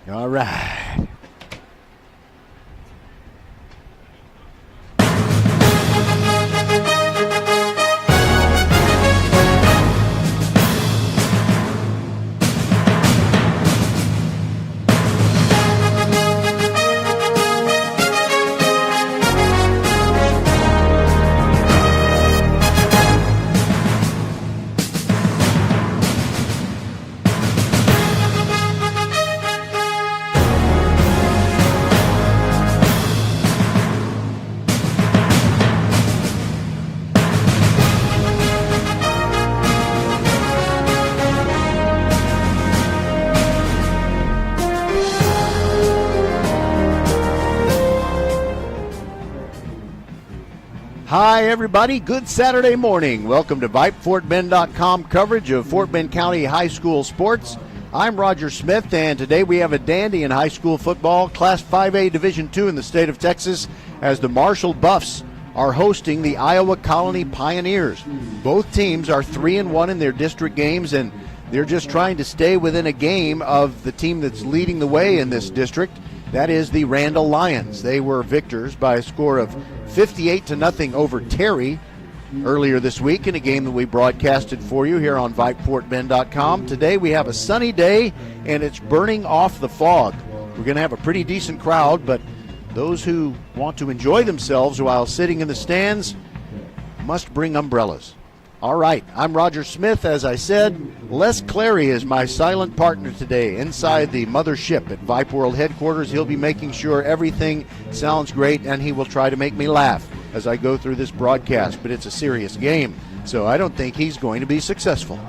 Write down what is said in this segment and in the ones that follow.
All right. Hi, everybody. Good Saturday morning. Welcome to Vype, FortBend.com coverage of Fort Bend County High School sports. I'm Roger Smith, and today we have a dandy in high school football, Class 5A Division II in the state of Texas, as the Marshall Buffs are hosting the Iowa Colony Pioneers. Both teams are 3-1 in their district games, and they're just trying to stay within a game of the team that's leading the way in this district. That is the Randall Lions. They were victors by a score of 58-0 over Terry earlier this week in a game that we broadcasted for you here on VypeFortBend.com. Today we have a sunny day and it's burning off the fog. We're going to have a pretty decent crowd, but those who want to enjoy themselves while sitting in the stands must bring umbrellas. All right, I'm Roger Smith. As I said, Les Clary is my silent partner today inside the mothership at Vype World headquarters. He'll be making sure everything sounds great, and he will try to make me laugh as I go through this broadcast, but it's a serious game, so I don't think he's going to be successful.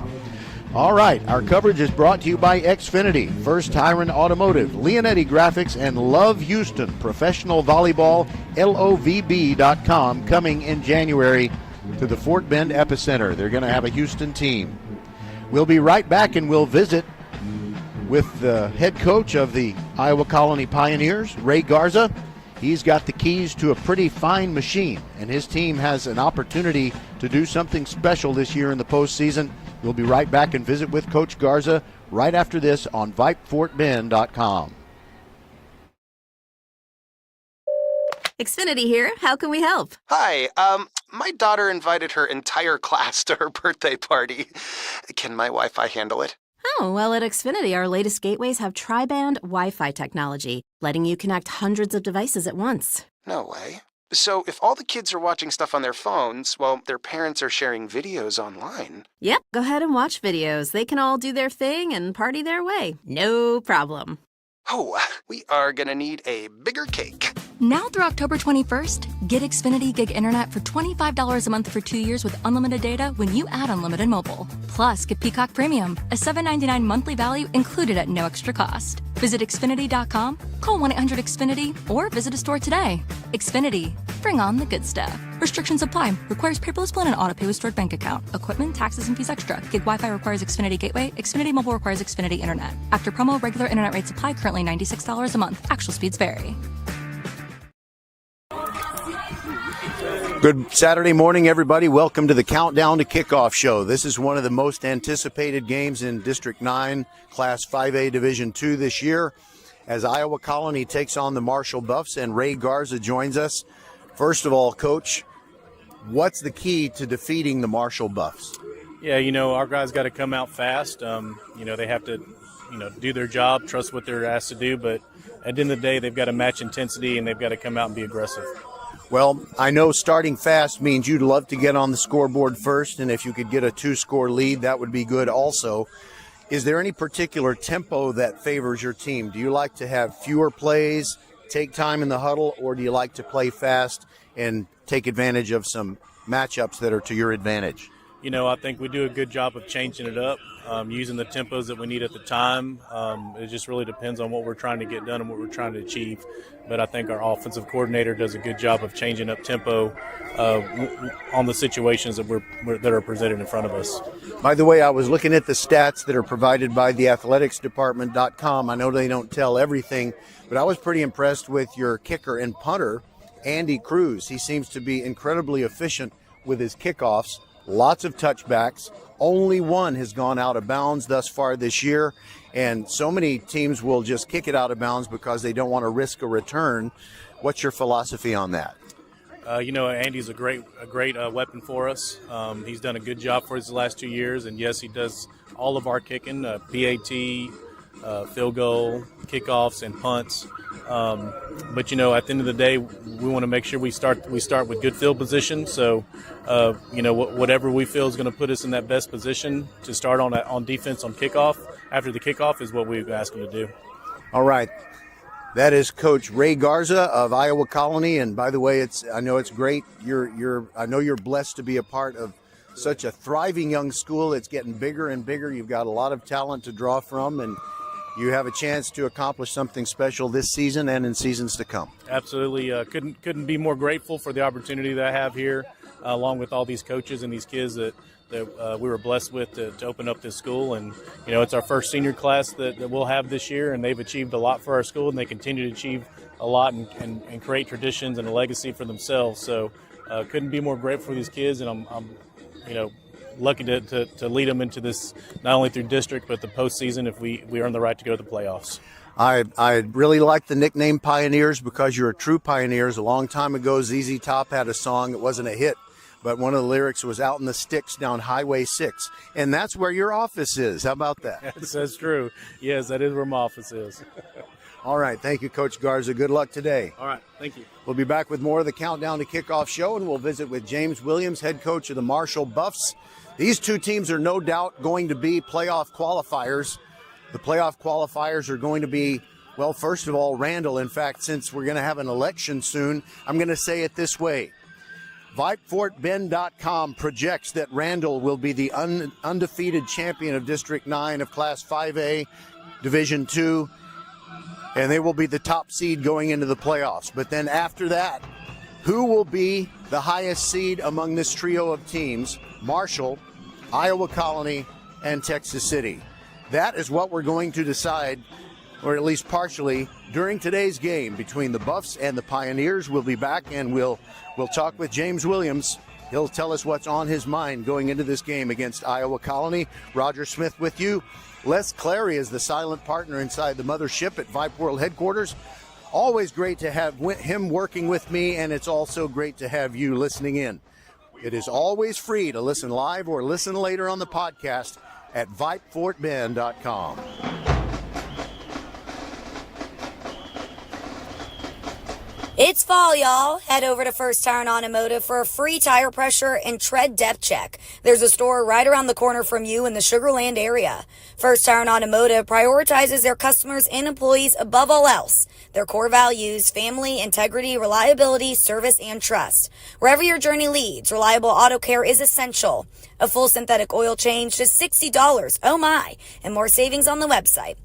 All right, our coverage is brought to you by Xfinity, First Tyron Automotive, Leonetti Graphics, and Love Houston Professional Volleyball, LOVB.com, coming in January to the Fort Bend epicenter. They're going to have a Houston team. We'll be right back, and we'll visit with the head coach of the Iowa Colony Pioneers, Ray Garza. He's got the keys to a pretty fine machine, and his team has an opportunity to do something special this year in the postseason. We'll be right back and visit with Coach Garza right after this on VypeFortBend.com. Xfinity here. How can we help? Hi, my daughter invited her entire class to her birthday party. Can my Wi-Fi handle it? Oh, well, at Xfinity, our latest gateways have tri-band Wi-Fi technology, letting you connect hundreds of devices at once. No way. So if all the kids are watching stuff on their phones, well, their parents are sharing videos online. Yep, go ahead and watch videos. They can all do their thing and party their way. No problem. Oh, we are gonna need a bigger cake. Now through October 21st, get Xfinity Gig Internet for $25 a month for 2 years with unlimited data when you add unlimited mobile. Plus, get Peacock Premium, a $7.99 monthly value included at no extra cost. Visit Xfinity.com, call 1-800-XFINITY, or visit a store today. Xfinity. Bring on the good stuff. Restrictions apply. Requires paperless plan and auto pay with stored bank account. Equipment, taxes, and fees extra. Gig Wi-Fi requires Xfinity Gateway. Xfinity Mobile requires Xfinity Internet. After promo, regular internet rates apply. Currently $96 a month. Actual speeds vary. Good Saturday morning, everybody. Welcome to the Countdown to Kickoff show. This is one of the most anticipated games in District 9, Class 5A Division II this year, as Iowa Colony takes on the Marshall Buffs, and Ray Garza joins us. First of all, Coach, what's the key to defeating the Marshall Buffs? Yeah, our guys got to come out fast. They have to, do their job, trust what they're asked to do, but at the end of the day, they've got to match intensity, and they've got to come out and be aggressive. Well, I know starting fast means you'd love to get on the scoreboard first, and if you could get a 2-score lead, that would be good also. Is there any particular tempo that favors your team? Do you like to have fewer plays, take time in the huddle, or do you like to play fast and take advantage of some matchups that are to your advantage? I think we do a good job of changing it up, using the tempos that we need at the time. It just really depends on what we're trying to get done and what we're trying to achieve. But I think our offensive coordinator does a good job of changing up tempo on the situations that are presented in front of us. By the way, I was looking at the stats that are provided by the athleticsdepartment.com. I know they don't tell everything, but I was pretty impressed with your kicker and punter, Andy Cruz. He seems to be incredibly efficient with his kickoffs. lots of touchbacks. Only one has gone out of bounds thus far this year, and so many teams will just kick it out of bounds because they don't want to risk a return. What's your philosophy on that? Andy's a great weapon for us. He's done a good job for us the last 2 years, and yes, he does all of our kicking, PAT, field goal, kickoffs, and punts. But at the end of the day, we want to make sure we start with good field position. So, whatever we feel is going to put us in that best position to start on defense on kickoff after the kickoff is what we ask him to do. All right. That is Coach Ray Garza of Iowa Colony, and by the way, I know it's great. I know you're blessed to be a part of such a thriving young school. It's getting bigger and bigger. You've got a lot of talent to draw from, and you have a chance to accomplish something special this season and in seasons to come. Absolutely, couldn't be more grateful for the opportunity that I have here, along with all these coaches and these kids that we were blessed with to open up this school. And it's our first senior class that we'll have this year, and they've achieved a lot for our school, and they continue to achieve a lot and create traditions and a legacy for themselves. So couldn't be more grateful for these kids, and I'm lucky to lead them into this, not only through district but the postseason if we earn the right to go to the playoffs. I really like the nickname Pioneers because you're true pioneers. A long time ago, ZZ Top had a song. It wasn't a hit, but one of the lyrics was "Out in the sticks down Highway 6," and that's where your office is. How about that? That's true. Yes, that is where my office is. All right. Thank you, Coach Garza. Good luck today. All right. Thank you. We'll be back with more of the Countdown to Kickoff show, and we'll visit with James Williams, head coach of the Marshall Buffs. These two teams are no doubt going to be playoff qualifiers. The playoff qualifiers are going to be, well, first of all, Randall. In fact, since we're going to have an election soon, I'm going to say it this way. VypeFortBend.com projects that Randall will be the undefeated champion of District 9 of Class 5A, Division 2, and they will be the top seed going into the playoffs. But then after that, who will be the highest seed among this trio of teams? Marshall, Iowa Colony, and Texas City. That is what we're going to decide, or at least partially, during today's game between the Buffs and the Pioneers. We'll be back and we'll talk with James Williams. He'll tell us what's on his mind going into this game against Iowa Colony. Roger Smith with you. Les Clary is the silent partner inside the mothership at Vype World headquarters. Always great to have him working with me, and it's also great to have you listening in. It is always free to listen live or listen later on the podcast at VypeFortBend.com. It's fall, y'all. Head over to First Tire and Automotive for a free tire pressure and tread depth check. There's a store right around the corner from you in the Sugar Land area. First Tire and Automotive prioritizes their customers and employees above all else. Their core values: family, integrity, reliability, service, and trust. Wherever your journey leads, reliable auto care is essential. A full synthetic oil change, just $60. Oh my! And more savings on the website.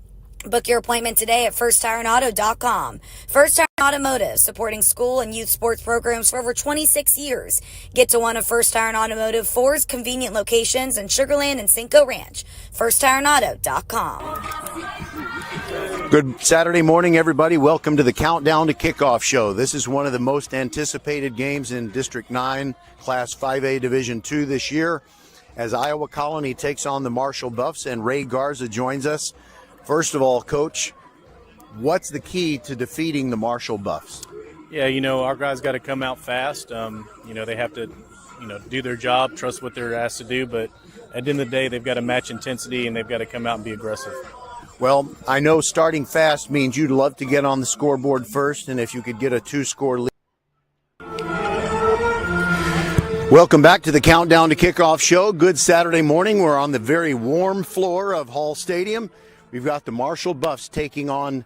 Book your appointment today at FirstTireAndAuto.com. First Tire and Automotive, supporting school and youth sports programs for over 26 years. Get to one of First Tire and Automotive 4's convenient locations in Sugar Land and Cinco Ranch. FirstTireAndAuto.com. Good Saturday morning, everybody. Welcome to the Countdown to Kickoff show. This is one of the most anticipated games in District 9, Class 5A Division 2 this year, as Iowa Colony takes on the Marshall Buffs, and Ray Garza joins us. First of all, Coach, what's the key to defeating the Marshall Buffs? Yeah, our guys got to come out fast. They have to, do their job, trust what they're asked to do. But at the end of the day, they've got to match intensity, and they've got to come out and be aggressive. Well, I know starting fast means you'd love to get on the scoreboard first, and if you could get a 2-score lead. Welcome back to the Countdown to Kickoff show. Good Saturday morning. We're on the very warm floor of Hall Stadium. We've got the Marshall Buffs taking on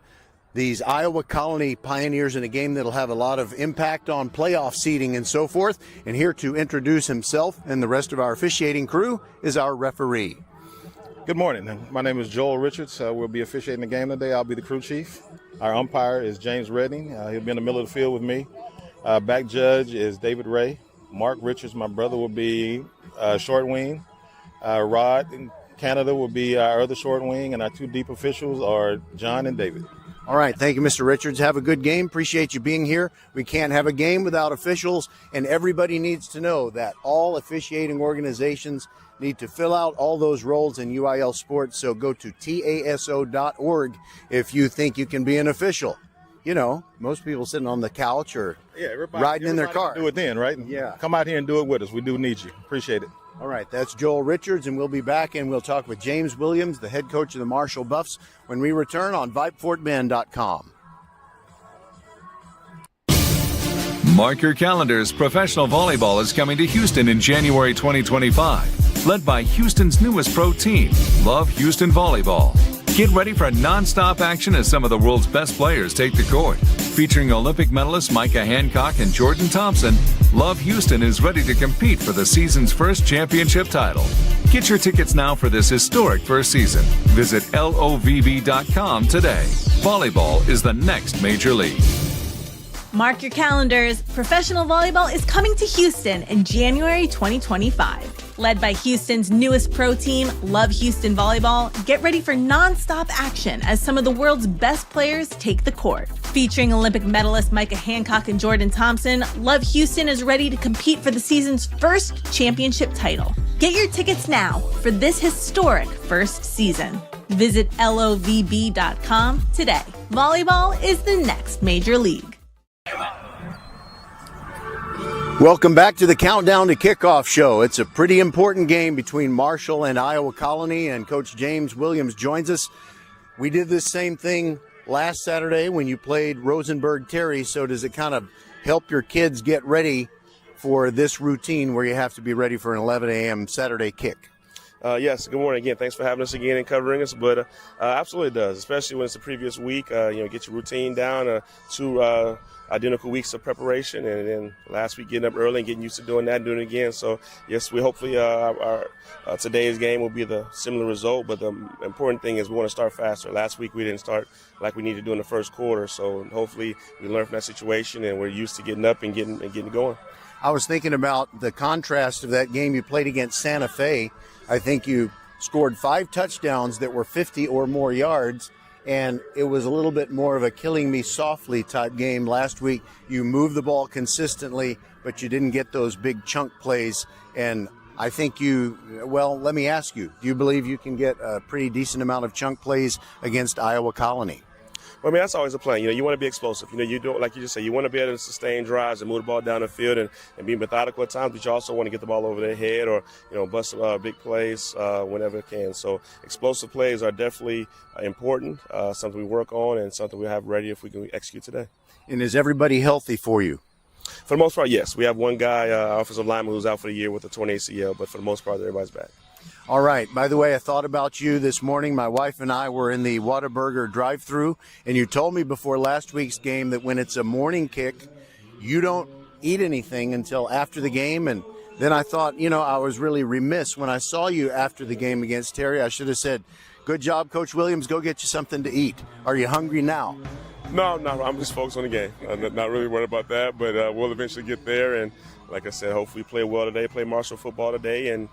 these Iowa Colony Pioneers in a game that'll have a lot of impact on playoff seeding and so forth. And here to introduce himself and the rest of our officiating crew is our referee. Good morning. My name is Joel Richards. We'll be officiating the game today. I'll be the crew chief. Our umpire is James Redding. He'll be in the middle of the field with me. Back judge is David Ray. Mark Richards, my brother, will be short wing. Rod in Canada will be our other short wing, and our two deep officials are John and David. All right. Thank you, Mr. Richards. Have a good game. Appreciate you being here. We can't have a game without officials, and everybody needs to know that all officiating organizations need to fill out all those roles in UIL sports. So go to taso.org if you think you can be an official. You know, most people sitting on the couch or riding in their car. Do it then, right? Yeah. Come out here and do it with us. We do need you. Appreciate it. All right, that's Joel Richards, and we'll be back, and we'll talk with James Williams, the head coach of the Marshall Buffs, when we return on VypeFortBend.com. Mark your calendars. Professional volleyball is coming to Houston in January 2025. Led by Houston's newest pro team, Love Houston Volleyball. Get ready for non-stop action as some of the world's best players take the court. Featuring Olympic medalists Micah Hancock and Jordan Thompson, Love Houston is ready to compete for the season's first championship title. Get your tickets now for this historic first season. Visit lovb.com today. Volleyball is the next major league. Mark your calendars. Professional volleyball is coming to Houston in January 2025. Led by Houston's newest pro team, Love Houston Volleyball, get ready for non-stop action as some of the world's best players take the court. Featuring Olympic medalists Micah Hancock and Jordan Thompson, Love Houston is ready to compete for the season's first championship title. Get your tickets now for this historic first season. Visit lovb.com today. Volleyball is the next major league. Welcome back to the Countdown to Kickoff show. It's a pretty important game between Marshall and Iowa Colony, and Coach James Williams joins us. We did this same thing last Saturday when you played Rosenberg-Terry, so does it kind of help your kids get ready for this routine where you have to be ready for an 11 a.m. Saturday kick? Yes, good morning again. Thanks for having us again and covering us. But absolutely it does, especially when it's the previous week. Get your routine down, 2 identical weeks of preparation, and then last week getting up early and getting used to doing that and doing it again. So, yes, we hopefully our today's game will be the similar result, but the important thing is we want to start faster. Last week we didn't start like we needed to do in the first quarter, so hopefully we learn from that situation and we're used to getting up and getting going. I was thinking about the contrast of that game you played against Santa Fe. I think you scored 5 touchdowns that were 50 or more yards, and it was a little bit more of a killing me softly type game last week. You moved the ball consistently, but you didn't get those big chunk plays. And I think let me ask you, do you believe you can get a pretty decent amount of chunk plays against Iowa Colony? Well, I mean, that's always a plan. You want to be explosive. You don't, like you just say, you want to be able to sustain drives and move the ball down the field and be methodical at times, but you also want to get the ball over their head or, bust big plays whenever it can. So explosive plays are definitely important, something we work on and something we have ready if we can execute today. And is everybody healthy for you? For the most part, yes. We have one guy, offensive lineman, who's out for the year with a torn ACL, but for the most part, everybody's back. All right. By the way, I thought about you this morning. My wife and I were in the Whataburger drive-thru, and you told me before last week's game that when it's a morning kick, you don't eat anything until after the game. And then I thought, I was really remiss when I saw you after the game against Terry. I should have said, good job, Coach Williams. Go get you something to eat. Are you hungry now? No, I'm just focused on the game. I'm not really worried about that, but we'll eventually get there. And like I said, hopefully play well today, play Marshall football today, and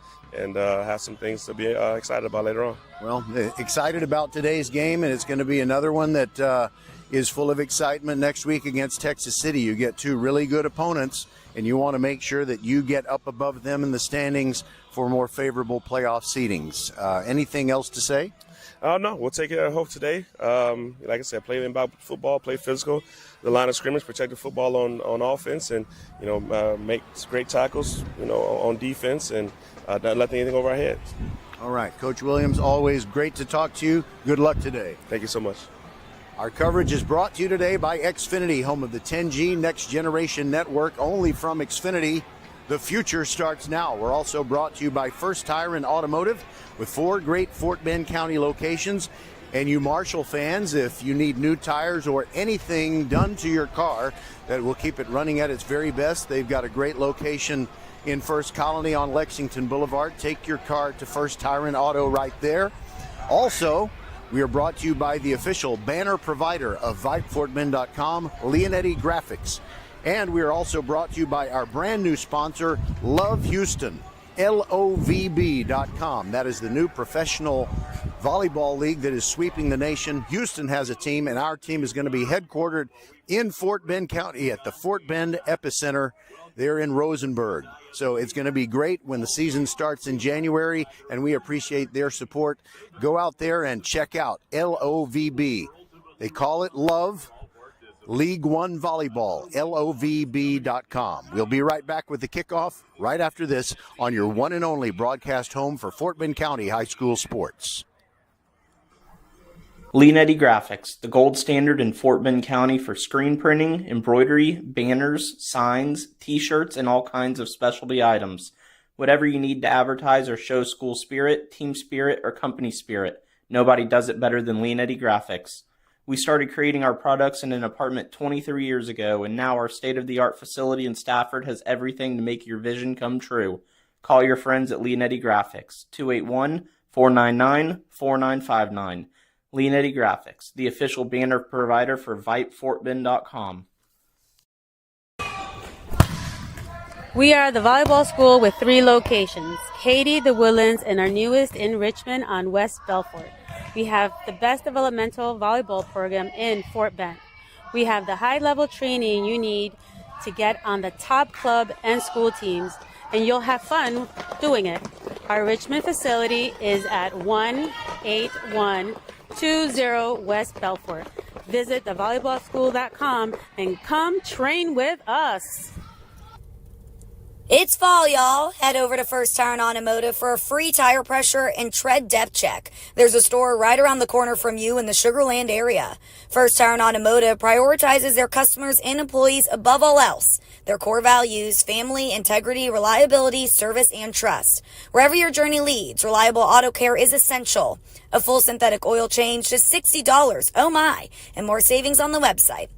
have some things to be excited about later on. Well, excited about today's game, and it's going to be another one that is full of excitement next week against Texas City. You get 2 really good opponents, and you want to make sure that you get up above them in the standings for more favorable playoff seedings. Anything else to say? No, we'll take it at home today. Like I said, play about football, play physical, the line of scrimmage, protect the football on offense, and make great tackles, on defense, and not let anything over our heads. All right, Coach Williams, always great to talk to you. Good luck today. Thank you so much. Our coverage is brought to you today by Xfinity, home of the 10G Next Generation Network, only from Xfinity. The future starts now. We're also brought to you by First Tire and Automotive with 4 great Fort Bend County locations. And you Marshall fans, if you need new tires or anything done to your car that will keep it running at its very best, they've got a great location in First Colony on Lexington Boulevard. Take your car to First Tire and Auto right there. Also, we are brought to you by the official banner provider of VypeFortBend.com, Leonetti Graphics. And we are also brought to you by our brand new sponsor, Love Houston, LOVB.com. That is the new professional volleyball league that is sweeping the nation. Houston has a team, and our team is going to be headquartered in Fort Bend County at the Fort Bend Epicenter there in Rosenberg. So it's going to be great when the season starts in January, and we appreciate their support. Go out there and check out LOVB. They call it Love League One Volleyball, LOVB.com. We'll be right back with the kickoff right after this on your one and only broadcast home for Fort Bend County High School sports. Leanetti Graphics, the gold standard in Fort Bend County for screen printing, embroidery, banners, signs, t-shirts, and all kinds of specialty items. Whatever you need to advertise or show school spirit, team spirit, or company spirit, nobody does it better than Leanetti Graphics. We started creating our products in an apartment 23 years ago, and now our state-of-the-art facility in Stafford has everything to make your vision come true. Call your friends at Leanetti Graphics, 281-499-4959. Leanetti Graphics, the official banner provider for VypeFortBend.com. We are the volleyball school with 3 locations, Katy, the Woodlands, and our newest in Richmond on West Belfort. We have the best developmental volleyball program in Fort Bend. We have the high-level training you need to get on the top club and school teams, and you'll have fun doing it. Our Richmond facility is at 18120 West Belfort. Visit thevolleyballschool.com and come train with us. It's fall, y'all. Head over to First Tire and Automotive for a free tire pressure and tread depth check. There's a store right around the corner from you in the Sugar Land area. First Tire and Automotive prioritizes their customers and employees above all else. Their core values, family, integrity, reliability, service, and trust. Wherever your journey leads, reliable auto care is essential. A full synthetic oil change, just $60. Oh my! And more savings on the website.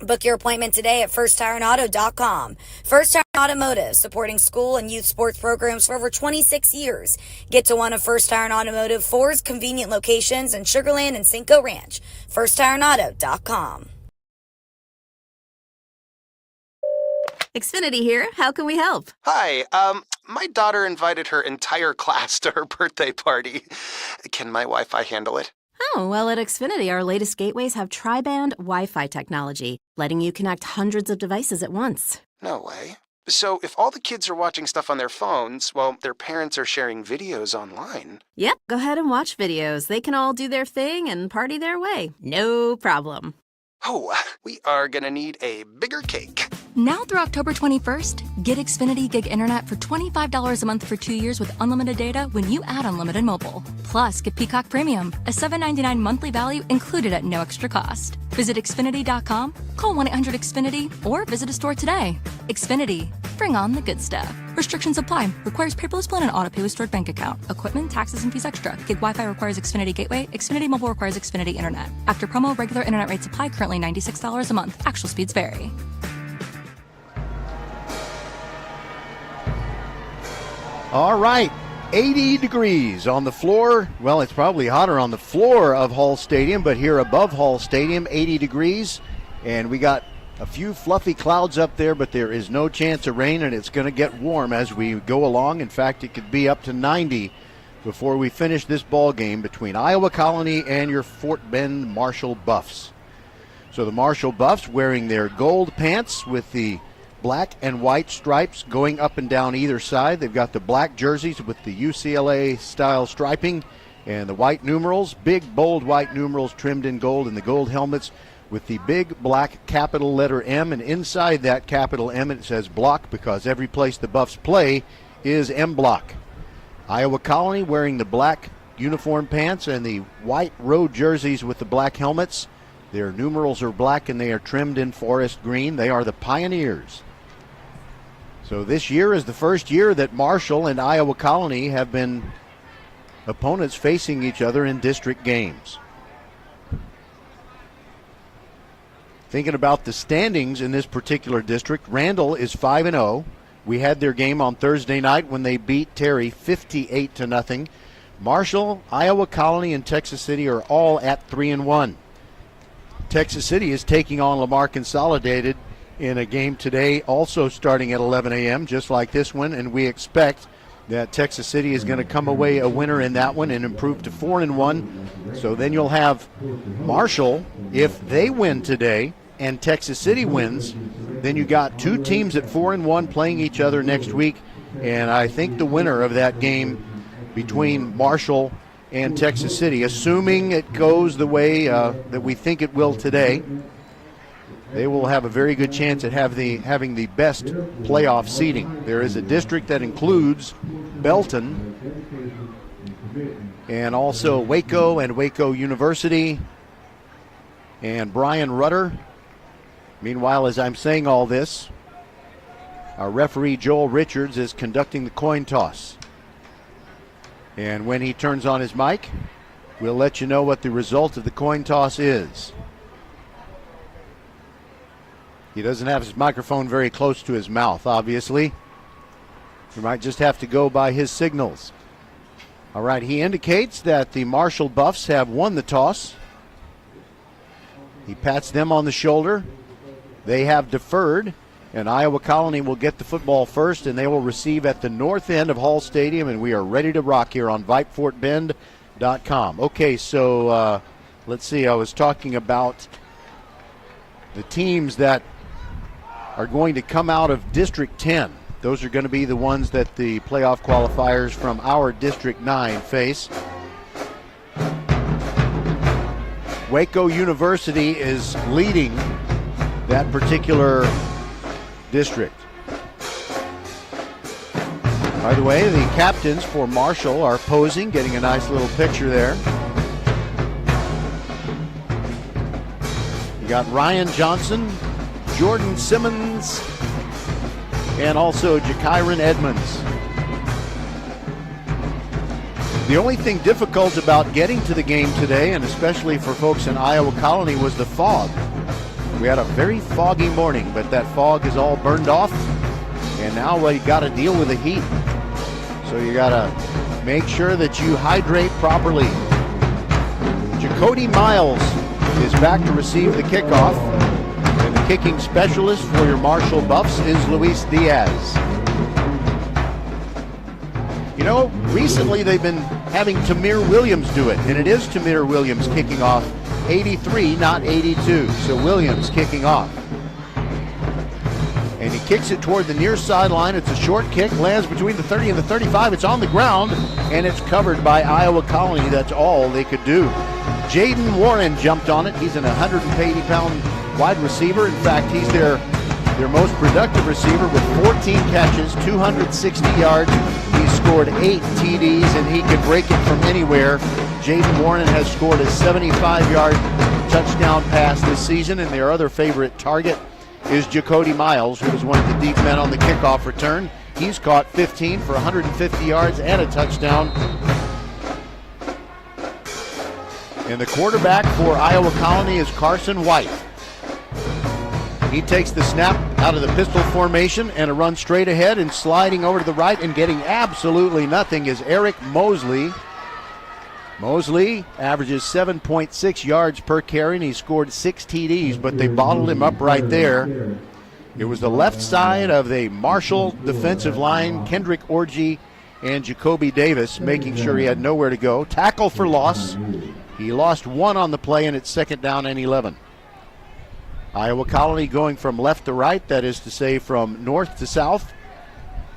Book your appointment today at firsttireandauto.com. First Tire and Automotive, supporting school and youth sports programs for over 26 years. Get to one of First Tire and Automotive 4's convenient locations in Sugar Land and Cinco Ranch. firsttireandauto.com. Xfinity here. How can we help? Hi, my daughter invited her entire class to her birthday party. Can my Wi-Fi handle it? Oh, well, at Xfinity, our latest gateways have tri-band Wi-Fi technology, letting you connect hundreds of devices at once. No way. So if all the kids are watching stuff on their phones, well, their parents are sharing videos online. Yep, go ahead and watch videos. They can all do their thing and party their way. No problem. Oh, we are gonna need a bigger cake. Now through October 21st, get Xfinity Gig Internet for $25 a month for 2 years with unlimited data when you add unlimited mobile. Plus, get Peacock Premium, a $7.99 monthly value included at no extra cost. Visit Xfinity.com, call 1-800-XFINITY, or visit a store today. Xfinity. Bring on the good stuff. Restrictions apply. Requires paperless plan and auto pay with stored bank account. Equipment, taxes, and fees extra. Gig Wi-Fi requires Xfinity Gateway. Xfinity Mobile requires Xfinity Internet. After promo, regular internet rates apply. Currently $96 a month. Actual speeds vary. All right, 80 degrees on the floor. Well, it's probably hotter on the floor of Hall Stadium, but here above Hall Stadium, 80 degrees. And we got a few fluffy clouds up there, but there is no chance of rain, and it's going to get warm as we go along. In fact, it could be up to 90 before we finish this ball game between Iowa Colony and your Fort Bend Marshall Buffs. So the Marshall Buffs wearing their gold pants with the black and white stripes going up and down either side. They've got the black jerseys with the UCLA-style striping and the white numerals, big, bold white numerals trimmed in gold, and the gold helmets with the big black capital letter M, and inside that capital M it says block, because every place the Buffs play is M block. Iowa Colony wearing the black uniform pants and the white road jerseys with the black helmets. Their numerals are black and they are trimmed in forest green. They are the Pioneers. So this year is the first year that Marshall and Iowa Colony have been opponents facing each other in district games. Thinking about the standings in this particular district, Randall is 5-0. We had their game on Thursday night when they beat Terry 58-0. Marshall, Iowa Colony, and Texas City are all at 3-1. Texas City is taking on Lamar Consolidated in a game today, also starting at 11 a.m., just like this one, and we expect that Texas City is going to come away a winner in that one and improve to 4-1. So then you'll have Marshall, if they win today and Texas City wins, then you got two teams at 4-1 playing each other next week. And I think the winner of that game between Marshall and Texas City, assuming it goes the way that we think it will today, they will have a very good chance at having the best playoff seeding. There is a district that includes Belton and also Waco and Waco University and Brian Rutter. Meanwhile, as I'm saying all this, our referee Joel Richards is conducting the coin toss. And when he turns on his mic, we'll let you know what the result of the coin toss is. He doesn't have his microphone very close to his mouth, obviously. You might just have to go by his signals. All right, he indicates that the Marshall Buffs have won the toss. He pats them on the shoulder. They have deferred, and Iowa Colony will get the football first, and they will receive at the north end of Hall Stadium, and we are ready to rock here on VypeFortBend.com. Okay, so let's see. I was talking about the teams that are going to come out of District 10. Those are going to be the ones that the playoff qualifiers from our District 9 face. Waco University is leading that particular district. By the way, the captains for Marshall are posing, getting a nice little picture there. You got Ryan Johnson, Jordan Simmons, and also Jakyron Edmonds. The only thing difficult about getting to the game today, and especially for folks in Iowa Colony, was the fog. We had a very foggy morning, but that fog is all burned off, and now we got to deal with the heat. So you got to make sure that you hydrate properly. Jacody Miles is back to receive the kickoff, and the kicking specialist for your Marshall Buffs is Luis Diaz. You know, recently they've been having Tamir Williams do it, and it is Tamir Williams kicking off 83, not 82. So Williams kicking off. And he kicks it toward the near sideline. It's a short kick, lands between the 30 and the 35. It's on the ground, and it's covered by Iowa Colony. That's all they could do. Jaden Warren jumped on it. He's an 180-pound wide receiver. In fact, he's their most productive receiver with 14 catches, 260 yards. He scored 8 TDs, and he could break it from anywhere. Jaden Warren has scored a 75-yard touchdown pass this season, and their other favorite target is Jacody Miles, who is one of the deep men on the kickoff return. He's caught 15 for 150 yards and a touchdown. And the quarterback for Iowa Colony is Carson White. He takes the snap out of the pistol formation and a run straight ahead, and sliding over to the right and getting absolutely nothing is Eric Mosley. Mosley averages 7.6 yards per carry, and he scored 6 TDs, but they bottled him up right there. It was the left side of the Marshall defensive line, Kendrick Orgy and Jacoby Davis, making sure he had nowhere to go. Tackle for loss. He lost 1 on the play, and it's 2nd down and 11. Iowa Colony going from left to right, that is to say from north to south.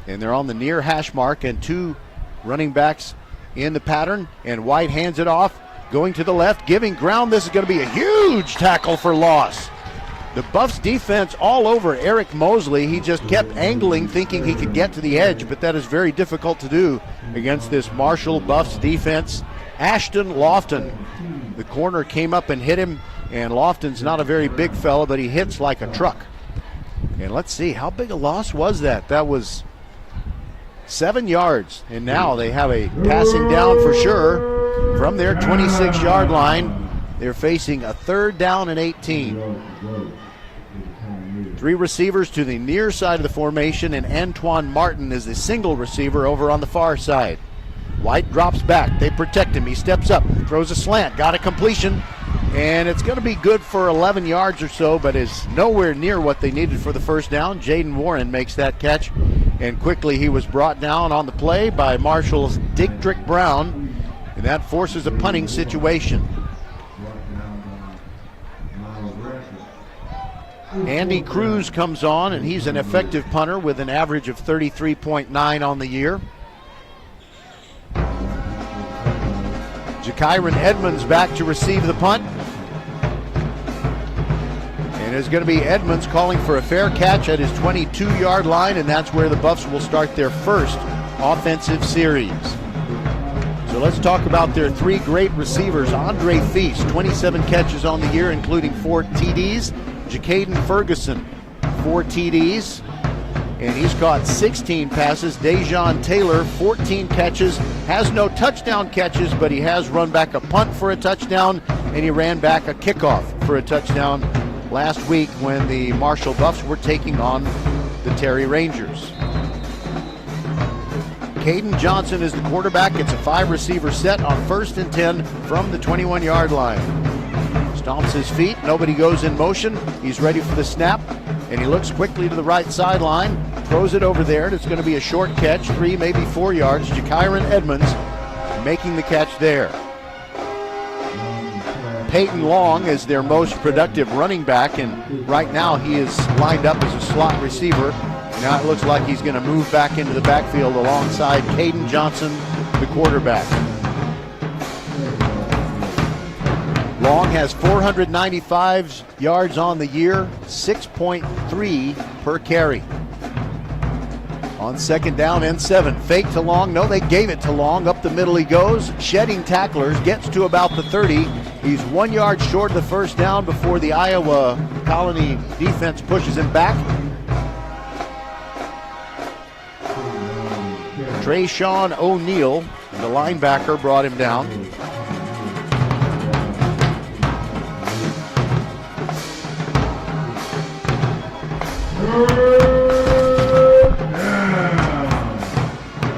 And they're on the near hash mark, and 2 running backs in the pattern, and White hands it off, going to the left, giving ground. This is going to be a huge tackle for loss. The Buffs defense all over Eric Mosley. He just kept angling, thinking he could get to the edge, but that is very difficult to do against this Marshall Buffs defense. Ashton Lofton, the corner, came up and hit him, and Lofton's not a very big fella, but he hits like a truck. And let's see, how big a loss was that? That was 7 yards, and now they have a passing down for sure from their 26-yard line. They're facing a 3rd down and 18. 3 receivers to the near side of the formation, and Antoine Martin is the single receiver over on the far side. White drops back. They protect him. He steps up, throws a slant, got a completion, and it's going to be good for 11 yards or so, but is nowhere near what they needed for the first down. Jaden Warren makes that catch, and quickly he was brought down on the play by Marshall's Diedrich Brown, and that forces a punting situation. Andy Cruz comes on, and he's an effective punter with an average of 33.9 on the year. Jakyron Edmonds back to receive the punt. And it's going to be Edmonds calling for a fair catch at his 22-yard line, and that's where the Buffs will start their first offensive series. So let's talk about their three great receivers. Andre Feast, 27 catches on the year, including 4 TDs. Jacaden Ferguson, 4 TDs, and he's caught 16 passes. Dejon Taylor, 14 catches, has no touchdown catches, but he has run back a punt for a touchdown, and he ran back a kickoff for a touchdown last week when the Marshall Buffs were taking on the Terry Rangers. Caden Johnson is the quarterback. It's a 5-receiver set on 1st and 10 from the 21-yard line. Stomps his feet, nobody goes in motion. He's ready for the snap, and he looks quickly to the right sideline, throws it over there, and it's going to be a short catch, 3, maybe 4 yards. Jakyron Edmonds making the catch there. Peyton Long is their most productive running back, and right now he is lined up as a slot receiver. Now it looks like he's going to move back into the backfield alongside Caden Johnson, the quarterback. Long has 495 yards on the year, 6.3 per carry. On 2nd down and 7, fake to Long. No, they gave it to Long. Up the middle he goes, shedding tacklers, gets to about the 30. He's 1 yard short of the first down before the Iowa Colony defense pushes him back. Trayshawn O'Neal, the linebacker, brought him down.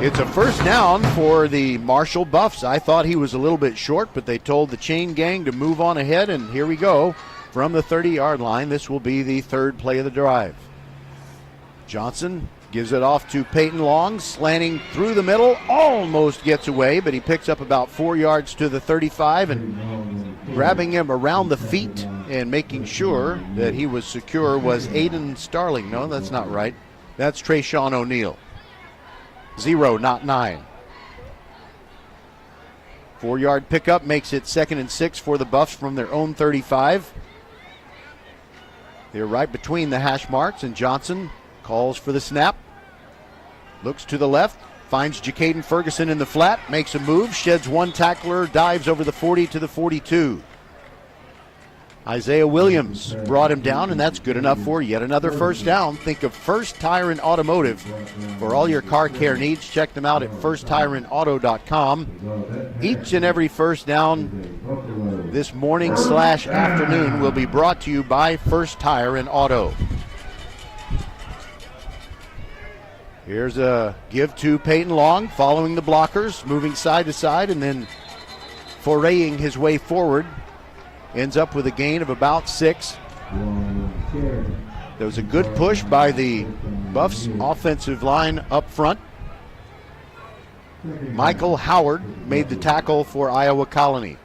It's a first down for the Marshall Buffs. I thought he was a little bit short, but they told the chain gang to move on ahead, and here we go. From the 30-yard line, this will be the 3rd play of the drive. Johnson gives it off to Peyton Long, slanting through the middle, almost gets away, but he picks up about 4 yards to the 35, and grabbing him around the feet and making sure that he was secure was Aiden Starling. No, that's not right. That's Trayshawn O'Neal. 0, not 9. 4-yard pickup makes it 2nd and 6 for the Buffs from their own 35. They're right between the hash marks, and Johnson calls for the snap. Looks to the left, finds Jacaden Ferguson in the flat, makes a move, sheds one tackler, dives over the 40 to the 42. Isaiah Williams brought him down, and that's good enough for yet another first down. Think of First Tire and Automotive for all your car care needs. Check them out at firsttireandauto.com. Each and every first down this morning / afternoon will be brought to you by First Tire and Auto. Here's a give to Peyton Long, following the blockers, moving side to side, and then foraying his way forward. Ends up with a gain of about 6. There was a good push by the Buffs offensive line up front. Michael Howard made the tackle for Iowa Colony.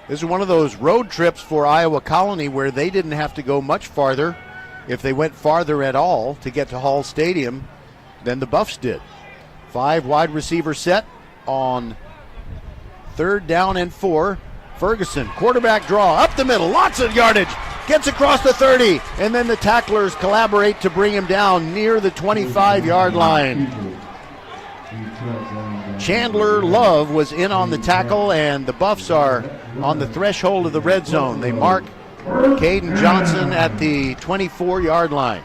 This is one of those road trips for Iowa Colony where they didn't have to go much farther, if they went farther at all, to get to Hall Stadium than the Buffs did. 5 wide receiver set on 3rd down and 4. Ferguson, quarterback draw, up the middle, lots of yardage, gets across the 30, and then the tacklers collaborate to bring him down near the 25-yard line. Chandler Love was in on the tackle, and the Buffs are on the threshold of the red zone. They mark Caden Johnson at the 24-yard line.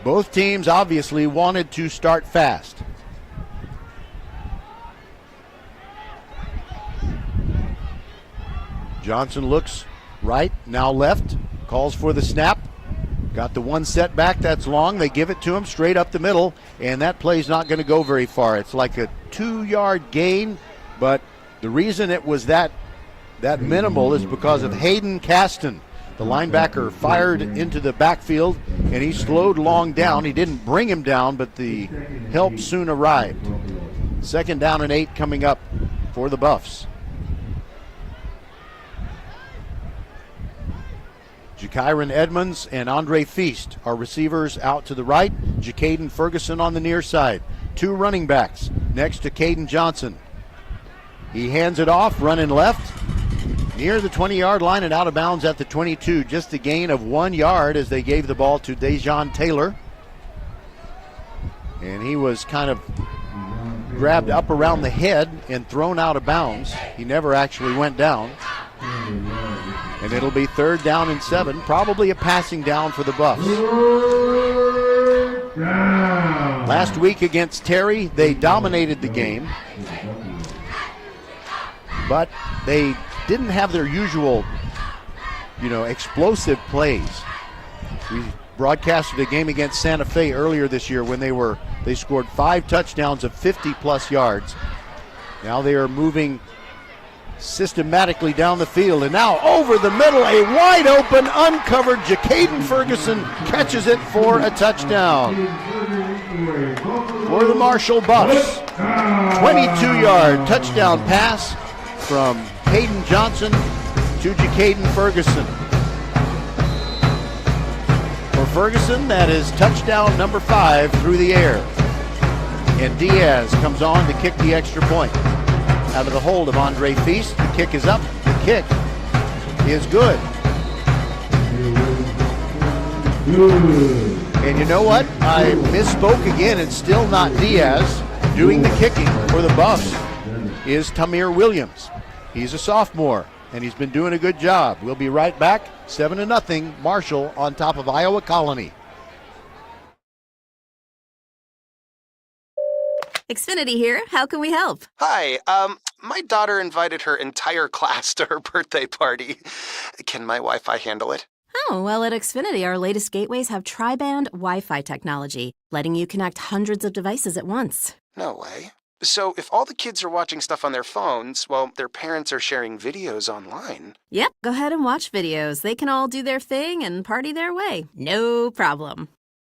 Both teams obviously wanted to start fast. Johnson looks right, now left, calls for the snap. Got the one setback, that's long. They give it to him straight up the middle, and that play's not going to go very far. It's like a 2-yard gain, but the reason it was that minimal is because of Hayden Caston, The linebacker fired into the backfield, and he slowed Long down. He didn't bring him down, but the help soon arrived. 2nd down and 8 coming up for the Buffs. Jakyron Edmonds and Andre Feast are receivers out to the right. Jacaden Ferguson on the near side. 2 running backs next to Caden Johnson. He hands it off, running left, near the 20-yard line and out of bounds at the 22. Just a gain of 1 yard as they gave the ball to Dejon Taylor. And he was kind of grabbed up around the head and thrown out of bounds. He never actually went down. And it'll be 3rd down and 7, probably a passing down for the Buffs. Last week against Terry, they dominated the game, but they didn't have their usual, explosive plays. We broadcasted a game against Santa Fe earlier this year when they scored 5 touchdowns of 50-plus yards. Now they are moving systematically down the field, and now over the middle, a wide open, uncovered Jacaden Ferguson catches it for a touchdown. For the Marshall Buffs, 22-yard touchdown pass from Caden Johnson to Jacaden Ferguson. For Ferguson, that is touchdown number 5 through the air. And Diaz comes on to kick the extra point. Out of the hold of Andre Feast. The kick is up. The kick is good. And you know what? I misspoke again. It's still not Diaz. Doing the kicking for the Buffs is Tamir Williams. He's a sophomore, and he's been doing a good job. We'll be right back. 7-0. Marshall on top of Iowa Colony. Xfinity here. How can we help? Hi, my daughter invited her entire class to her birthday party. Can my Wi-Fi handle it? Oh, well, at Xfinity, our latest gateways have tri-band Wi-Fi technology, letting you connect hundreds of devices at once. No way. So if all the kids are watching stuff on their phones, well, their parents are sharing videos online. Yep, go ahead and watch videos. They can all do their thing and party their way. No problem.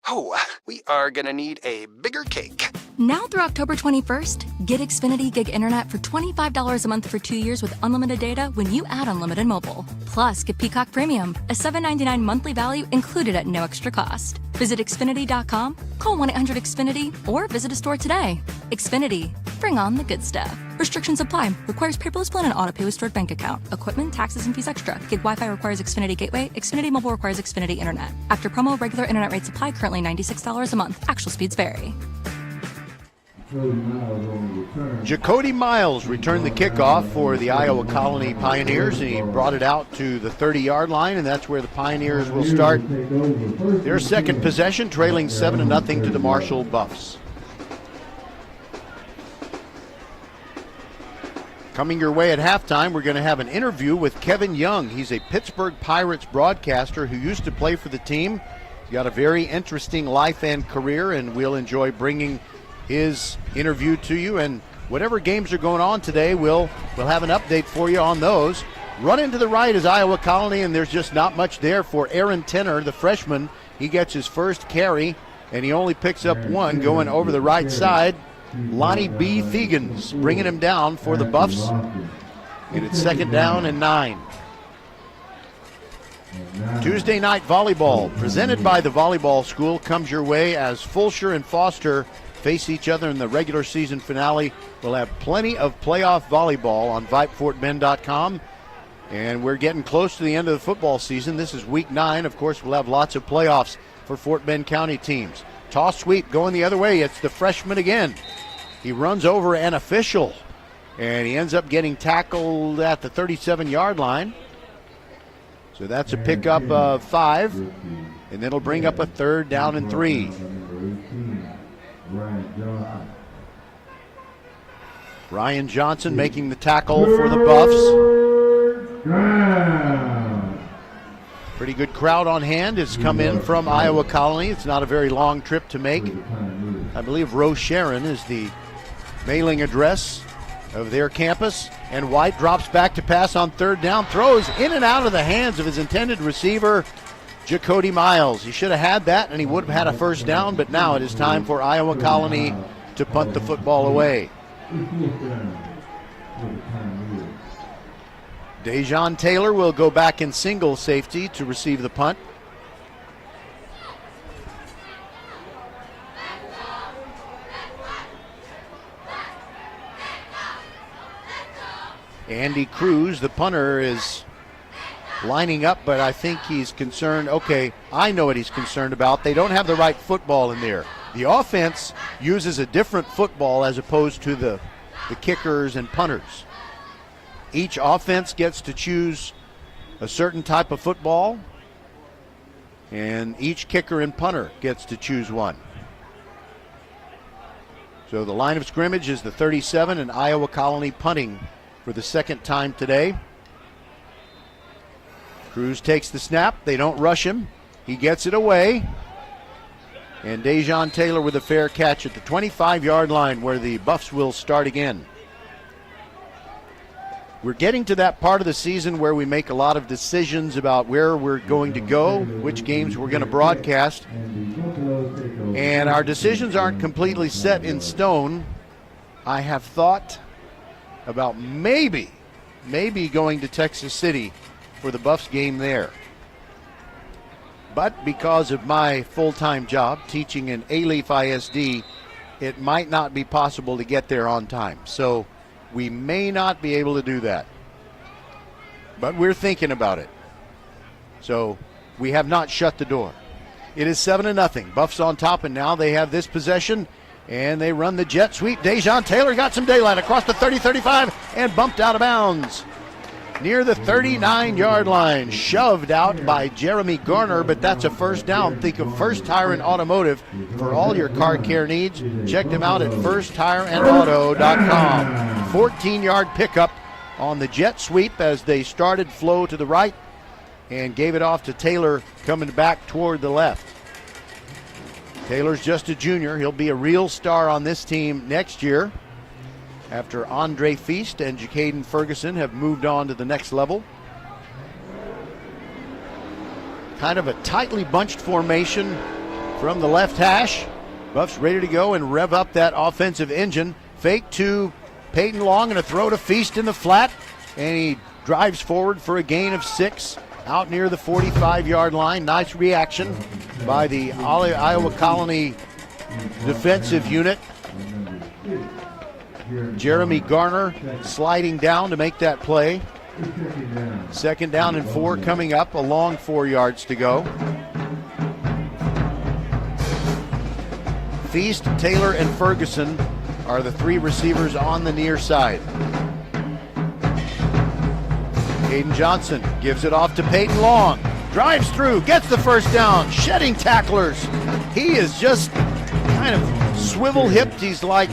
Oh, we are gonna need a bigger cake. Now through October 21st, get Xfinity Gig Internet for $25 a month for 2 years with unlimited data when you add unlimited mobile. Plus, get Peacock Premium, a $7.99 monthly value included at no extra cost. Visit Xfinity.com, call 1-800-XFINITY, or visit a store today. Xfinity. Bring on the good stuff. Restrictions apply. Requires paperless plan and autopay with stored bank account. Equipment, taxes, and fees extra. Gig Wi-Fi requires Xfinity Gateway. Xfinity Mobile requires Xfinity Internet. After promo, regular internet rates apply. Currently $96 a month. Actual speeds vary. Jacody Miles returned the kickoff for the Iowa Colony Pioneers, and he brought it out to the 30-yard line, and that's where the Pioneers will start their second possession, trailing 7-0 to the Marshall Buffs. Coming your way at halftime, we're going to have an interview with Kevin Young. He's a Pittsburgh Pirates broadcaster who used to play for the team. He's got a very interesting life and career, and we'll enjoy bringing his interview to you. And whatever games are going on today, we'll have an update for you on those. Running to the right is Iowa Colony, and there's just not much there for Aaron Tenner, the freshman. He gets his first carry, and he only picks up one going over the right side. Lonnie B. Thegans bringing him down for the Buffs, and it's 2nd down and 9. Tuesday night volleyball, presented by the Volleyball School, comes your way as Fulshear and Foster face each other in the regular season finale. We'll have plenty of playoff volleyball on VypeFortBend.com, and we're getting close to the end of the football season. This is week 9. Of course, we'll have lots of playoffs for Fort Bend County teams. Toss sweep going the other way. It's the freshman again. He runs over an official, and he ends up getting tackled at the 37-yard line. So that's a pickup of 5, and it'll bring up a 3rd down and 3. Ryan Johnson making the tackle for the Buffs. Pretty good crowd on hand has come in from Iowa Colony. It's not a very long trip to make. I believe Rose Sharon is the mailing address of their campus, and White drops back to pass on third down, throws in and out of the hands of his intended receiver, Jacody Miles. He should have had that, and he would have had a first down, but now it is time for Iowa Colony to punt the football away. Dejon Taylor will go back in single safety to receive the punt. Andy Cruz, the punter, is lining up, but I think he's concerned. Okay, I know what he's concerned about. They don't have the right football in there. The offense uses a different football as opposed to the kickers and punters. Each offense gets to choose a certain type of football, and each kicker and punter gets to choose one. So the line of scrimmage is the 37, and Iowa Colony punting for the second time today. Cruz takes the snap. They don't rush him. He gets it away. And Dejon Taylor with a fair catch at the 25-yard line where the Buffs will start again. We're getting to that part of the season where we make a lot of decisions about where we're going to go, which games we're going to broadcast. And our decisions aren't completely set in stone. I have thought about maybe going to Texas City for the Buffs game there. But because of my full-time job teaching in Alief ISD, it might not be possible to get there on time. So we may not be able to do that. But we're thinking about it. So we have not shut the door. It is 7-0. Buffs on top, and now they have this possession. And they run the jet sweep. Dejon Taylor got some daylight across the 30-35 and bumped out of bounds. Near the 39-yard line, shoved out by Jeremy Garner, but that's a first down. Think of First Tire and Automotive for all your car care needs. Check them out at firsttireandauto.com. 14-yard pickup on the jet sweep as they started flow to the right and gave it off to Taylor coming back toward the left. Taylor's just a junior. He'll be a real star on this team next year after Andre Feast and Jacaden Ferguson have moved on to the next level. Kind of a tightly bunched formation from the left hash. Buffs ready to go and rev up that offensive engine. Fake to Peyton Long and a throw to Feast in the flat. And he drives forward for a gain of 6 out near the 45-yard line. Nice reaction by the Iowa Colony defensive unit. Jeremy Garner sliding down to make that play. Second down and 4 coming up, a long 4 yards to go. Feast, Taylor, and Ferguson are the 3 receivers on the near side. Caden Johnson gives it off to Peyton Long. Drives through, gets the first down, shedding tacklers. He is just kind of swivel-hipped. He's like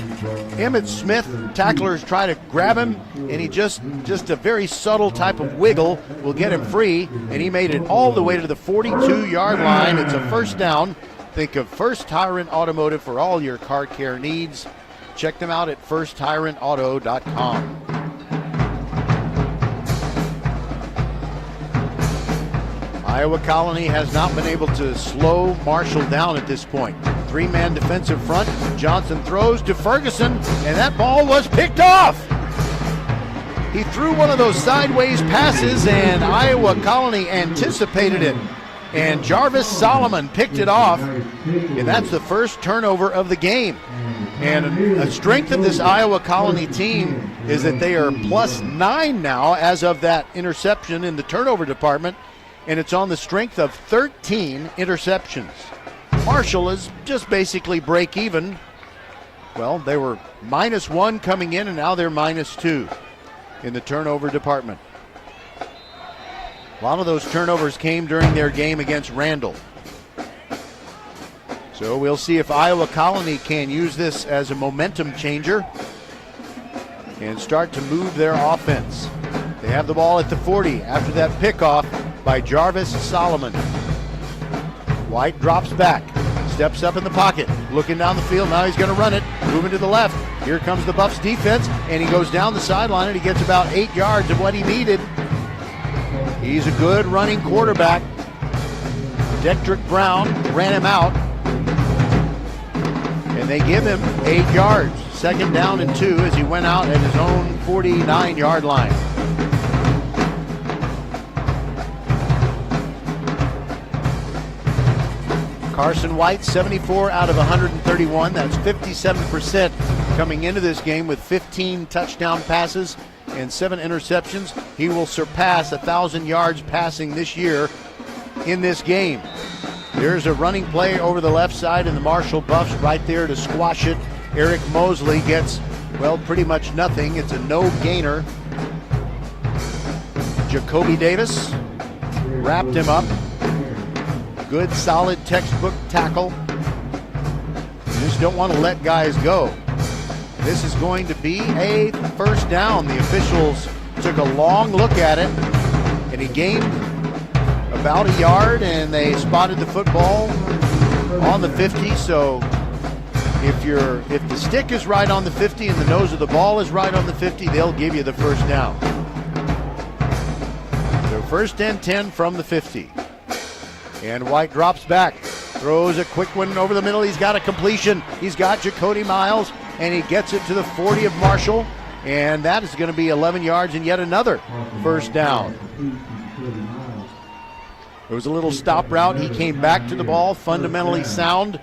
Emmitt Smith. Tacklers try to grab him, and he just a very subtle type of wiggle will get him free, and he made it all the way to the 42-yard line. It's a first down. Think of First Tire and Automotive for all your car care needs. Check them out at firsttireandauto.com. Iowa Colony has not been able to slow Marshall down at this point. 3-man defensive front. Johnson throws to Ferguson, and that ball was picked off. He threw one of those sideways passes, and Iowa Colony anticipated it. And Jarvis Solomon picked it off, and that's the first turnover of the game. And a strength of this Iowa Colony team is that they are +9 now as of that interception in the turnover department, and it's on the strength of 13 interceptions. Marshall is just basically break even. Well, they were -1 coming in, and now they're -2 in the turnover department. A lot of those turnovers came during their game against Randall. So we'll see if Iowa Colony can use this as a momentum changer and start to move their offense. They have the ball at the 40 after that pickoff by Jarvis Solomon. White drops back, steps up in the pocket, looking down the field. Now he's going to run it moving to the left. Here comes the Buffs defense, and he goes down the sideline, and he gets about 8 yards of what he needed. He's a good running quarterback. Dedrick Brown ran him out, and they give him 8 yards. 2nd down and 2 as he went out at his own 49-yard line. Carson White, 74 out of 131. That's 57% coming into this game with 15 touchdown passes and 7 interceptions. He will surpass 1,000 yards passing this year in this game. There's a running play over the left side, and the Marshall Buffs right there to squash it. Eric Mosley gets, well, pretty much nothing. It's a no-gainer. Jacoby Davis wrapped him up. Good, solid textbook tackle. You just don't want to let guys go. This is going to be a first down. The officials took a long look at it, and he gained about a yard, and they spotted the football on the 50. So if the stick is right on the 50 and the nose of the ball is right on the 50, they'll give you the first down. So 1st and 10 from the 50. And White drops back, throws a quick one over the middle. He's got a completion. He's got Jacody Miles, and he gets it to the 40 of Marshall. And that is going to be 11 yards and yet another first down. It was a little stop route. He came back to the ball, fundamentally sound.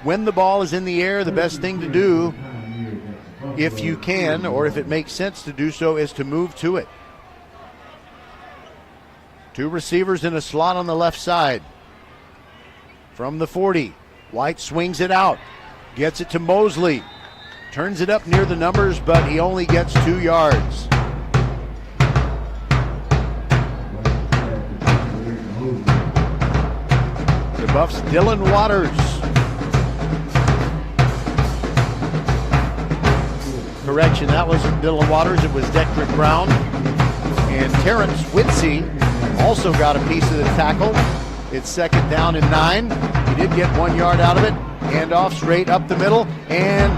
When the ball is in the air, the best thing to do, if you can, or if it makes sense to do so, is to move to it. 2 receivers in a slot on the left side. From the 40, White swings it out, gets it to Mosley, turns it up near the numbers, but he only gets 2 yards. The Buffs' Dylan Waters. Correction, that wasn't Dylan Waters, it was Dedrick Brown. And Terrence Whitsey also got a piece of the tackle. It's 2nd down and 9. He did get 1 yard out of it. Hand off straight up the middle, and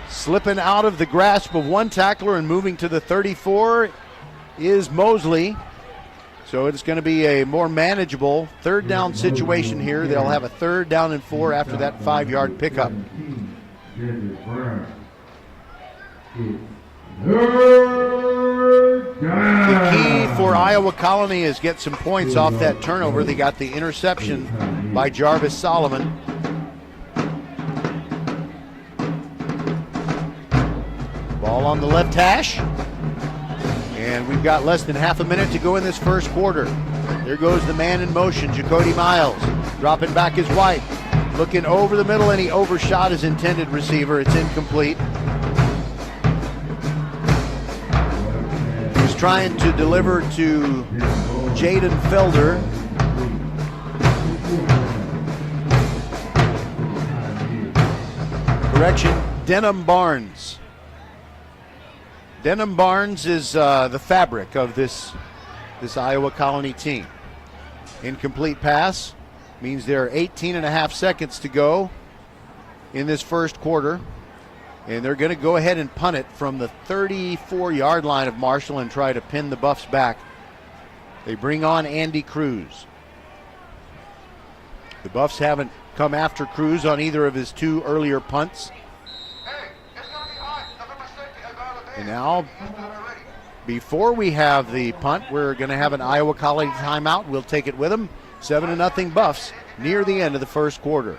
slipping out of the grasp of one tackler and moving to the 34 is Mosley. So it's going to be a more manageable 3rd down situation here. They'll have a 3rd down and 4 after that 5-yard pickup. The key for Iowa Colony is get some points off that turnover. They got the interception by Jarvis Solomon. Ball on the left hash. And we've got less than half a minute to go in this first quarter. There goes the man in motion, Jacody Miles. Dropping back is White. Looking over the middle, and he overshot his intended receiver. It's incomplete. Trying to deliver to Jaden Felder. Correction, Denham Barnes. Denham Barnes is the fabric of this Iowa Colony team. Incomplete pass means there are 18.5 seconds to go in this first quarter. And they're going to go ahead and punt it from the 34-yard line of Marshall and try to pin the Buffs back. They bring on Andy Cruz. The Buffs haven't come after Cruz on either of his 2 earlier punts. And now, before we have the punt, we're going to have an Iowa Colony timeout. We'll take it with them. 7-0 Buffs near the end of the first quarter.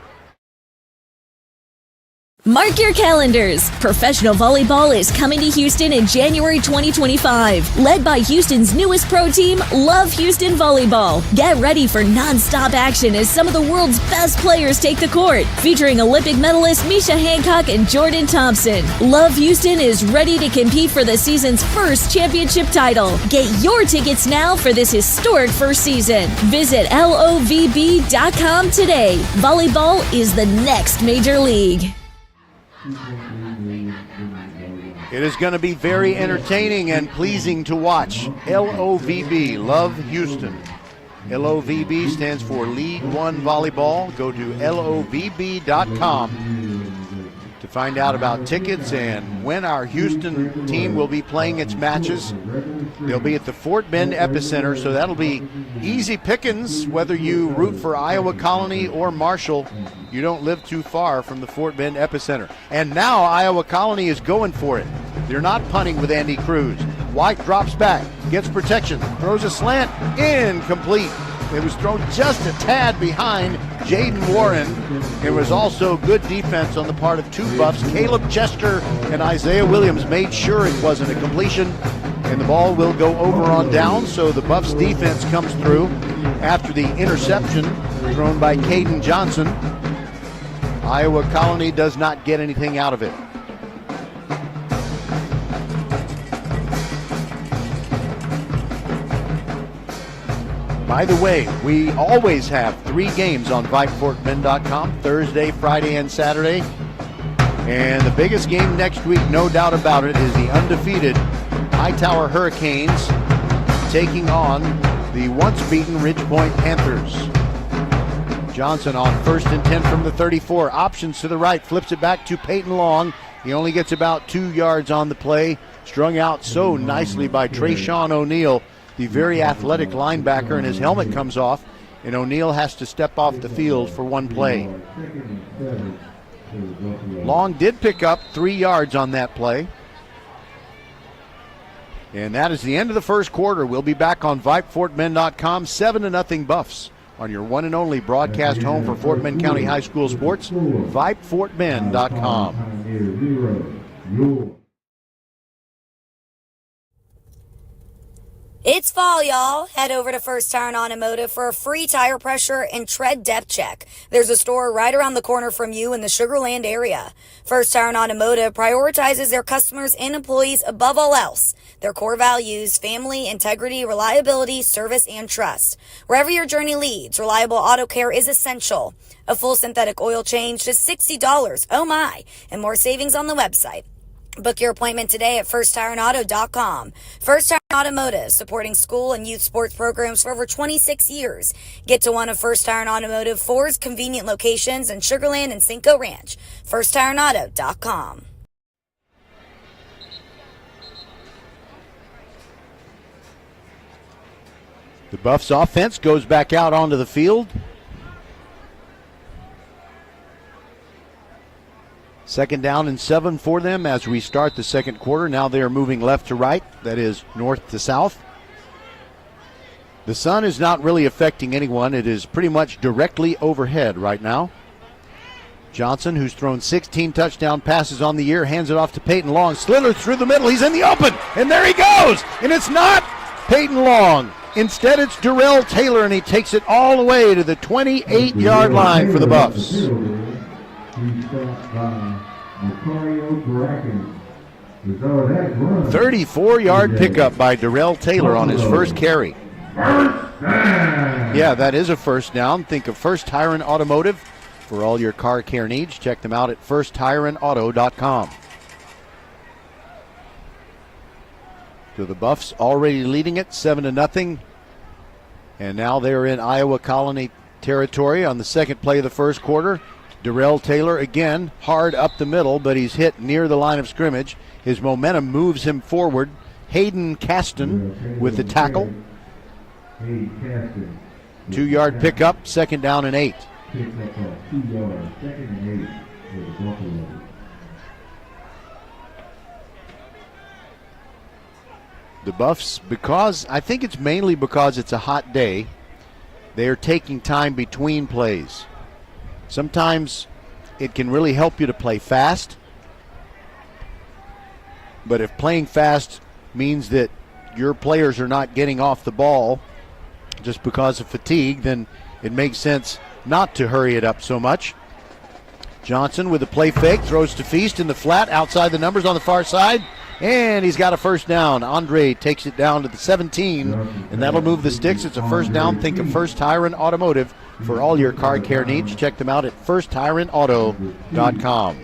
Mark your calendars. Professional volleyball is coming to Houston in January 2025. Led by Houston's newest pro team, Love Houston Volleyball. Get ready for non-stop action as some of the world's best players take the court. Featuring Olympic medalist Misha Hancock and Jordan Thompson. Love Houston is ready to compete for the season's first championship title. Get your tickets now for this historic first season. Visit lovb.com today. Volleyball is the next major league. It is going to be very entertaining and pleasing to watch. LOVB, Love Houston. LOVB stands for League One Volleyball. Go to lovb.com to find out about tickets and when our Houston team will be playing its matches. They'll be at the Fort Bend Epicenter, so that'll be easy pickings whether you root for Iowa Colony or Marshall. You don't live too far from the Fort Bend Epicenter. And now Iowa Colony is going for it. They're not punting with Andy Cruz. White drops back, gets protection, throws a slant, incomplete. It was thrown just a tad behind Jaden Warren. It was also good defense on the part of two Buffs. Caleb Chester and Isaiah Williams made sure it wasn't a completion, and the ball will go over on down, so the Buffs defense comes through after the interception thrown by Caden Johnson. Iowa Colony does not get anything out of it. By the way, we always have 3 games on VypeFortBend.com, Thursday, Friday, and Saturday. And the biggest game next week, no doubt about it, is the undefeated Hightower Hurricanes taking on the once-beaten Ridgepoint Panthers. Johnson on 1st and 10 from the 34. Options to the right, flips it back to Peyton Long. He only gets about 2 yards on the play. Strung out so nicely by Trayshawn O'Neal, the very athletic linebacker, and his helmet comes off, and O'Neal has to step off the field for one play. Long did pick up 3 yards on that play. And that is the end of the first quarter. We'll be back on VypeFortBend.com, 7-0 Buffs, on your one and only broadcast home for Fort Bend County High School sports, VypeFortBend.com. It's fall, y'all. Head over to First Tire and Automotive for a free tire pressure and tread depth check. There's a store right around the corner from you in the Sugar Land area. First Tire and Automotive prioritizes their customers and employees above all else. Their core values: family, integrity, reliability, service, and trust. Wherever your journey leads, reliable auto care is essential. A full synthetic oil change, just $60. Oh my! And more savings on the website. Book your appointment today at firsttireandauto.com. First Tire and Automotive, supporting school and youth sports programs for over 26 years. Get to one of First Tire and Automotive 4's convenient locations in Sugar Land and Cinco Ranch. firsttireandauto.com. The Buffs offense goes back out onto the field. Second down and 7 for them as we start the second quarter. Now they are moving left to right, that is north to south. The sun is not really affecting anyone. It is pretty much directly overhead right now. Johnson, who's thrown 16 touchdown passes on the year, hands it off to Peyton Long. Slithers through the middle. He's in the open, and there he goes. And it's not Peyton Long. Instead, it's Darrell Taylor, and he takes it all the way to the 28-yard line for the Buffs. 34-yard pickup by Darrell Taylor on his first carry. Yeah, that is a first down. Think of First Tire and Automotive for all your car care needs. Check them out at firsttireandauto.com. So the Buffs already leading it 7-0. And now they're in Iowa Colony territory on the second play of the first quarter. Darrell Taylor again hard up the middle, but he's hit near the line of scrimmage. His momentum moves him forward. Hayden Caston with the tackle. 2-yard pickup, second down and 8. The Buffs, I think it's mainly because it's a hot day, they are taking time between plays. Sometimes it can really help you to play fast, but if playing fast means that your players are not getting off the ball just because of fatigue, then it makes sense not to hurry it up so much. Johnson with a play fake, throws to Feast in the flat, outside the numbers on the far side, and he's got a first down. Andre takes it down to the 17, and that'll move the sticks. It's a first down. Think of First Tire and Automotive for all your car care needs. Check them out at firsttireandauto.com.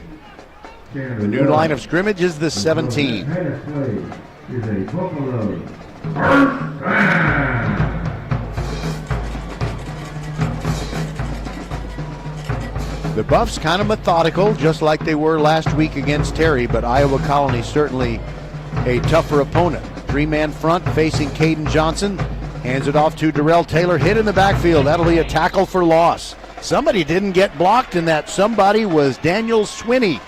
The new line of scrimmage is the 17. The Buffs kind of methodical, just like they were last week against Terry, but Iowa Colony certainly a tougher opponent. Three-man front facing Caden Johnson. Hands it off to Darrell Taylor, hit in the backfield. That'll be a tackle for loss. Somebody didn't get blocked, and that somebody was Daniel Swinney.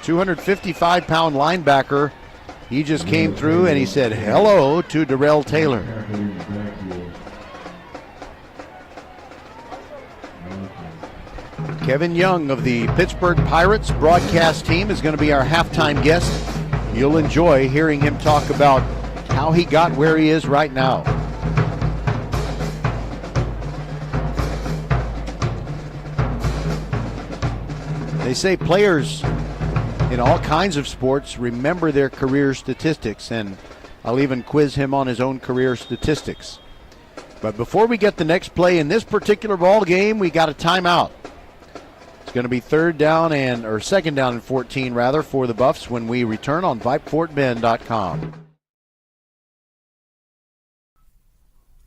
255-pound linebacker. He just came through and he said hello to Darrell Taylor. Kevin Young of the Pittsburgh Pirates broadcast team is going to be our halftime guest. You'll enjoy hearing him talk about how he got where he is right now. They say players in all kinds of sports remember their career statistics, and I'll even quiz him on his own career statistics. But before we get the next play in this particular ball game, we got a timeout. It's going to be second down and 14 rather for the Buffs when we return on VypeFortBend.com.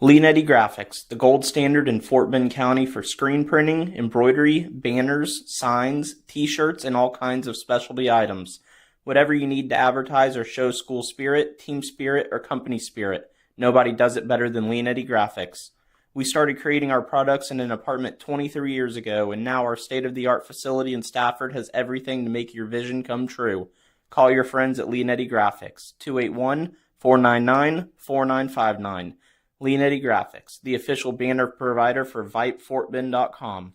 Lee Netty Graphics, the gold standard in Fort Bend County for screen printing, embroidery, banners, signs, t-shirts, and all kinds of specialty items. Whatever you need to advertise or show school spirit, team spirit, or company spirit, nobody does it better than Lee Netty Graphics. We started creating our products in an apartment 23 years ago, and now our state-of-the-art facility in Stafford has everything to make your vision come true. Call your friends at Lee Netty Graphics, 281-499-4959. Lee Netty Graphics, the official banner provider for VypeFortBend.com.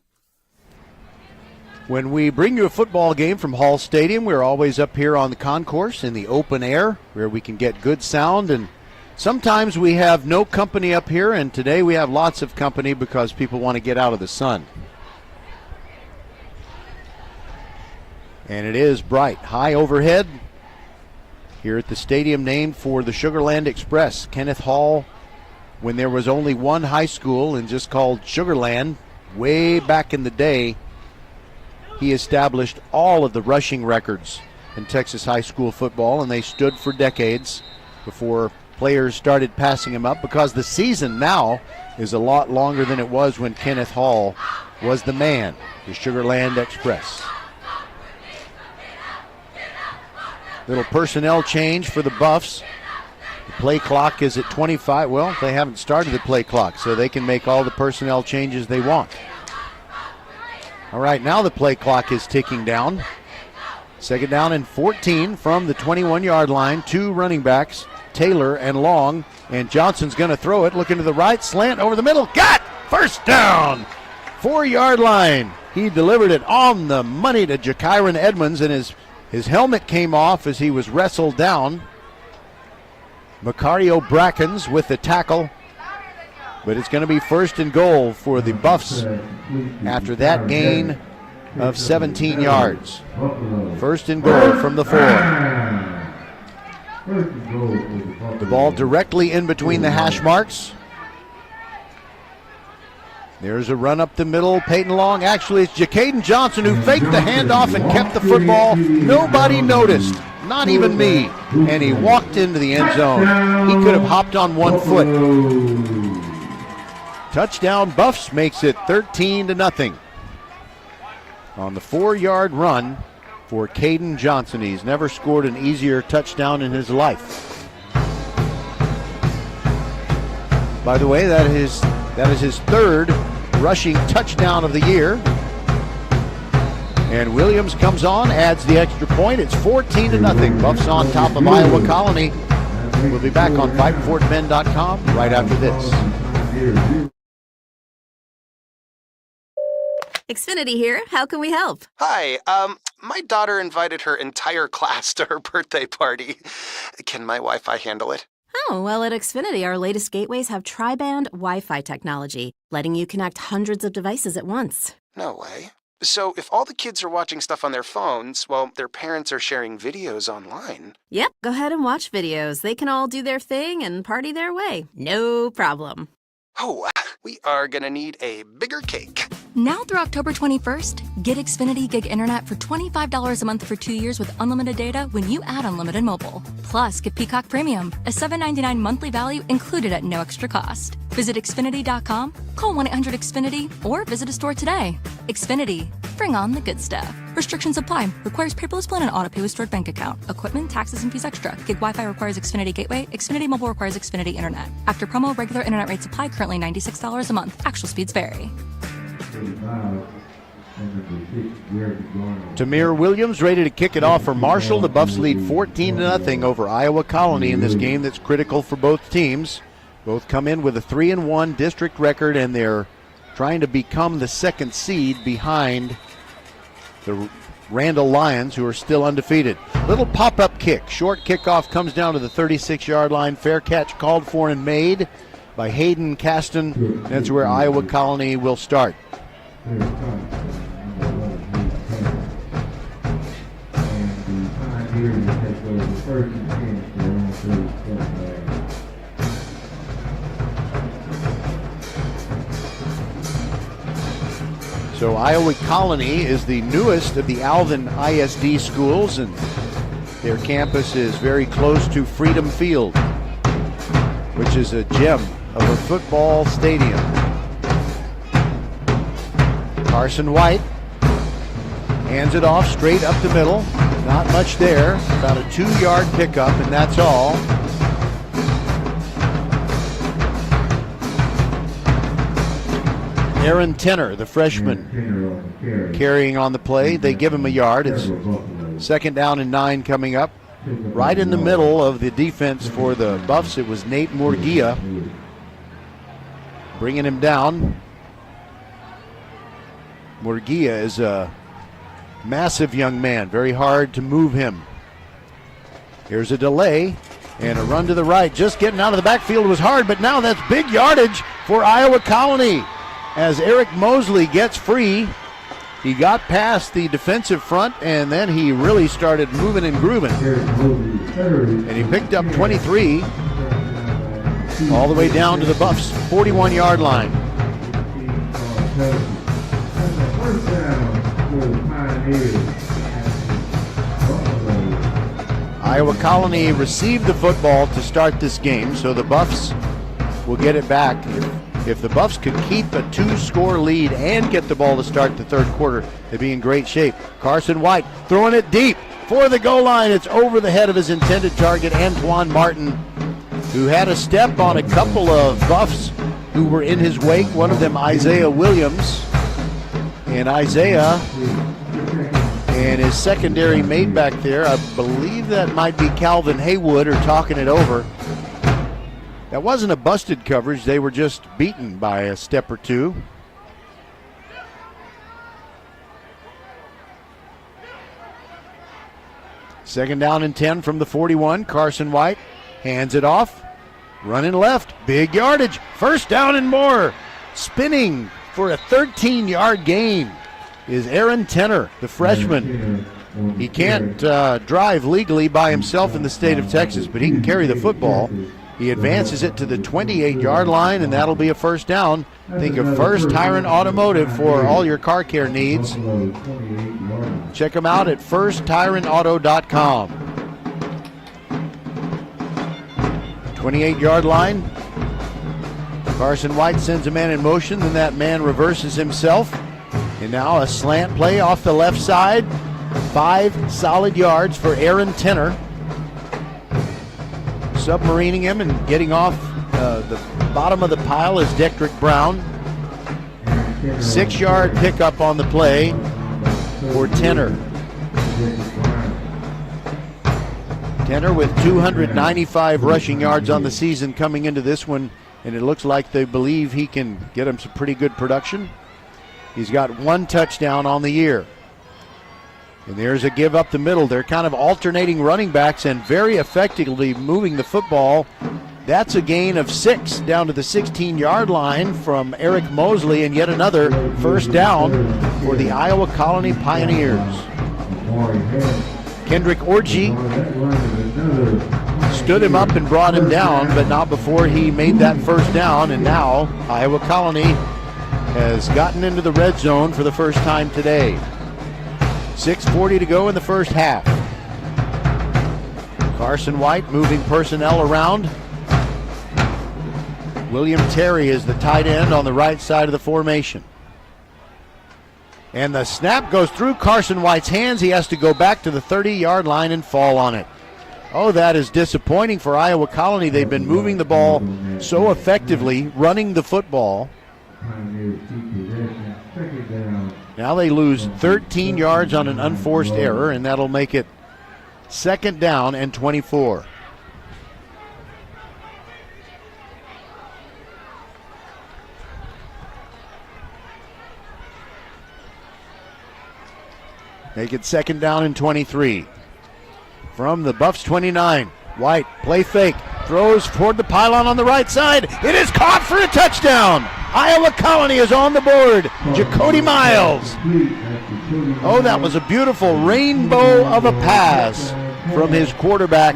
When we bring you a football game from Hall Stadium, we're always up here on the concourse in the open air where we can get good sound, and sometimes we have no company up here, and today we have lots of company because people want to get out of the sun. And it is bright, high overhead here at the stadium named for the Sugarland Express. Kenneth Hall, when there was only one high school and just called Sugarland, way back in the day, he established all of the rushing records in Texas high school football, and they stood for decades before players started passing him up, because the season now is a lot longer than it was when Kenneth Hall was the man, the Sugarland Express. Little personnel change for the Buffs. The play clock is at 25. Well, they haven't started the play clock, so they can make all the personnel changes they want. All right, now the play clock is ticking down. Second down and 14 from the 21-yard line. Two running backs, Taylor and Long, and Johnson's going to throw it. Looking to the right, slant over the middle. Got! First down! 4-yard line. He delivered it on the money to Jakyron Edmonds, and his helmet came off as he was wrestled down. Macario Brackens with the tackle, but it's going to be first and goal for the Buffs after that gain of 17 yards. First and goal from the 4. The ball directly in between the hash marks. There's a run up the middle. Peyton Long. Actually, it's Jacaden Johnson who faked the handoff and kept the football. Nobody noticed, not even me. And he walked into the end zone. He could have hopped on one foot. Touchdown Buffs makes it 13-0 on the 4-yard run for Caden Johnson. He's never scored an easier touchdown in his life. By the way, that is his third rushing touchdown of the year. And Williams comes on, adds the extra point. It's 14-0. Buffs on top of Iowa Colony. We'll be back on VypeFortBend.com right after this. Xfinity here. How can we help? Hi, my daughter invited her entire class to her birthday party. Can my Wi-Fi handle it? Oh, well, at Xfinity, our latest gateways have tri-band Wi-Fi technology, letting you connect hundreds of devices at once. No way. So if all the kids are watching stuff on their phones, well, their parents are sharing videos online. Yep, go ahead and watch videos. They can all do their thing and party their way. No problem. Oh, we are gonna need a bigger cake. Now through October 21st, get Xfinity Gig Internet for $25 a month for 2 years with unlimited data when you add unlimited mobile. Plus, get Peacock Premium, a $7.99 monthly value included at no extra cost. Visit Xfinity.com, call 1-800-XFINITY, or visit a store today. Xfinity. Bring on the good stuff. Restrictions apply. Requires paperless plan and auto pay with stored bank account. Equipment, taxes, and fees extra. Gig Wi-Fi requires Xfinity Gateway. Xfinity Mobile requires Xfinity Internet. After promo, regular internet rates apply. Currently $96 a month. Actual speeds vary. Tamir Williams ready to kick it off for Marshall. The Buffs lead 14-0 over Iowa Colony in this game that's critical for both teams. Both come in with a 3-1 district record, and they're trying to become the second seed behind the Randall Lions, who are still undefeated. Little pop-up kick. Short kickoff comes down to the 36-yard line. Fair catch called for and made by Hayden Caston. That's where Iowa Colony will start. So Iowa Colony is the newest of the Alvin ISD schools, and their campus is very close to Freedom Field, which is a gem of a football stadium. Carson White hands it off straight up the middle. Not much there, about a 2-yard pickup, and that's all. Aaron Tenner, the freshman, carrying on the play. They give him a yard. It's 2nd down and 9 coming up. Right in the middle of the defense for the Buffs, it was Nate Murguia bringing him down. Murguia is a massive young man, very hard to move him. Here's a delay and a run to the right. Just getting out of the backfield was hard, but now that's big yardage for Iowa Colony. As Eric Mosley gets free, he got past the defensive front, and then he really started moving and grooving. And he picked up 23 all the way down to the Buffs' 41-yard line. Iowa Colony received the football to start this game, so the Buffs will get it back. If the Buffs could keep a 2-score lead and get the ball to start the third quarter, they'd be in great shape. Carson White throwing it deep for the goal line. It's over the head of his intended target, Antoine Martin, who had a step on a couple of Buffs who were in his wake, one of them Isaiah Williams. And Isaiah and his secondary mate back there, I believe that might be Calvin Haywood, are talking it over. That wasn't a busted coverage. They were just beaten by a step or two. Second down and 10 from the 41. Carson White hands it off. Running left. Big yardage. First down and more. Spinning for a 13-yard gain is Aaron Tenner, the freshman. He can't drive legally by himself in the state of Texas, but he can carry the football. He advances it to the 28-yard line, and that'll be a first down. Think of First Tyrant Automotive for all your car care needs. Check them out at firsttyrantauto.com. 28-yard line. Carson White sends a man in motion, then that man reverses himself. And now a slant play off the left side. 5 solid yards for Aaron Tenner. Submarining him and getting off the bottom of the pile is Detrick Brown. 6-yard pickup on the play for Tenner. Tenner with 295 rushing yards on the season coming into this one, and it looks like they believe he can get him some pretty good production. He's got 1 touchdown on the year. And there's a give up the middle. They're kind of alternating running backs and very effectively moving the football. That's a gain of 6 down to the 16-yard line from Eric Mosley, and yet another first down for the Iowa Colony Pioneers. Kendrick Orji stood him up and brought him down, but not before he made that first down, and now Iowa Colony has gotten into the red zone for the first time today. 6:40 to go in the first half. Carson White moving personnel around. William Terry is the tight end on the right side of the formation. And the snap goes through Carson White's hands. He has to go back to the 30-yard line and fall on it. Oh, that is disappointing for Iowa Colony. They've been moving the ball so effectively, running the football. Now they lose 13 yards on an unforced error, and that'll make it 2nd down and 24. Make it 2nd down and 23. From the Buffs 29, White, play fake, throws toward the pylon on the right side. It is caught for a touchdown. Iowa Colony is on the board. Jacody Miles. Oh, that was a beautiful rainbow of a pass from his quarterback,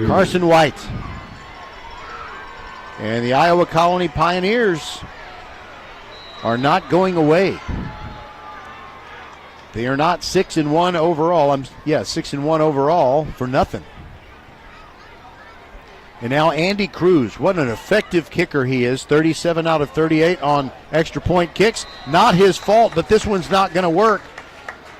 Carson White. And the Iowa Colony Pioneers are not going away. They are not 6-1 overall. 6-1 overall for nothing. And now Andy Cruz, what an effective kicker he is. 37 out of 38 on extra point kicks. Not his fault, but this one's not going to work.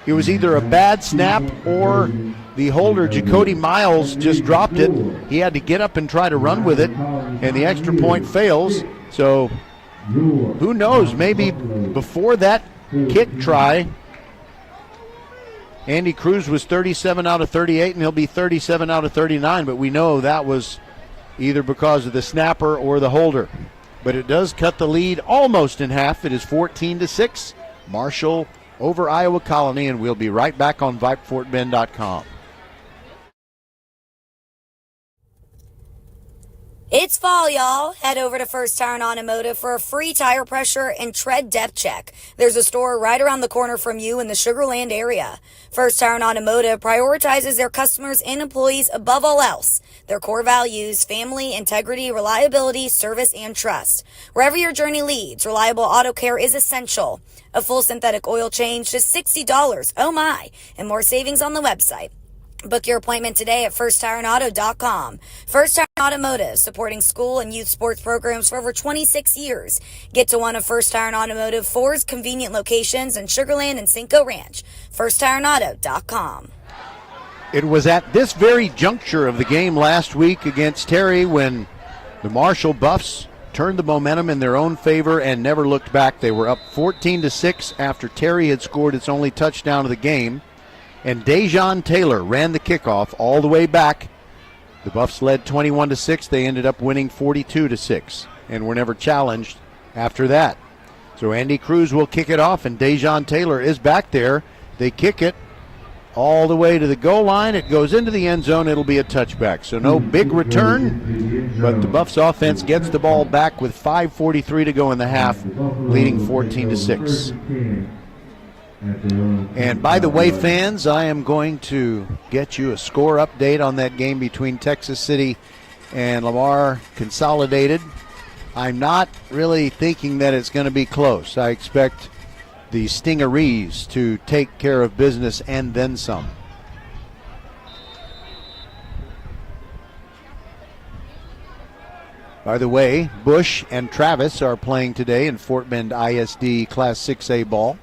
It was either a bad snap or the holder, Jacody Miles, just dropped it. He had to get up and try to run with it, and the extra point fails. So who knows, maybe before that kick try, Andy Cruz was 37 out of 38, and he'll be 37 out of 39, but we know that was either because of the snapper or the holder. But it does cut the lead almost in half. It is 14-6. Marshall over Iowa Colony, and we'll be right back on VypeFortBend.com. It's fall, y'all. Head over to First Tire and Automotive for a free tire pressure and tread depth check. There's a store right around the corner from you in the Sugar Land area. First Tire and Automotive prioritizes their customers and employees above all else. Their core values: family, integrity, reliability, service, and trust. Wherever your journey leads, reliable auto care is essential. A full synthetic oil change, just $60. Oh my! And more savings on the website. Book your appointment today at FirstTireAndAuto.com. First Tire and Automotive, supporting school and youth sports programs for over 26 years. Get to one of First Tire and Automotive 4's convenient locations in Sugar Land and Cinco Ranch. FirstTireAndAuto.com. It was at this very juncture of the game last week against Terry when the Marshall Buffs turned the momentum in their own favor and never looked back. They were up 14-6 after Terry had scored its only touchdown of the game. And Dejon Taylor ran the kickoff all the way back. The Buffs led 21-6. They ended up winning 42-6 and were never challenged after that. So Andy Cruz will kick it off, and Dejon Taylor is back there. They kick it all the way to the goal line. It goes into the end zone. It'll be a touchback. So no big return, but the Buffs offense gets the ball back with 5:43 to go in the half, leading 14-6. And by the way, fans, I am going to get you a score update on that game between Texas City and Lamar Consolidated. I'm not really thinking that it's going to be close. I expect the Stingarees to take care of business and then some. By the way, Bush and Travis are playing today in Fort Bend ISD Class 6A ball.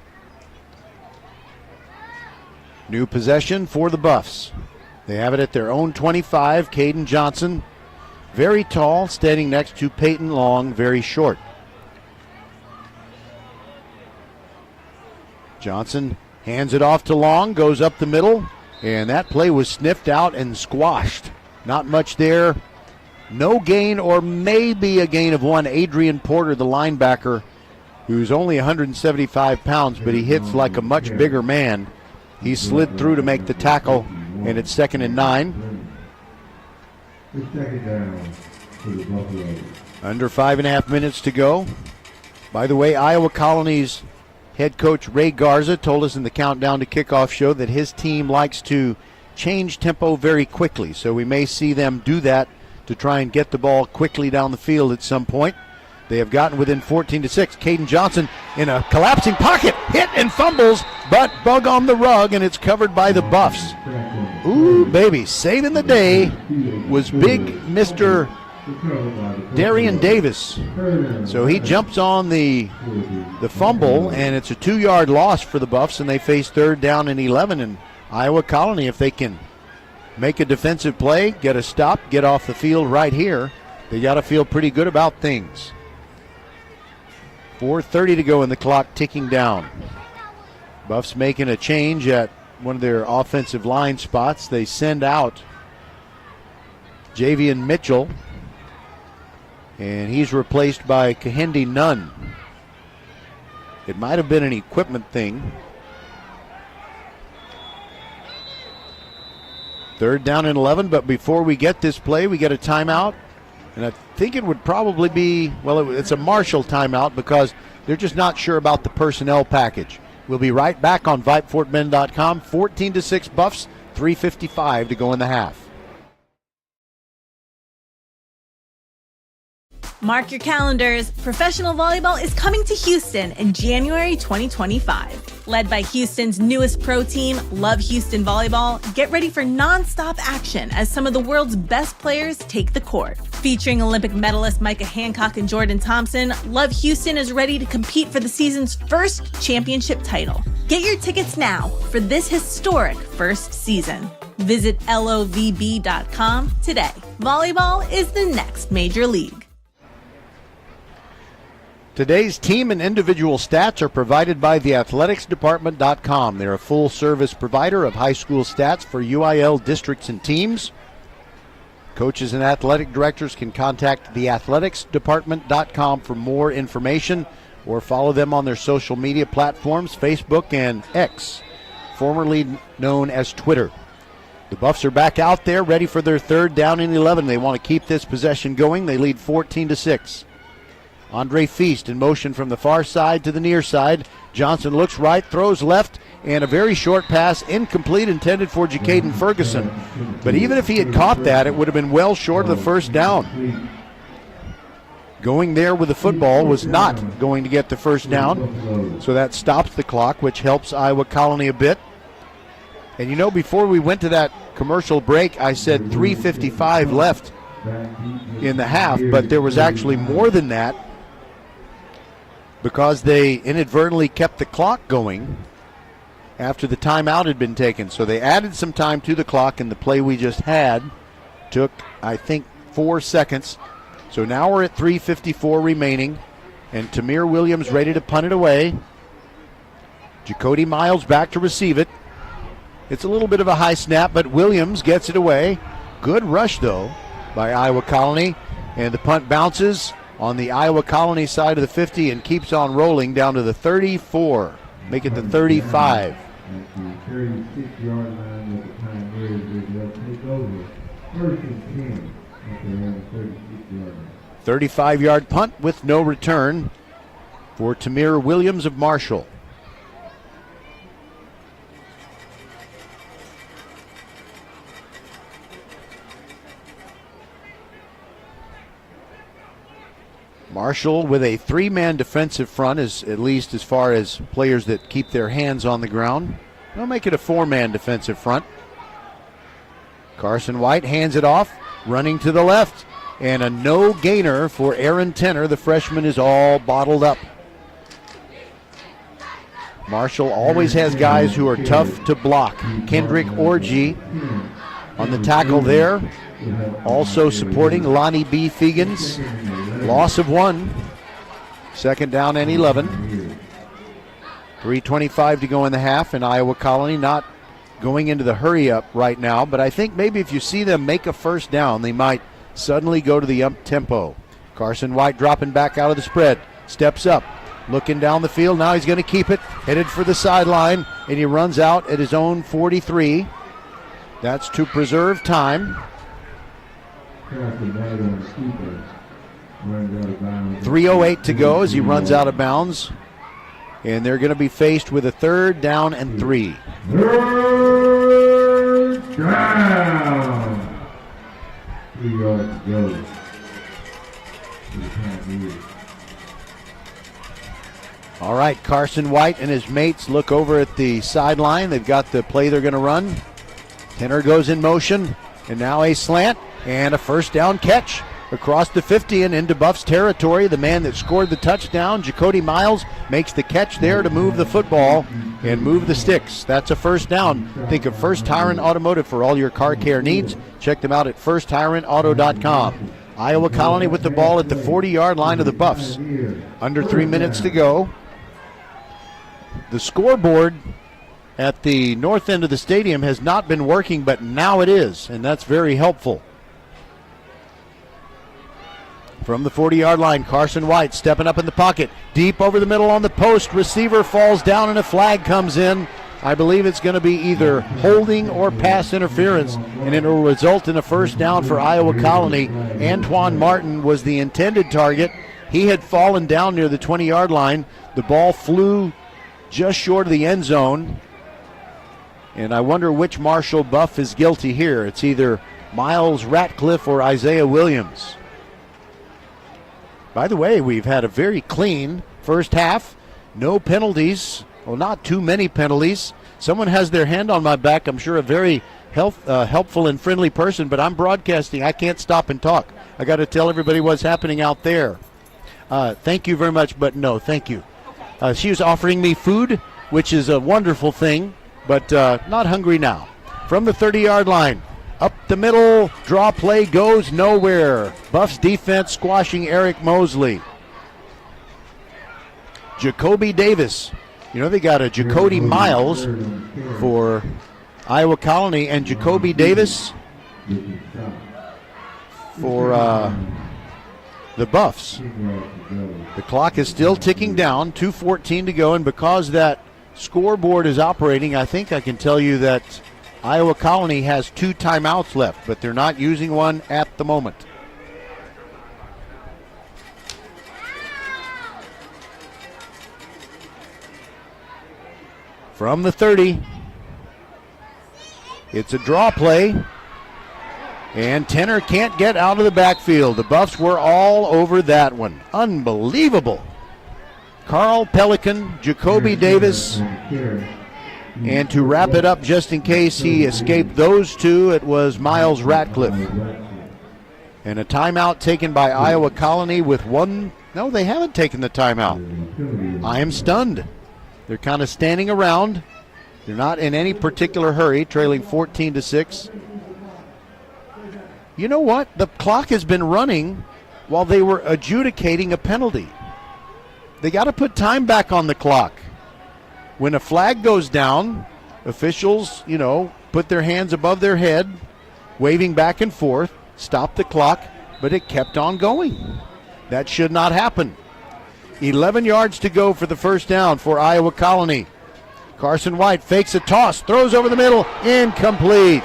New possession for the Buffs. They have it at their own 25. Caden Johnson, very tall, standing next to Peyton Long, very short. Johnson hands it off to Long, goes up the middle, and that play was sniffed out and squashed. Not much there. No gain, or maybe a gain of one. Adrian Porter, the linebacker, who's only 175 pounds, but he hits like a much bigger man. He slid through to make the tackle, and it's 2nd and 9. Under 5.5 minutes to go. By the way, Iowa Colony's head coach Ray Garza told us in the Countdown to Kickoff show that his team likes to change tempo very quickly, so we may see them do that to try and get the ball quickly down the field at some point. They have gotten within 14-6. Caden Johnson in a collapsing pocket, hit and fumbles, but bug on the rug, and it's covered by the Buffs. Ooh, baby, saving the day was big Mr. Darian Davis. So he jumps on the fumble, and it's a 2-yard loss for the Buffs, and they face 3rd down and 11. And Iowa Colony, if they can make a defensive play, get a stop, get off the field right here, they got to feel pretty good about things. 4:30 to go and the clock ticking down. Buffs making a change at one of their offensive line spots. They send out Javian Mitchell, and he's replaced by Kahendi Nunn. It might have been an equipment thing. 3rd down and 11, but before we get this play, we get a timeout. And I think it would probably be, it's a Marshall timeout because they're just not sure about the personnel package. We'll be right back on VypeFortBend.com. 14-6 Buffs, 3:55 to go in the half. Mark your calendars. Professional volleyball is coming to Houston in January 2025. Led by Houston's newest pro team, Love Houston Volleyball, get ready for non-stop action as some of the world's best players take the court. Featuring Olympic medalists Micah Hancock and Jordan Thompson, Love Houston is ready to compete for the season's first championship title. Get your tickets now for this historic first season. Visit lovb.com today. Volleyball is the next major league. Today's team and individual stats are provided by theathleticsdepartment.com. They're a full-service provider of high school stats for UIL districts and teams. Coaches and athletic directors can contact theathleticsdepartment.com for more information or follow them on their social media platforms, Facebook and X, formerly known as Twitter. The Buffs are back out there ready for their 3rd down and 11. They want to keep this possession going. They lead 14-6. Andre Feast in motion from the far side to the near side. Johnson looks right, throws left, and a very short pass, incomplete, intended for Jacaden Ferguson. But even if he had caught that, it would have been well short of the 1st down. Going there with the football was not going to get the 1st down, so that stops the clock, which helps Iowa Colony a bit. And you know, before we went to that commercial break, I said 3:55 left in the half, but there was actually more than that, because they inadvertently kept the clock going after the timeout had been taken. So they added some time to the clock, and the play we just had took, I think, 4 seconds. So now we're at 3:54 remaining, and Tamir Williams ready to punt it away. Jacody Miles back to receive it. It's a little bit of a high snap, but Williams gets it away. Good rush, though, by Iowa Colony, and the punt bounces on the Iowa Colony side of the 50 and keeps on rolling down to the 34. Make it the 35. 35-yard punt with no return for Tamir Williams of Marshall. Marshall with a 3-man defensive front, is at least as far as players that keep their hands on the ground. They'll make it a 4-man defensive front. Carson White hands it off, running to the left, and a no gainer for Aaron Tenner. The freshman is all bottled up. Marshall always has guys who are tough to block. Kendrick Orji on the tackle there. Also supporting Lonnie B. Fegans. Loss of 1. 2nd down and 11. 3:25 to go in the half, and Iowa Colony not going into the hurry up right now, but I think maybe if you see them make a 1st down, they might suddenly go to the up tempo. Carson White dropping back out of the spread. Steps up, looking down the field. Now he's going to keep it, headed for the sideline, and he runs out at his own 43. That's to preserve time. 3:08 to go as he runs out of bounds. And they're going to be faced with a 3rd down and 3. 3rd down. 3 yards to go. All right, Carson White and his mates look over at the sideline. They've got the play they're going to run. Tenner goes in motion, and now a slant and a 1st down catch. across the 50 and into Buffs territory. The man that scored the touchdown, Jacody Miles, makes the catch there to move the football and move the sticks. That's a first down. Think of First Tyrant Automotive for all your car care needs. Check them out at firsttyrantauto.com. Iowa Colony with the ball at the 40-yard line of the Buffs. Under 3 minutes to go. The scoreboard at the north end of the stadium has not been working, but now it is, and that's very helpful. From the 40-yard line, Carson White stepping up in the pocket. Deep over the middle on the post. Receiver falls down and a flag comes in. I believe it's going to be either holding or pass interference, and it will result in a first down for Iowa Colony. Antoine Martin was the intended target. He had fallen down near the 20-yard line. The ball flew just short of the end zone. And I wonder which Marshall Buff is guilty here. It's either Miles Ratcliffe or Isaiah Williams. By the way, we've had a very clean first half. No penalties. Well, not too many penalties. Someone has their hand on my back. I'm sure a very helpful and friendly person, but I'm broadcasting. I can't stop and talk. I got to tell everybody what's happening out there. Thank you very much, but no, thank you. She was offering me food, which is a wonderful thing, but not hungry now. From the 30-yard line, up the middle, draw play goes nowhere. Buffs defense squashing Eric Mosley. Jacoby Davis. You know, they got a Jacody Miles for Iowa Colony and Jacoby Davis for the Buffs. The clock is still ticking down, 2:14 to go, and because that scoreboard is operating, I think I can tell you that Iowa Colony has 2 timeouts left, but they're not using one at the moment. From the 30, it's a draw play, and Tenor can't get out of the backfield. The Buffs were all over that one. Unbelievable. Carl Pelican, Jacoby Davis, and to wrap it up just in case he escaped those two, it was Miles Ratcliffe. And a timeout taken by Iowa Colony with one. No, they haven't taken the timeout. I am stunned. They're kind of standing around. They're not in any particular hurry, trailing 14-6. You know what? The clock has been running while they were adjudicating a penalty. They got to put time back on the clock. When a flag goes down, officials, put their hands above their head, waving back and forth, stop the clock, but it kept on going. That should not happen. 11 yards to go for the first down for Iowa Colony. Carson White fakes a toss, throws over the middle, incomplete.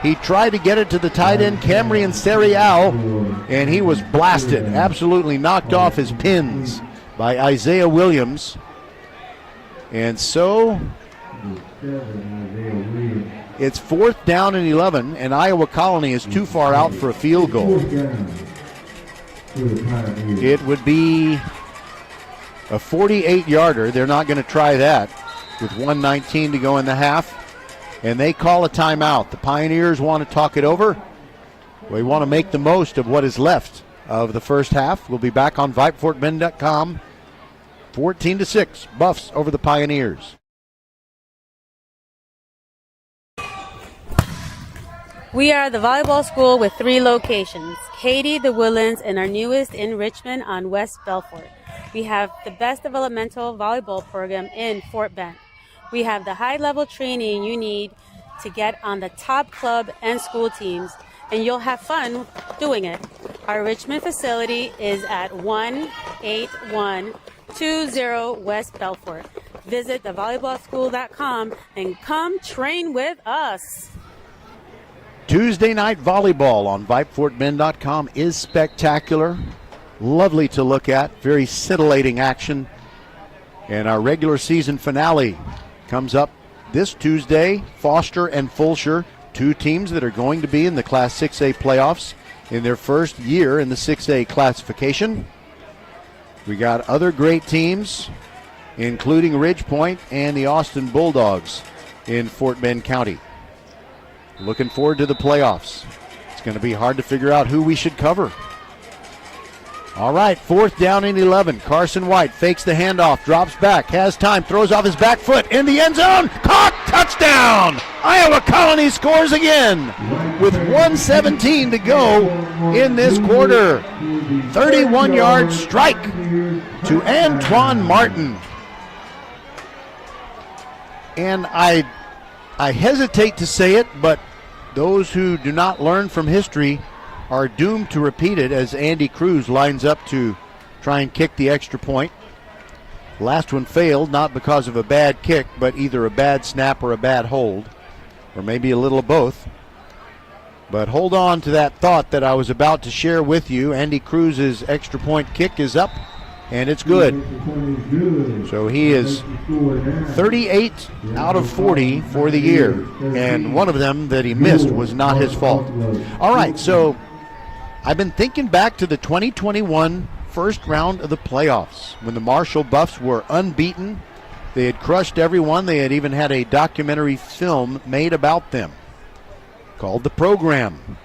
He tried to get it to the tight end, Camrion Serial, and he was blasted, absolutely knocked off his pins by Isaiah Williams. And so it's 4th down and 11, and Iowa Colony is too far out for a field goal. It would be a 48-yarder. They're not going to try that with 1:19 to go in the half. And they call a timeout. The Pioneers want to talk it over. We want to make the most of what is left of the first half. We'll be back on VypeFortBend.com. 14-6, Buffs over the Pioneers. We are the volleyball school with 3 locations, Katy, the Woodlands, and our newest in Richmond on West Belfort. We have the best developmental volleyball program in Fort Bend. We have the high-level training you need to get on the top club and school teams, and you'll have fun doing it. Our Richmond facility is at 18120 West Belfort. Visit thevolleyballschool.com and come train with us. Tuesday night volleyball on VypeFortBend.com is spectacular. Lovely to look at. Very scintillating action. And our regular season finale comes up this Tuesday. Foster and Fulshire, 2 teams that are going to be in the Class 6A playoffs in their first year in the 6A classification. We got other great teams, including Ridge Point and the Austin Bulldogs in Fort Bend County. Looking forward to the playoffs. It's It's going to be hard to figure out who we should cover. All right, 4th down and 11. Carson White fakes the handoff, drops back, has time, throws off his back foot in the end zone. Caught, touchdown! Iowa Colony scores again with 1:17 to go in this quarter. 31-yard strike to Antoine Martin. And I hesitate to say it, but those who do not learn from history are doomed to repeat it as Andy Cruz lines up to try and kick the extra point. Last one failed, not because of a bad kick, but either a bad snap or a bad hold, or maybe a little of both. But hold on to that thought that I was about to share with you. Andy Cruz's extra point kick is up, and it's good. So he is 38 out of 40 for the year, and one of them that he missed was not his fault. All right, so I've been thinking back to the 2021 first round of the playoffs when the Marshall Buffs were unbeaten. They had crushed everyone. They had even had a documentary film made about them called The Program.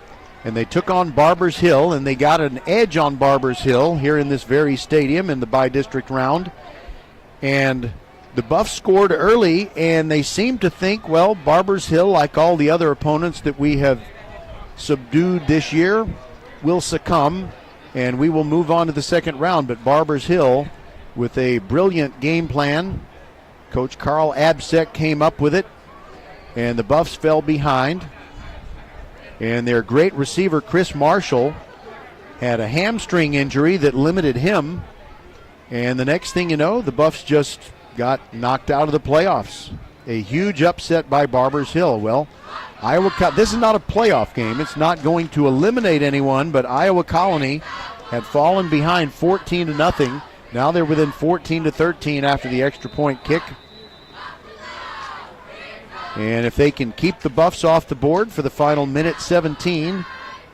And they took on Barbers Hill, and they got an edge on Barbers Hill here in this very stadium in the bi-district round. And the Buffs scored early, and they seemed to think, well, Barbers Hill, like all the other opponents that we have subdued this year, will succumb, and we will move on to the second round. But Barbers Hill, with a brilliant game plan, Coach Carl Absek came up with it, and the Buffs fell behind. And their great receiver, Chris Marshall, had a hamstring injury that limited him. And the next thing you know, the Buffs just got knocked out of the playoffs. A huge upset by Barbers Hill. Well, this is not a playoff game. It's not going to eliminate anyone, but Iowa Colony had fallen behind 14-0. Now they're within 14-13 after the extra point kick. And if they can keep the Buffs off the board for the final minute 17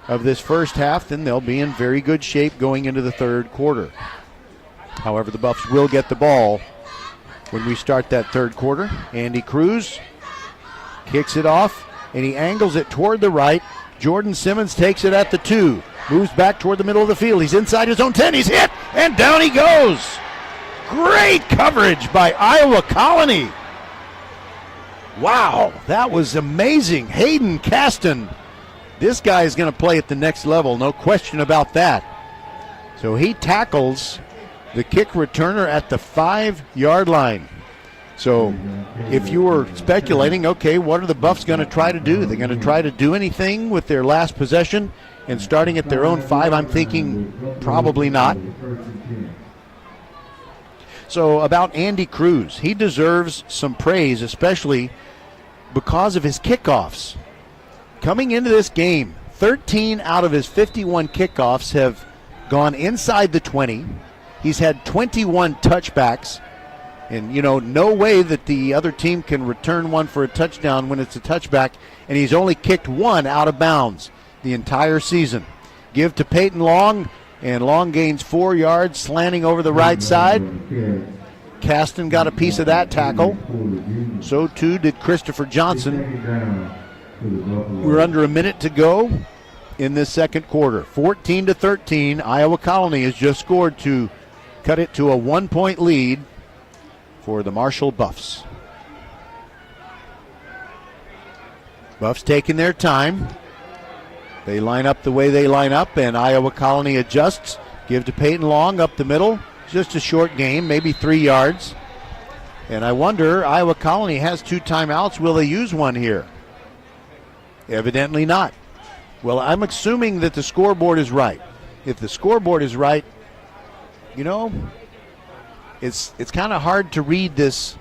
of this first half, then they'll be in very good shape going into the third quarter. However, the Buffs will get the ball when we start that third quarter. Andy Cruz kicks it off, and he angles it toward the right. Jordan Simmons takes it at the 2, moves back toward the middle of the field. He's inside his own 10. He's hit, and down he goes. Great coverage by Iowa Colony. Wow, that was amazing. Hayden Caston. This guy is going to play at the next level, no question about that. So he tackles the kick returner at the 5-yard line. So if you were speculating, okay, what are the Buffs going to try to do? They're going to try to do anything with their last possession and starting at their own 5? I'm thinking probably not. So about Andy Cruz, he deserves some praise, especially because of his kickoffs. Coming into this game, 13 out of his 51 kickoffs have gone inside the 20. He's had 21 touchbacks. And, no way that the other team can return one for a touchdown when it's a touchback. And he's only kicked one out of bounds the entire season. Give to Peyton Long, and Long gains 4 yards, slanting over the right side. Caston got a piece of that tackle. So too did Christopher Johnson. We're under a minute to go in this second quarter. 14-13. Iowa Colony has just scored to cut it to a 1-point lead for the Marshall Buffs. Buffs taking their time. They line up the way they line up, and Iowa Colony adjusts. Give to Peyton Long up the middle. Just a short game, maybe 3 yards. And I wonder, Iowa Colony has 2 timeouts. Will they use one here? Evidently not. Well, I'm assuming that the scoreboard is right. If the scoreboard is right, it's kind of hard to read this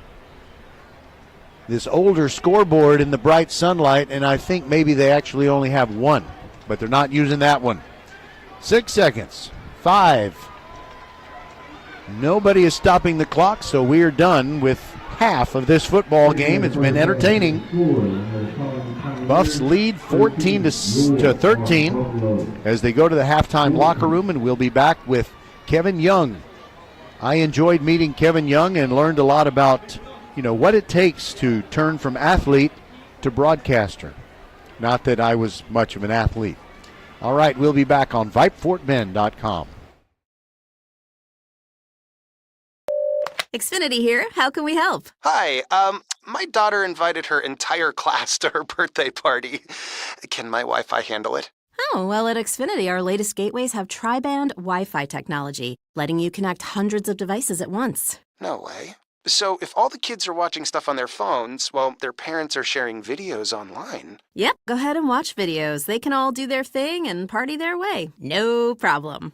older scoreboard in the bright sunlight, and I think maybe they actually only have one, but they're not using that one. 6 seconds. 5. Nobody is stopping the clock, so we are done with half of this football game. It's been entertaining. Buffs lead 14-13 as they go to the halftime locker room, and we'll be back with Kevin Young. I enjoyed meeting Kevin Young and learned a lot about, what it takes to turn from athlete to broadcaster. Not that I was much of an athlete. All right, we'll be back on VypeFortBend.com. Xfinity here. How can we help? Hi, my daughter invited her entire class to her birthday party. Can my Wi-Fi handle it? Oh, well, at Xfinity, our latest gateways have tri-band Wi-Fi technology, letting you connect hundreds of devices at once. No way. So if all the kids are watching stuff on their phones, well, their parents are sharing videos online. Yep, go ahead and watch videos. They can all do their thing and party their way. No problem.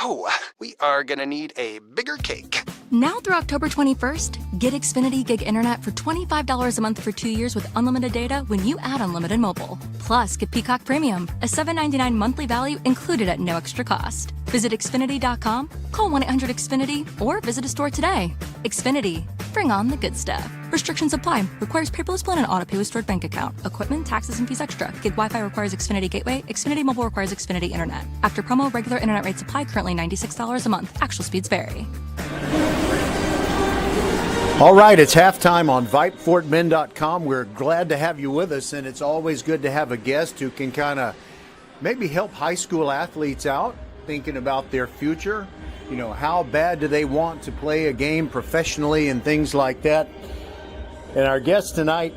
Oh, we are gonna need a bigger cake. Now through October 21st, get Xfinity Gig Internet for $25 a month for 2 years with unlimited data when you add unlimited mobile. Plus, get Peacock Premium, a $7.99 monthly value included at no extra cost. Visit Xfinity.com, call 1-800-XFINITY, or visit a store today. Xfinity. Bring on the good stuff. Restrictions apply. Requires paperless plan and auto pay with stored bank account. Equipment, taxes, and fees extra. Gig Wi-Fi requires Xfinity Gateway. Xfinity Mobile requires Xfinity Internet. After promo, regular internet rates apply. Currently $96 a month. Actual speeds vary. All right, it's halftime on VypeFortBend.com. We're glad to have you with us, and it's always good to have a guest who can kind of maybe help high school athletes out, thinking about their future. You know, how bad do they want to play a game professionally and things like that. And our guest tonight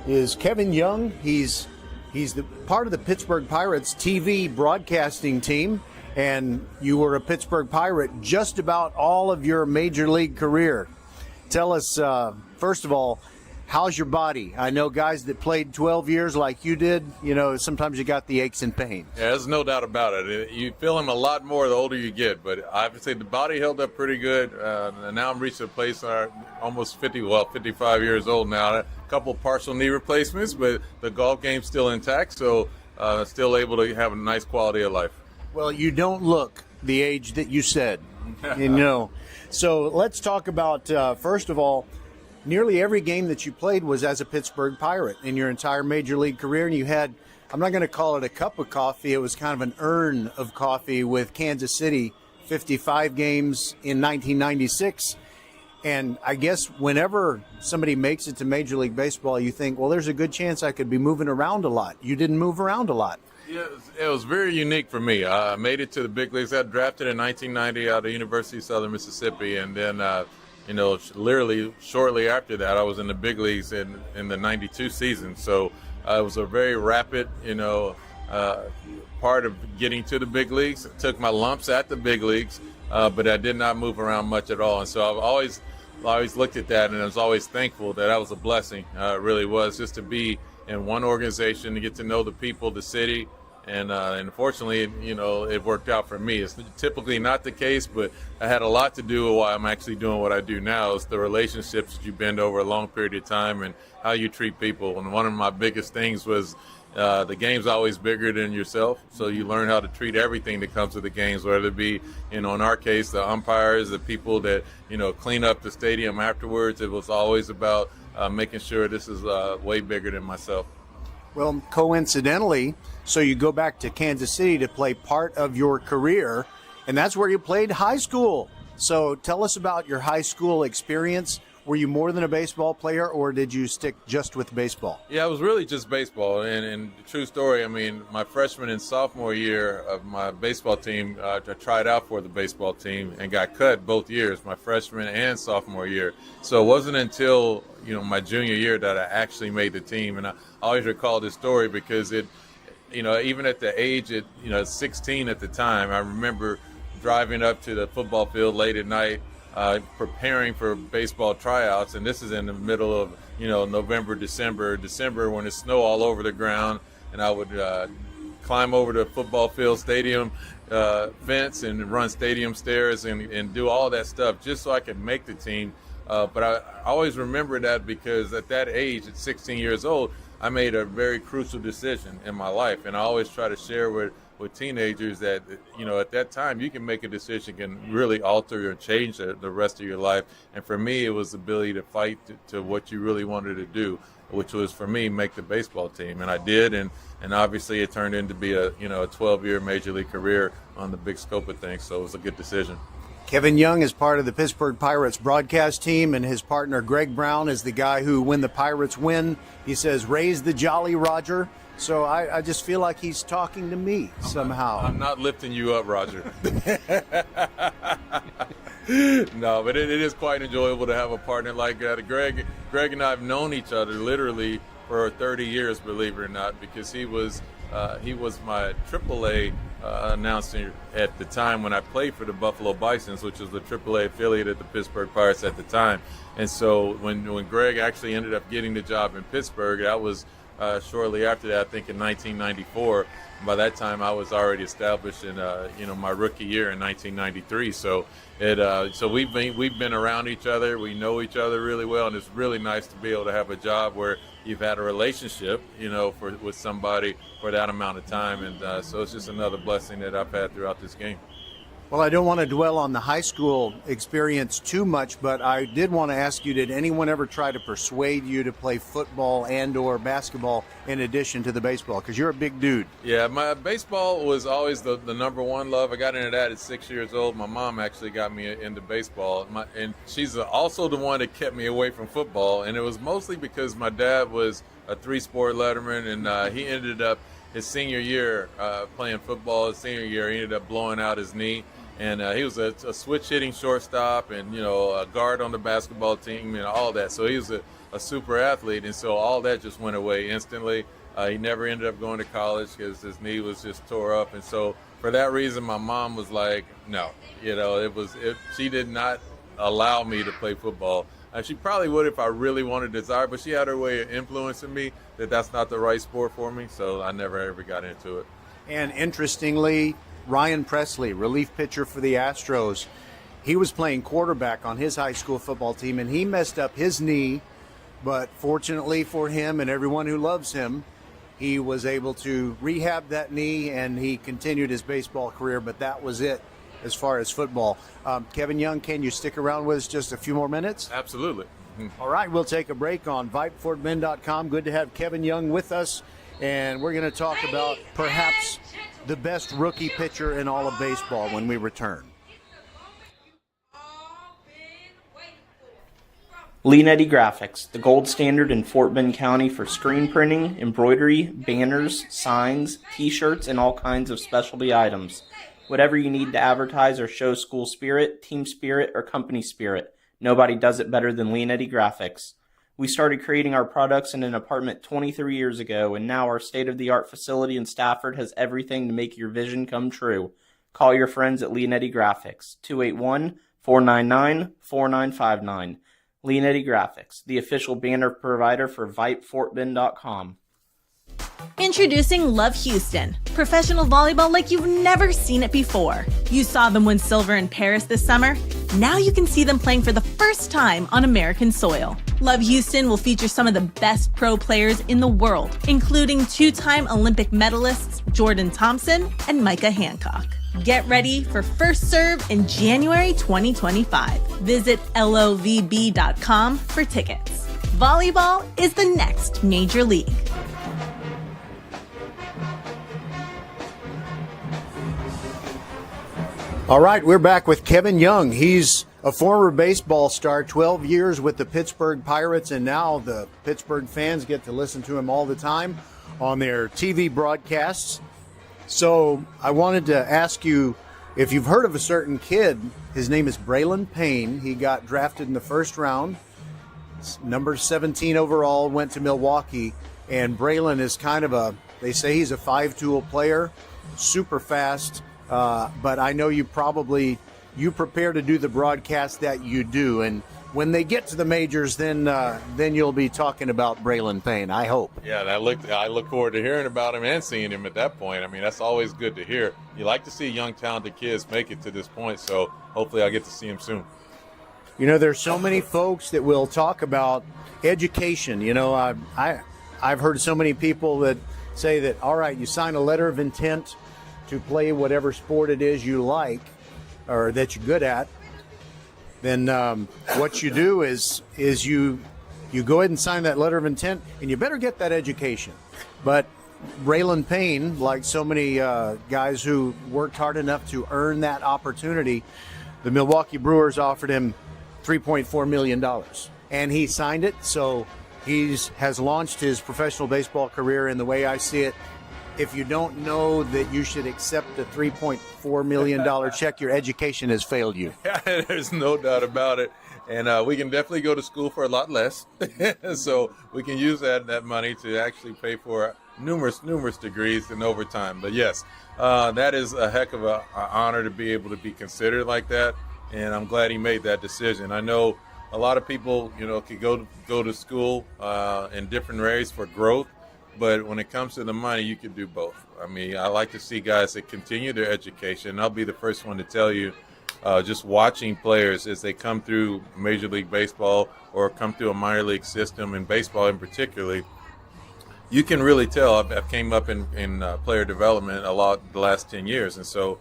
is Kevin Young. He's the part of the Pittsburgh Pirates TV broadcasting team, and you were a Pittsburgh Pirate just about all of your major league career. Tell us, first of all, how's your body? I know guys that played 12 years like you did, you know, sometimes you got the aches and pains. Yeah, there's no doubt about it. You feel them a lot more the older you get, but I would say the body held up pretty good. And now I'm reaching a place where I'm almost 55 years old now. A couple partial knee replacements, but the golf game's still intact, so still able to have a nice quality of life. Well, you don't look the age that you said, you know. So let's talk about, first of all, nearly every game that you played was as a Pittsburgh Pirate in your entire major league career, and you had, I'm not going to call it a cup of coffee, it was kind of an urn of coffee with Kansas City, 55 games in 1996. And I guess whenever somebody makes it to Major League Baseball, you think, well, there's a good chance I could be moving around a lot. You didn't move around a lot. Yeah, it was very unique for me. I made it to the big leagues. I got drafted in 1990 out of University of Southern Mississippi, and then literally shortly after that, I was in the big leagues in the 92 season. So it was a very rapid, part of getting to the big leagues. I took my lumps at the big leagues, but I did not move around much at all. And so I've always looked at that, and I was always thankful that was a blessing. It really was, just to be in one organization, to get to know the people, the city. And unfortunately, it worked out for me. It's typically not the case, but I had a lot to do with why I'm actually doing what I do now. It's the relationships that you bend over a long period of time and how you treat people. And one of my biggest things was the game's always bigger than yourself. So you learn how to treat everything that comes to the games, whether it be, in our case, the umpires, the people that, clean up the stadium afterwards. It was always about making sure this is way bigger than myself. Well, coincidentally, so you go back to Kansas City to play part of your career, and that's where you played high school. So tell us about your high school experience. Were you more than a baseball player, or did you stick just with baseball? Yeah, it was really just baseball. And the true story, my freshman and sophomore year of my baseball team, I tried out for the baseball team and got cut both years, my freshman and sophomore year. So it wasn't until, my junior year that I actually made the team. And I always recall this story because it, even at the age at, 16 at the time, I remember driving up to the football field late at night, preparing for baseball tryouts, and this is in the middle of November, December when it's snow all over the ground, and I would climb over the football field stadium fence and run stadium stairs and do all that stuff just so I could make the team. But I always remember that because at that age, at 16 years old, I made a very crucial decision in my life, and I always try to share with teenagers that, at that time you can make a decision can really alter or change the rest of your life. And for me, it was the ability to fight to what you really wanted to do, which was, for me, make the baseball team. And I did, and obviously it turned into be a 12-year major league career on the big scope of things, so it was a good decision. Kevin Young is part of the Pittsburgh Pirates broadcast team, and his partner Greg Brown is the guy who, when the Pirates win, he says, raise the Jolly Roger. So I just feel like he's talking to me somehow. I'm not lifting you up, Roger. No, but it is quite enjoyable to have a partner like that. Greg and I have known each other literally for 30 years, believe it or not, because he was my AAA announcer at the time when I played for the Buffalo Bisons, which was the AAA affiliate of the Pittsburgh Pirates at the time. And so when Greg actually ended up getting the job in Pittsburgh, that was shortly after that, I think in 1994. By that time, I was already established in my rookie year in 1993. So we've been around each other. We know each other really well, and it's really nice to be able to have a job where you've had a relationship, with somebody for that amount of time. And so it's just another blessing that I've had throughout this game. Well, I don't want to dwell on the high school experience too much, but I did want to ask you, did anyone ever try to persuade you to play football and or basketball in addition to the baseball? Because you're a big dude. Yeah, my baseball was always the number one love. I got into that at 6 years old. My mom actually got me into baseball, and she's also the one that kept me away from football. And it was mostly because my dad was a 3-sport letterman, and he ended up his senior year playing football. His senior year, he ended up blowing out his knee. And he was a switch-hitting shortstop and, a guard on the basketball team and all that. So he was a super athlete, and so all that just went away instantly. He never ended up going to college because his knee was just tore up. And so for that reason, my mom was like, no. She did not allow me to play football. She probably would if I really wanted to desire, but she had her way of influencing me that that's not the right sport for me. So I never ever got into it. And interestingly, Ryan Presley, relief pitcher for the Astros, he was playing quarterback on his high school football team, and he messed up his knee. But fortunately for him and everyone who loves him, he was able to rehab that knee, and he continued his baseball career. But that was it as far as football. Kevin Young, can you stick around with us just a few more minutes? Absolutely. All right, we'll take a break on VypeFortBend.com. Good to have Kevin Young with us, and we're going to talk about perhaps the best rookie pitcher in all of baseball when we return. Leanetti Graphics, the gold standard in Fort Bend County for screen printing, embroidery, banners, signs, t-shirts, and all kinds of specialty items. Whatever you need to advertise or show school spirit, team spirit, or company spirit, nobody does it better than Leanetti Graphics. We started creating our products in an apartment 23 years ago, and now our state-of-the-art facility in Stafford has everything to make your vision come true. Call your friends at Leanetti Graphics, 281-499-4959. Leanetti Graphics, the official banner provider for VypeFortBend.com. Introducing Love Houston, professional volleyball like you've never seen it before. You saw them win silver in Paris this summer. Now you can see them playing for the first time on American soil. Love Houston will feature some of the best pro players in the world, including 2-time Olympic medalists Jordan Thompson and Micah Hancock. Get ready for first serve in January 2025. Visit lovb.com for tickets. Volleyball is the next major league. All right, we're back with Kevin Young. He's a former baseball star, 12 years with the Pittsburgh Pirates, and now the Pittsburgh fans get to listen to him all the time on their TV broadcasts. So I wanted to ask you if you've heard of a certain kid. His name is Braylon Payne. He got drafted in the first round, number 17 overall, went to Milwaukee, and Braylon is kind of they say he's a 5-tool player, super fast. But I know you prepare to do the broadcast that you do, and when they get to the majors, then you'll be talking about Braylon Payne, I hope. Yeah, and I look forward to hearing about him and seeing him at that point. I mean, that's always good to hear. You like to see young, talented kids make it to this point, so hopefully I'll get to see him soon. There's so many folks that will talk about education. I've heard so many people that say that, all right, you sign a letter of intent to play whatever sport it is you like or that you're good at, then what you do is you go ahead and sign that letter of intent, and you better get that education. But Braylon Payne, like so many guys who worked hard enough to earn that opportunity, the Milwaukee Brewers offered him $3.4 million, and he signed it. So has launched his professional baseball career, and the way I see it, if you don't know that you should accept a $3.4 million check, your education has failed you. There's no doubt about it. And we can definitely go to school for a lot less. So we can use that money to actually pay for numerous degrees and overtime. But yes, that is a heck of an honor to be able to be considered like that. And I'm glad he made that decision. I know a lot of people, could go to school in different areas for growth. But when it comes to the money, you can do both. I mean, I like to see guys that continue their education. I'll be the first one to tell you, just watching players as they come through Major League Baseball or come through a minor league system in baseball in particular, you can really tell. I've came up in player development a lot the last 10 years. And so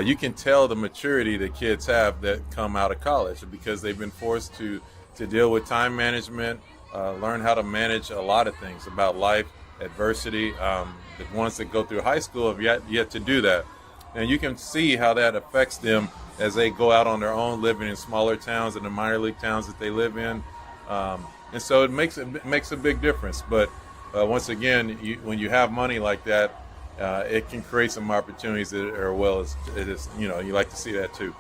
you can tell the maturity that kids have that come out of college because they've been forced to deal with time management, learn how to manage a lot of things about life, adversity. The ones that go through high school have yet to do that. And you can see how that affects them as they go out on their own, living in smaller towns and the minor league towns that they live in. And so it makes a big difference. But once again, when you have money like that, it can create some opportunities that are it is, you like to see that too.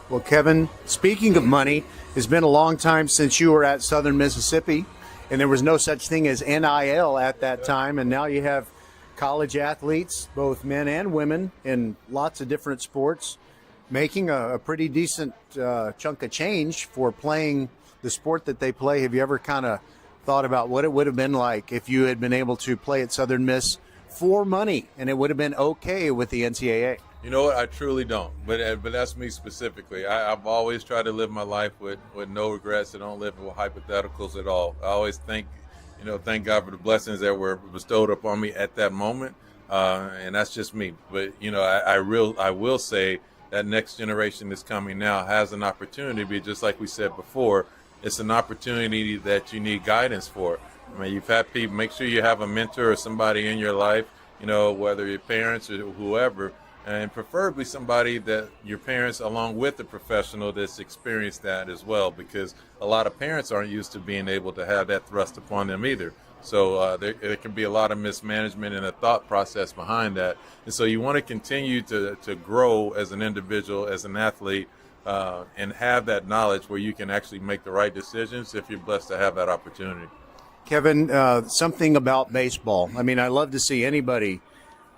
Well, Kevin, speaking of money, it's been a long time since you were at Southern Mississippi, and there was no such thing as NIL at that time, and now you have college athletes, both men and women, in lots of different sports, making a pretty decent chunk of change for playing the sport that they play. Have you ever kind of thought about what it would have been like if you had been able to play at Southern Miss for money, and it would have been okay with the NCAA? You know what? I truly don't. But that's me specifically. I've always tried to live my life with no regrets. I don't live with hypotheticals at all. I always thank God for the blessings that were bestowed upon me at that moment. And that's just me. But, I will say that next generation that's coming now has an opportunity, but just like we said before, it's an opportunity that you need guidance for. I mean, you've had people, make sure you have a mentor or somebody in your life, whether your parents or whoever, and preferably somebody that your parents, along with the professional that's experienced that as well, because a lot of parents aren't used to being able to have that thrust upon them either. So there can be a lot of mismanagement and a thought process behind that. And so you want to continue to grow as an individual, as an athlete, and have that knowledge where you can actually make the right decisions if you're blessed to have that opportunity. Kevin, something about baseball. I mean, I love to see anybody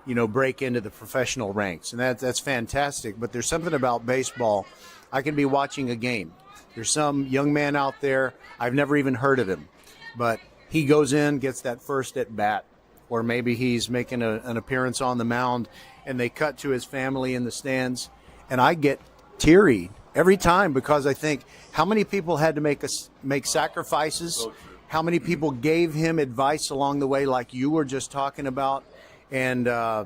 break into the professional ranks, and that's fantastic. But there's something about baseball. I can be watching a game. There's some young man out there, I've never even heard of him, but he goes in, gets that first at bat, or maybe he's making an appearance on the mound, and they cut to his family in the stands, and I get teary every time because I think how many people had to make sacrifices, how many people gave him advice along the way, like you were just talking about. And I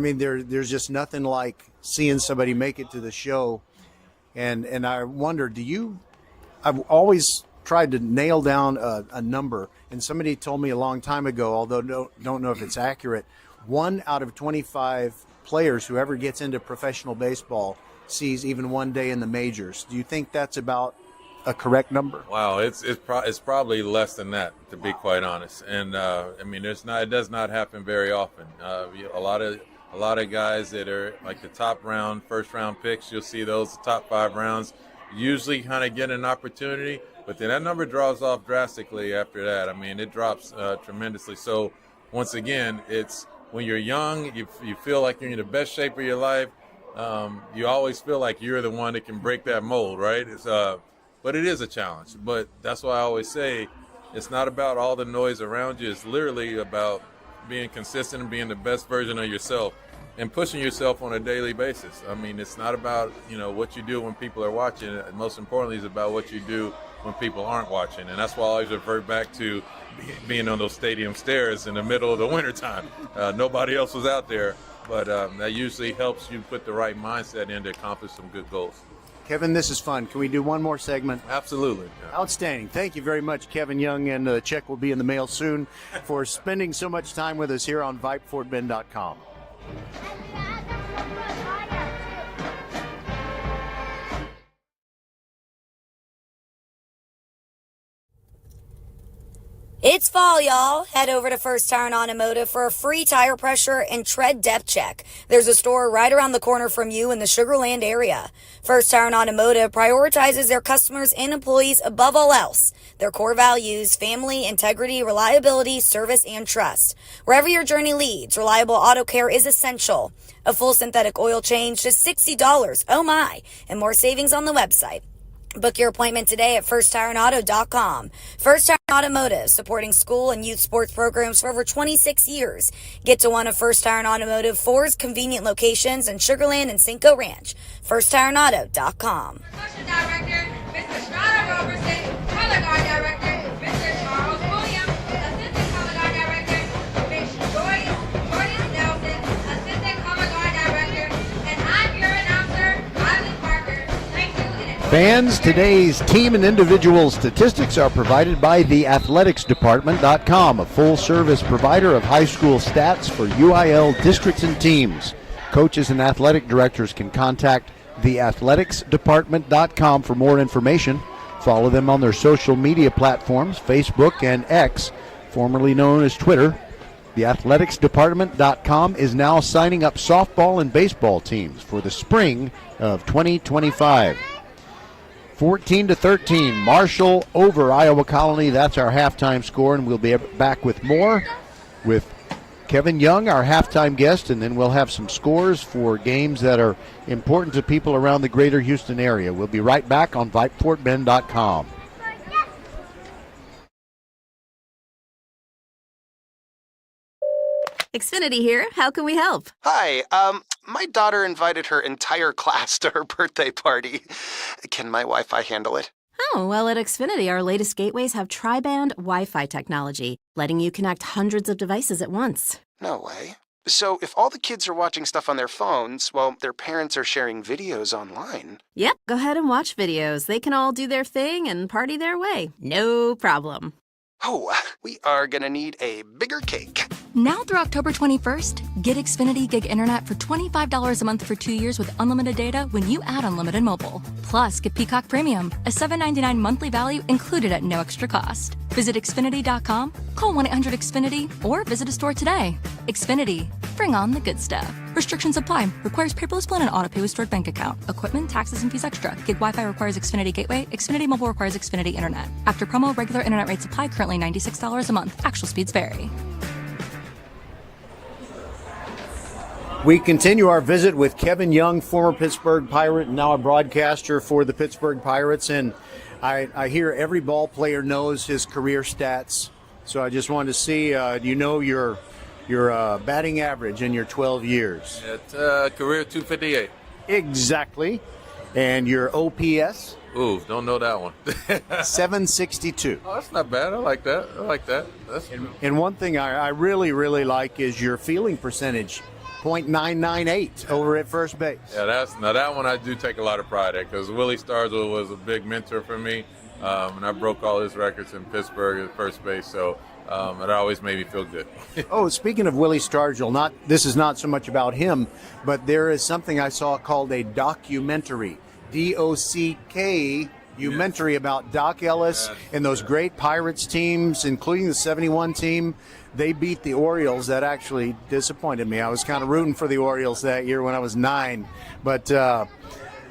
mean, there's just nothing like seeing somebody make it to the show. And I wonder, I've always tried to nail down a number, and somebody told me a long time ago, although don't know if it's accurate, 1 out of 25 players who ever gets into professional baseball sees even one day in the majors. Do you think that's about a correct number? Wow, it's probably less than that, to be quite honest. And I mean, it does not happen very often. A lot of guys that are like the top first round picks, you'll see those top 5 rounds usually kind of get an opportunity, but then that number drops off drastically after that. I mean, it drops tremendously. So once again, it's when you're young, you feel like you're in the best shape of your life. You always feel like you're the one that can break that mold, right? But it is a challenge. But that's why I always say it's not about all the noise around you. It's literally about being consistent and being the best version of yourself and pushing yourself on a daily basis. I mean, it's not about, what you do when people are watching. And most importantly, it's about what you do when people aren't watching. And that's why I always revert back to being on those stadium stairs in the middle of the wintertime. Nobody else was out there. But that usually helps you put the right mindset in to accomplish some good goals. Kevin, this is fun. Can we do one more segment? Absolutely. Yeah. Outstanding. Thank you very much, Kevin Young, and the check will be in the mail soon for spending so much time with us here on VypeFortBend.com. It's fall, y'all. Head over to First Tire and Automotive for a free tire pressure and tread depth check. There's a store right around the corner from you in the Sugar Land area. First Tire and Automotive prioritizes their customers and employees above all else. Their core values: family, integrity, reliability, service, and trust. Wherever your journey leads, reliable auto care is essential. A full synthetic oil change, just $60. Oh my! And more savings on the website. Book your appointment today at firsttireandauto.com. First Tire and Automotive, supporting school and youth sports programs for over 26 years. Get to one of First Tire and Automotive 4's convenient locations in Sugar Land and Cinco Ranch. firsttireandauto.com. Construction Director, Mr. Strada Robertson, Color Guard Director, Mr. Charles Williams, Assistant Color Guard Director, Ms. Jordan Nelson, Assistant Color Guard Director, and I'm your announcer, Rylan Parker. Thank you. Fans, today's team and individual statistics are provided by theathleticsdepartment.com, a full-service provider of high school stats for UIL districts and teams. Coaches and athletic directors can contact theathleticsdepartment.com for more information. Follow them on their social media platforms, Facebook and X, formerly known as Twitter. Theathleticsdepartment.com is now signing up softball and baseball teams for the spring of 2025. 14-13, Marshall over Iowa Colony. That's our halftime score, and we'll be back with more with Kevin Young, our halftime guest, and then we'll have some scores for games that are important to people around the greater Houston area. We'll be right back on VypeFortBend.com. Xfinity here. How can we help? Hi, my daughter invited her entire class to her birthday party. Can my Wi-Fi handle it? Oh, well, at Xfinity, our latest gateways have tri-band Wi-Fi technology, letting you connect hundreds of devices at once. No way. So if all the kids are watching stuff on their phones, well, their parents are sharing videos online. Yep, go ahead and watch videos. They can all do their thing and party their way. No problem. Oh, we are gonna need a bigger cake. Now through October 21st, get Xfinity Gig Internet for $25 a month for 2 years with unlimited data when you add unlimited mobile. Plus, get Peacock Premium, a $7.99 monthly value included at no extra cost. Visit Xfinity.com, call 1-800-XFINITY, or visit a store today. Xfinity. Bring on the good stuff. Restrictions apply. Requires paperless plan and auto-pay with stored bank account. Equipment, taxes, and fees extra. Gig Wi-Fi requires Xfinity Gateway. Xfinity Mobile requires Xfinity Internet. After promo, regular internet rates apply. Currently $96 a month. Actual speeds vary. We continue our visit with Kevin Young, former Pittsburgh Pirate, and now a broadcaster for the Pittsburgh Pirates. And I hear every ball player knows his career stats. So I just wanted to see, do you know your batting average in your 12 years? At career 258. Exactly. And your OPS? Ooh, don't know that one. 762. Oh, that's not bad. I like that. And one thing I really, really like is your fielding percentage. .998 over at first base. Yeah, that one I do take a lot of pride in because Willie Stargell was a big mentor for me, and I broke all his records in Pittsburgh at first base, so it always made me feel good. Oh, speaking of Willie Stargell, this is not so much about him, but there is something I saw called a documentary, DOCK. Documentary about Doc Ellis and those great Pirates teams, including the 71 team. They beat the Orioles. That actually disappointed me. I was kind of rooting for the Orioles that year when I was 9. But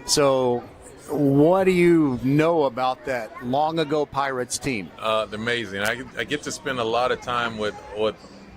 so what do you know about that long ago Pirates team? Amazing. I get to spend a lot of time with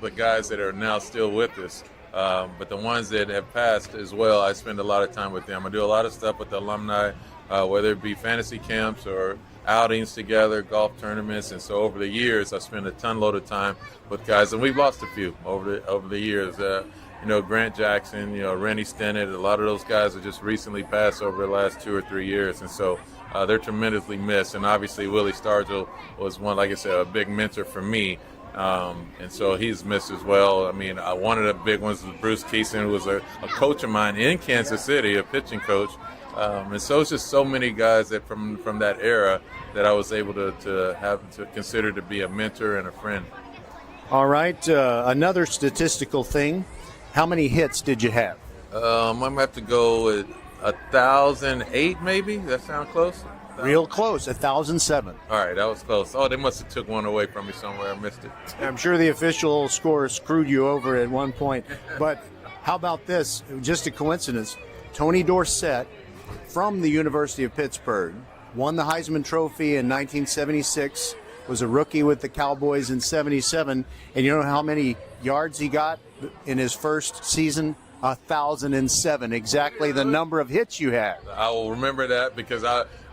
the guys that are now still with us. But the ones that have passed as well, I spend a lot of time with them. I do a lot of stuff with the alumni, whether it be fantasy camps or outings together, golf tournaments. And so over the years, I spent a ton load of time with guys, and we've lost a few over the years. Grant Jackson, Rennie Stennett, a lot of those guys have just recently passed over the last 2 or 3 years. And so they're tremendously missed. And obviously Willie Stargell was one, like I said, a big mentor for me. And so he's missed as well. I mean, one of the big ones was Bruce Keeson, who was a coach of mine in Kansas City, a pitching coach. And so it's just so many guys that from that era that I was able to have to consider to be a mentor and a friend. All right. Another statistical thing. How many hits did you have? I'm going to have to go with 1,008 maybe. That sound close? Real close, 1,007. All right, that was close. Oh, they must have took one away from me somewhere. I missed it. I'm sure the official score screwed you over at one point. But how about this? Just a coincidence. Tony Dorsett from the University of Pittsburgh won the Heisman Trophy in 1976, was a rookie with the Cowboys in 77. And you know how many yards he got in his first season? 1,007, exactly the number of hits you had. I will remember that because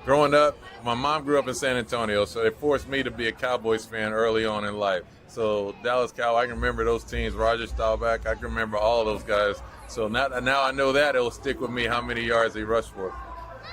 growing up, my mom grew up in San Antonio, so it forced me to be a Cowboys fan early on in life. So Dallas Cow, I can remember those teams, Roger Staubach, I can remember all those guys. So now I know that it'll stick with me how many yards he rushed for.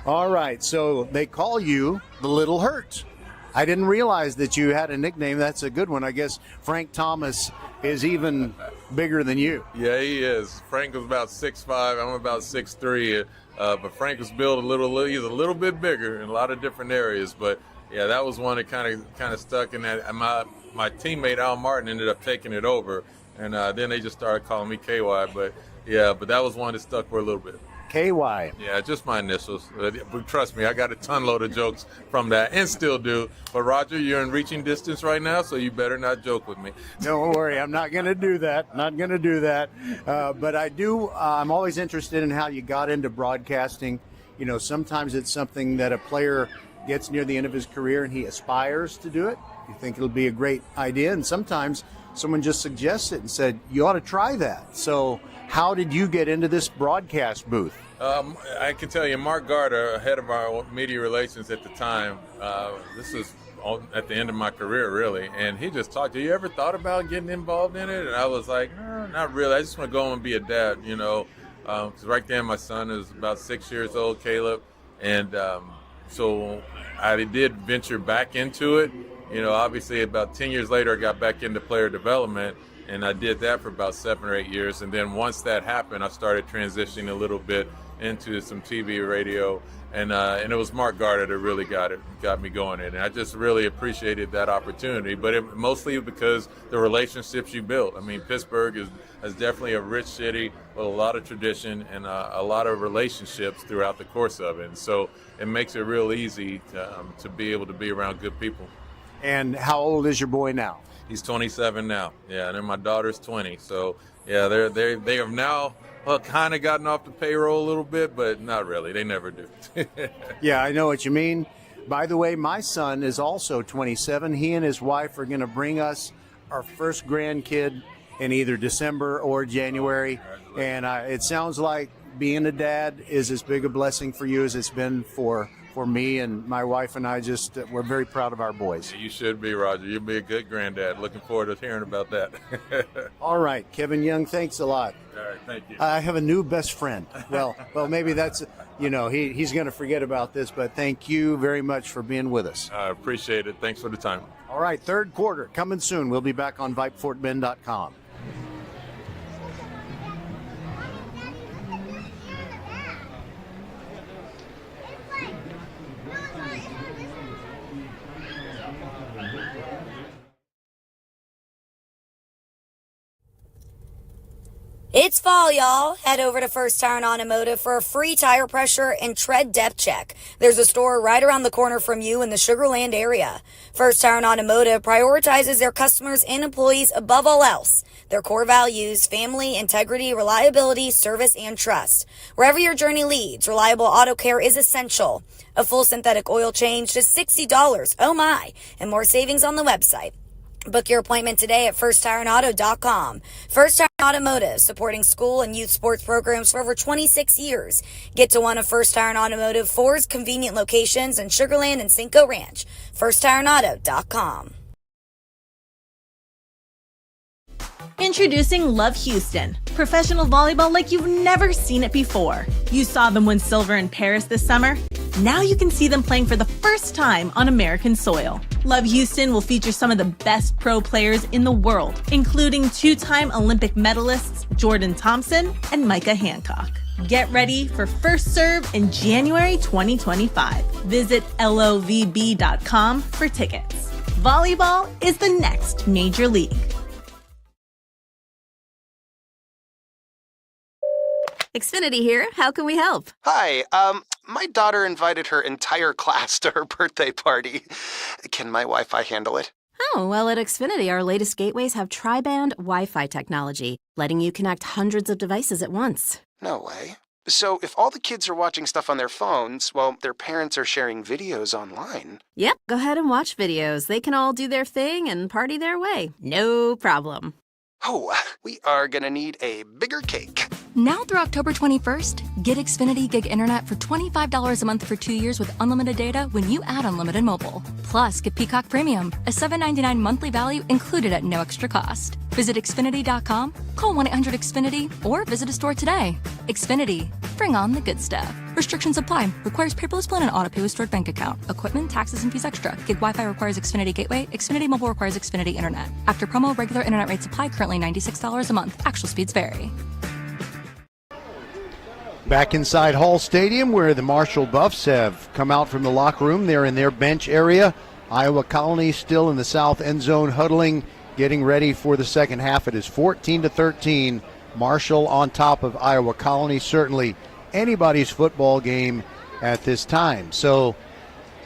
All right, so they call you the Little Hurt. I didn't realize that you had a nickname. That's a good one. I guess Frank Thomas is even bigger than you. Yeah, he is. Frank was about 6'5", I'm about 6'3", but Frank was built he's a little bit bigger in a lot of different areas. But yeah, that was one that kind of stuck in that. My teammate Al Martin ended up taking it over, and then they just started calling me KY. But that was one that stuck for a little bit. KY. Yeah, just my initials. But trust me, I got a ton load of jokes from that and still do. But Roger, you're in reaching distance right now, so you better not joke with me. Don't worry, I'm not going to do that. Not going to do that. But I do, I'm always interested in how you got into broadcasting. You know, sometimes it's something that a player gets near the end of his career and he aspires to do it. You think it'll be a great idea. And sometimes someone just suggests it and said, you ought to try that. So how did you get into this broadcast booth? I can tell you, Mark Garter, head of our media relations at the time, this is at the end of my career, really, and he just talked, you ever thought about getting involved in it? And I was like, not really. I just want to go and be a dad, you know, because right then my son is about 6 years old, Caleb, and so I did venture back into it. You know, obviously about 10 years later, I got back into player development, and I did that for about 7 or 8 years. And then once that happened, I started transitioning a little bit into some TV, radio, and it was Mark Garter that really got me going in. And I just really appreciated that opportunity, but mostly because the relationships you built. I mean, Pittsburgh is definitely a rich city with a lot of tradition and a lot of relationships throughout the course of it. And so it makes it real easy to be able to be around good people. And how old is your boy now? He's 27 now. Yeah, and then my daughter's 20. So yeah, they have now kind of gotten off the payroll a little bit, but not really. They never do. Yeah, I know what you mean. By the way, my son is also 27. He and his wife are going to bring us our first grandkid in either December or January. And it sounds like being a dad is as big a blessing for you as it's been for me, and my wife and I we're very proud of our boys. You should be, Roger. You'll be a good granddad. Looking forward to hearing about that. All right, Kevin Young, thanks a lot. All right, thank you. I have a new best friend. Well, maybe that's, he's going to forget about this, but thank you very much for being with us. I appreciate it. Thanks for the time. All right, third quarter coming soon. We'll be back on VypeFortBend.com. It's fall, y'all. Head over to First Tire and Automotive for a free tire pressure and tread depth check. There's a store right around the corner from you in the Sugar Land area. First Tire and Automotive prioritizes their customers and employees above all else. Their core values, family, integrity, reliability, service, and trust. Wherever your journey leads, reliable auto care is essential. A full synthetic oil change, just $60. Oh my. And more savings on the website. Book your appointment today at firsttireandauto.com. First Tire Automotive, supporting school and youth sports programs for over 26 years. Get to one of First Tire and Automotive 4's convenient locations in Sugar Land and Cinco Ranch. firsttireandauto.com. Introducing Love Houston, professional volleyball like you've never seen it before. You saw them win silver in Paris this summer. Now you can see them playing for the first time on American soil. Love Houston will feature some of the best pro players in the world, including two-time Olympic medalists Jordan Thompson and Micah Hancock. Get ready for First Serve in January 2025. Visit lovb.com for tickets. Volleyball is the next major league. Xfinity here. How can we help? Hi, my daughter invited her entire class to her birthday party. Can my Wi-Fi handle it? Oh, well, at Xfinity, our latest gateways have tri-band Wi-Fi technology, letting you connect hundreds of devices at once. No way. So if all the kids are watching stuff on their phones, well, their parents are sharing videos online. Yep, go ahead and watch videos. They can all do their thing and party their way. No problem. Oh, we are gonna need a bigger cake. Now through October 21st, get Xfinity Gig Internet for $25 a month for 2 years with unlimited data when you add unlimited mobile. Plus, get Peacock Premium, a $7.99 monthly value included at no extra cost. Visit Xfinity.com, call 1-800-XFINITY, or visit a store today. Xfinity. Bring on the good stuff. Restrictions apply. Requires paperless plan and auto pay with stored bank account. Equipment, taxes, and fees extra. Gig Wi-Fi requires Xfinity Gateway. Xfinity Mobile requires Xfinity Internet. After promo, regular internet rates apply. Currently $96 a month. Actual speeds vary. Back inside Hall Stadium, where the Marshall Buffs have come out from the locker room. They're in their bench area. Iowa Colony still in the south end zone, huddling, getting ready for the second half. It is 14-13. Marshall on top of Iowa Colony. Certainly anybody's football game at this time. So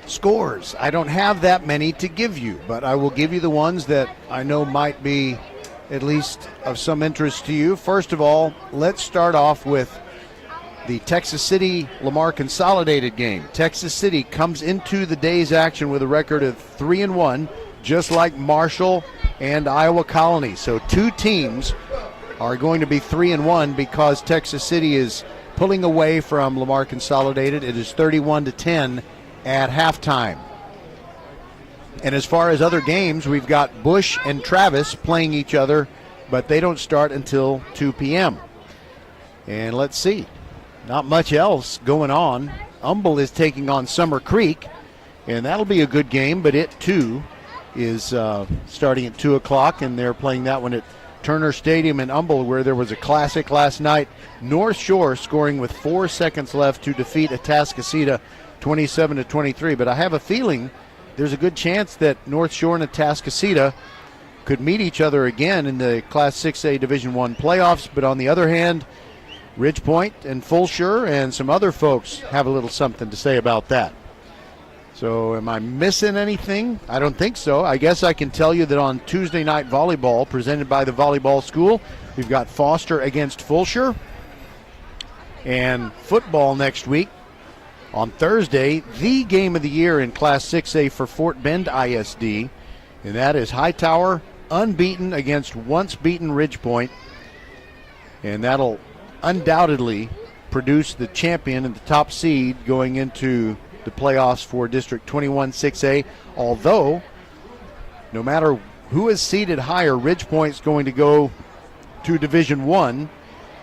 scores, I don't have that many to give you, but I will give you the ones that I know might be at least of some interest to you. First of all, let's start off with the Texas City-Lamar Consolidated game. Texas City comes into the day's action with a record of 3-1, just like Marshall and Iowa Colony. So two teams are going to be 3-1 because Texas City is pulling away from Lamar Consolidated. It is 31-10 at halftime. And as far as other games, we've got Bush and Travis playing each other, but they don't start until 2 p.m. And let's see. Not much else going on. Humble is taking on Summer Creek, and that'll be a good game, but it too is starting at 2 o'clock, and they're playing that one at Turner Stadium in Humble, where there was a classic last night. North Shore scoring with 4 seconds left to defeat Atascocita 27-23. But I have a feeling there's a good chance that North Shore and Atascocita could meet each other again in the Class 6A Division I playoffs. But on the other hand, Ridgepoint and Fulshire and some other folks have a little something to say about that. So am I missing anything? I don't think so. I guess I can tell you that on Tuesday night volleyball, presented by the Volleyball School, we've got Foster against Fulshire. And football next week on Thursday, the game of the year in Class 6A for Fort Bend ISD. And that is Hightower, unbeaten against once-beaten Ridgepoint. And that'll undoubtedly produce the champion and the top seed going into the playoffs for District 21 6A, although no matter who is seeded higher, Ridgepoint's going to go to Division 1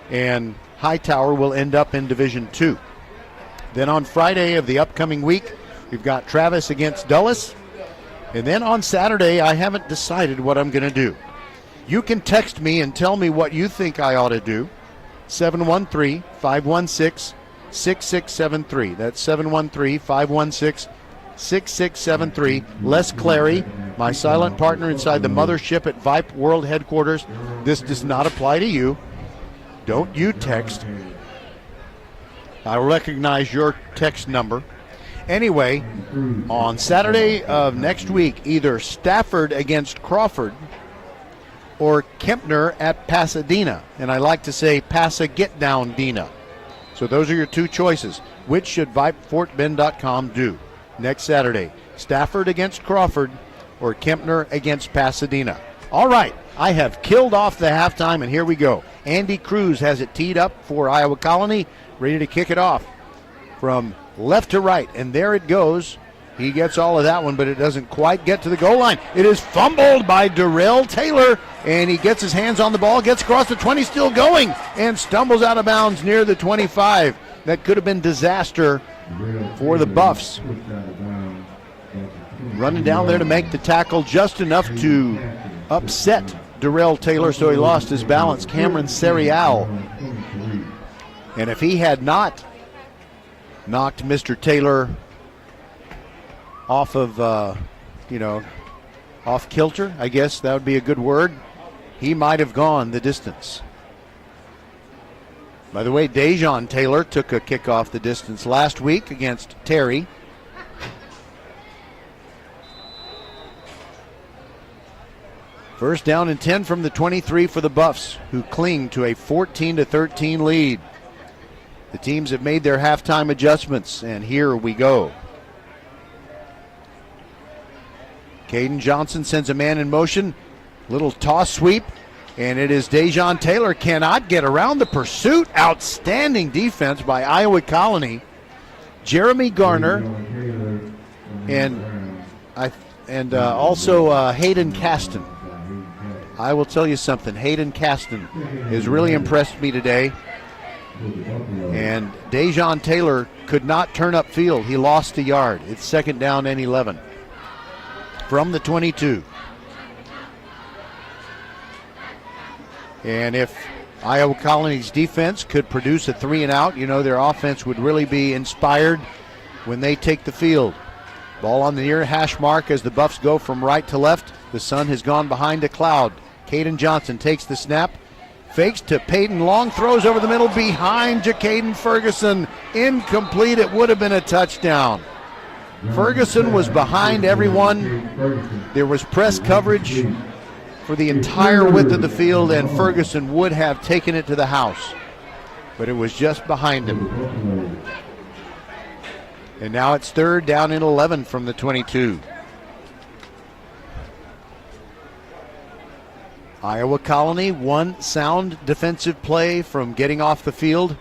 and Hightower will end up in Division 2. Then on Friday of the upcoming week, we've got Travis against Dulles. And then on Saturday, I haven't decided what I'm going to do. You can text me and tell me what you think I ought to do. 713-516-6673. That's 713-516-6673. Les Clary, my silent partner inside the mothership at Vype World Headquarters. This does not apply to you. Don't you text. I recognize your text number. Anyway, on Saturday of next week, either Stafford against Crawford or Kempner at Pasadena. And I like to say Pasa-Get-Down-Dina. So those are your two choices. Which should VypeFortBend.com do next Saturday? Stafford against Crawford or Kempner against Pasadena? All right, I have killed off the halftime, and here we go. Andy Cruz has it teed up for Iowa Colony, ready to kick it off from left to right, and there it goes. He gets all of that one, but it doesn't quite get to the goal line. It is fumbled by Darrell Taylor, and he gets his hands on the ball, gets across the 20, still going, and stumbles out of bounds near the 25. That could have been disaster for the Buffs. Running down there to make the tackle just enough to upset Darrell Taylor, so he lost his balance. Cameron Serial. And if he had not knocked Mr. Taylor off of, off kilter, I guess that would be a good word, he might have gone the distance. By the way, Dejon Taylor took a kickoff the distance last week against Terry. First down and 10 from the 23 for the Buffs, who cling to a 14-13 lead. The teams have made their halftime adjustments, and here we go. Caden Johnson sends a man in motion. Little toss sweep, and it is Dejon Taylor cannot get around the pursuit. Outstanding defense by Iowa Colony. Jeremy Garner and also Hayden Caston. I will tell you something. Hayden Caston has really impressed me today. And Dejon Taylor could not turn upfield. He lost a yard. It's second down and 11 from the 22. And if Iowa Colony's defense could produce a 3-and-out, you know their offense would really be inspired when they take the field. Ball on the near hash mark as the Buffs go from right to left. The sun has gone behind a cloud. Caden Johnson takes the snap, fakes to Peyton Long, throws over the middle behind Jacaden Ferguson. Incomplete. It would have been a touchdown. Ferguson was behind everyone. There was press coverage for the entire width of the field, and Ferguson would have taken it to the house, but it was just behind him. And now it's third down and 11 from the 22. Iowa Colony, one sound defensive play from getting off the field.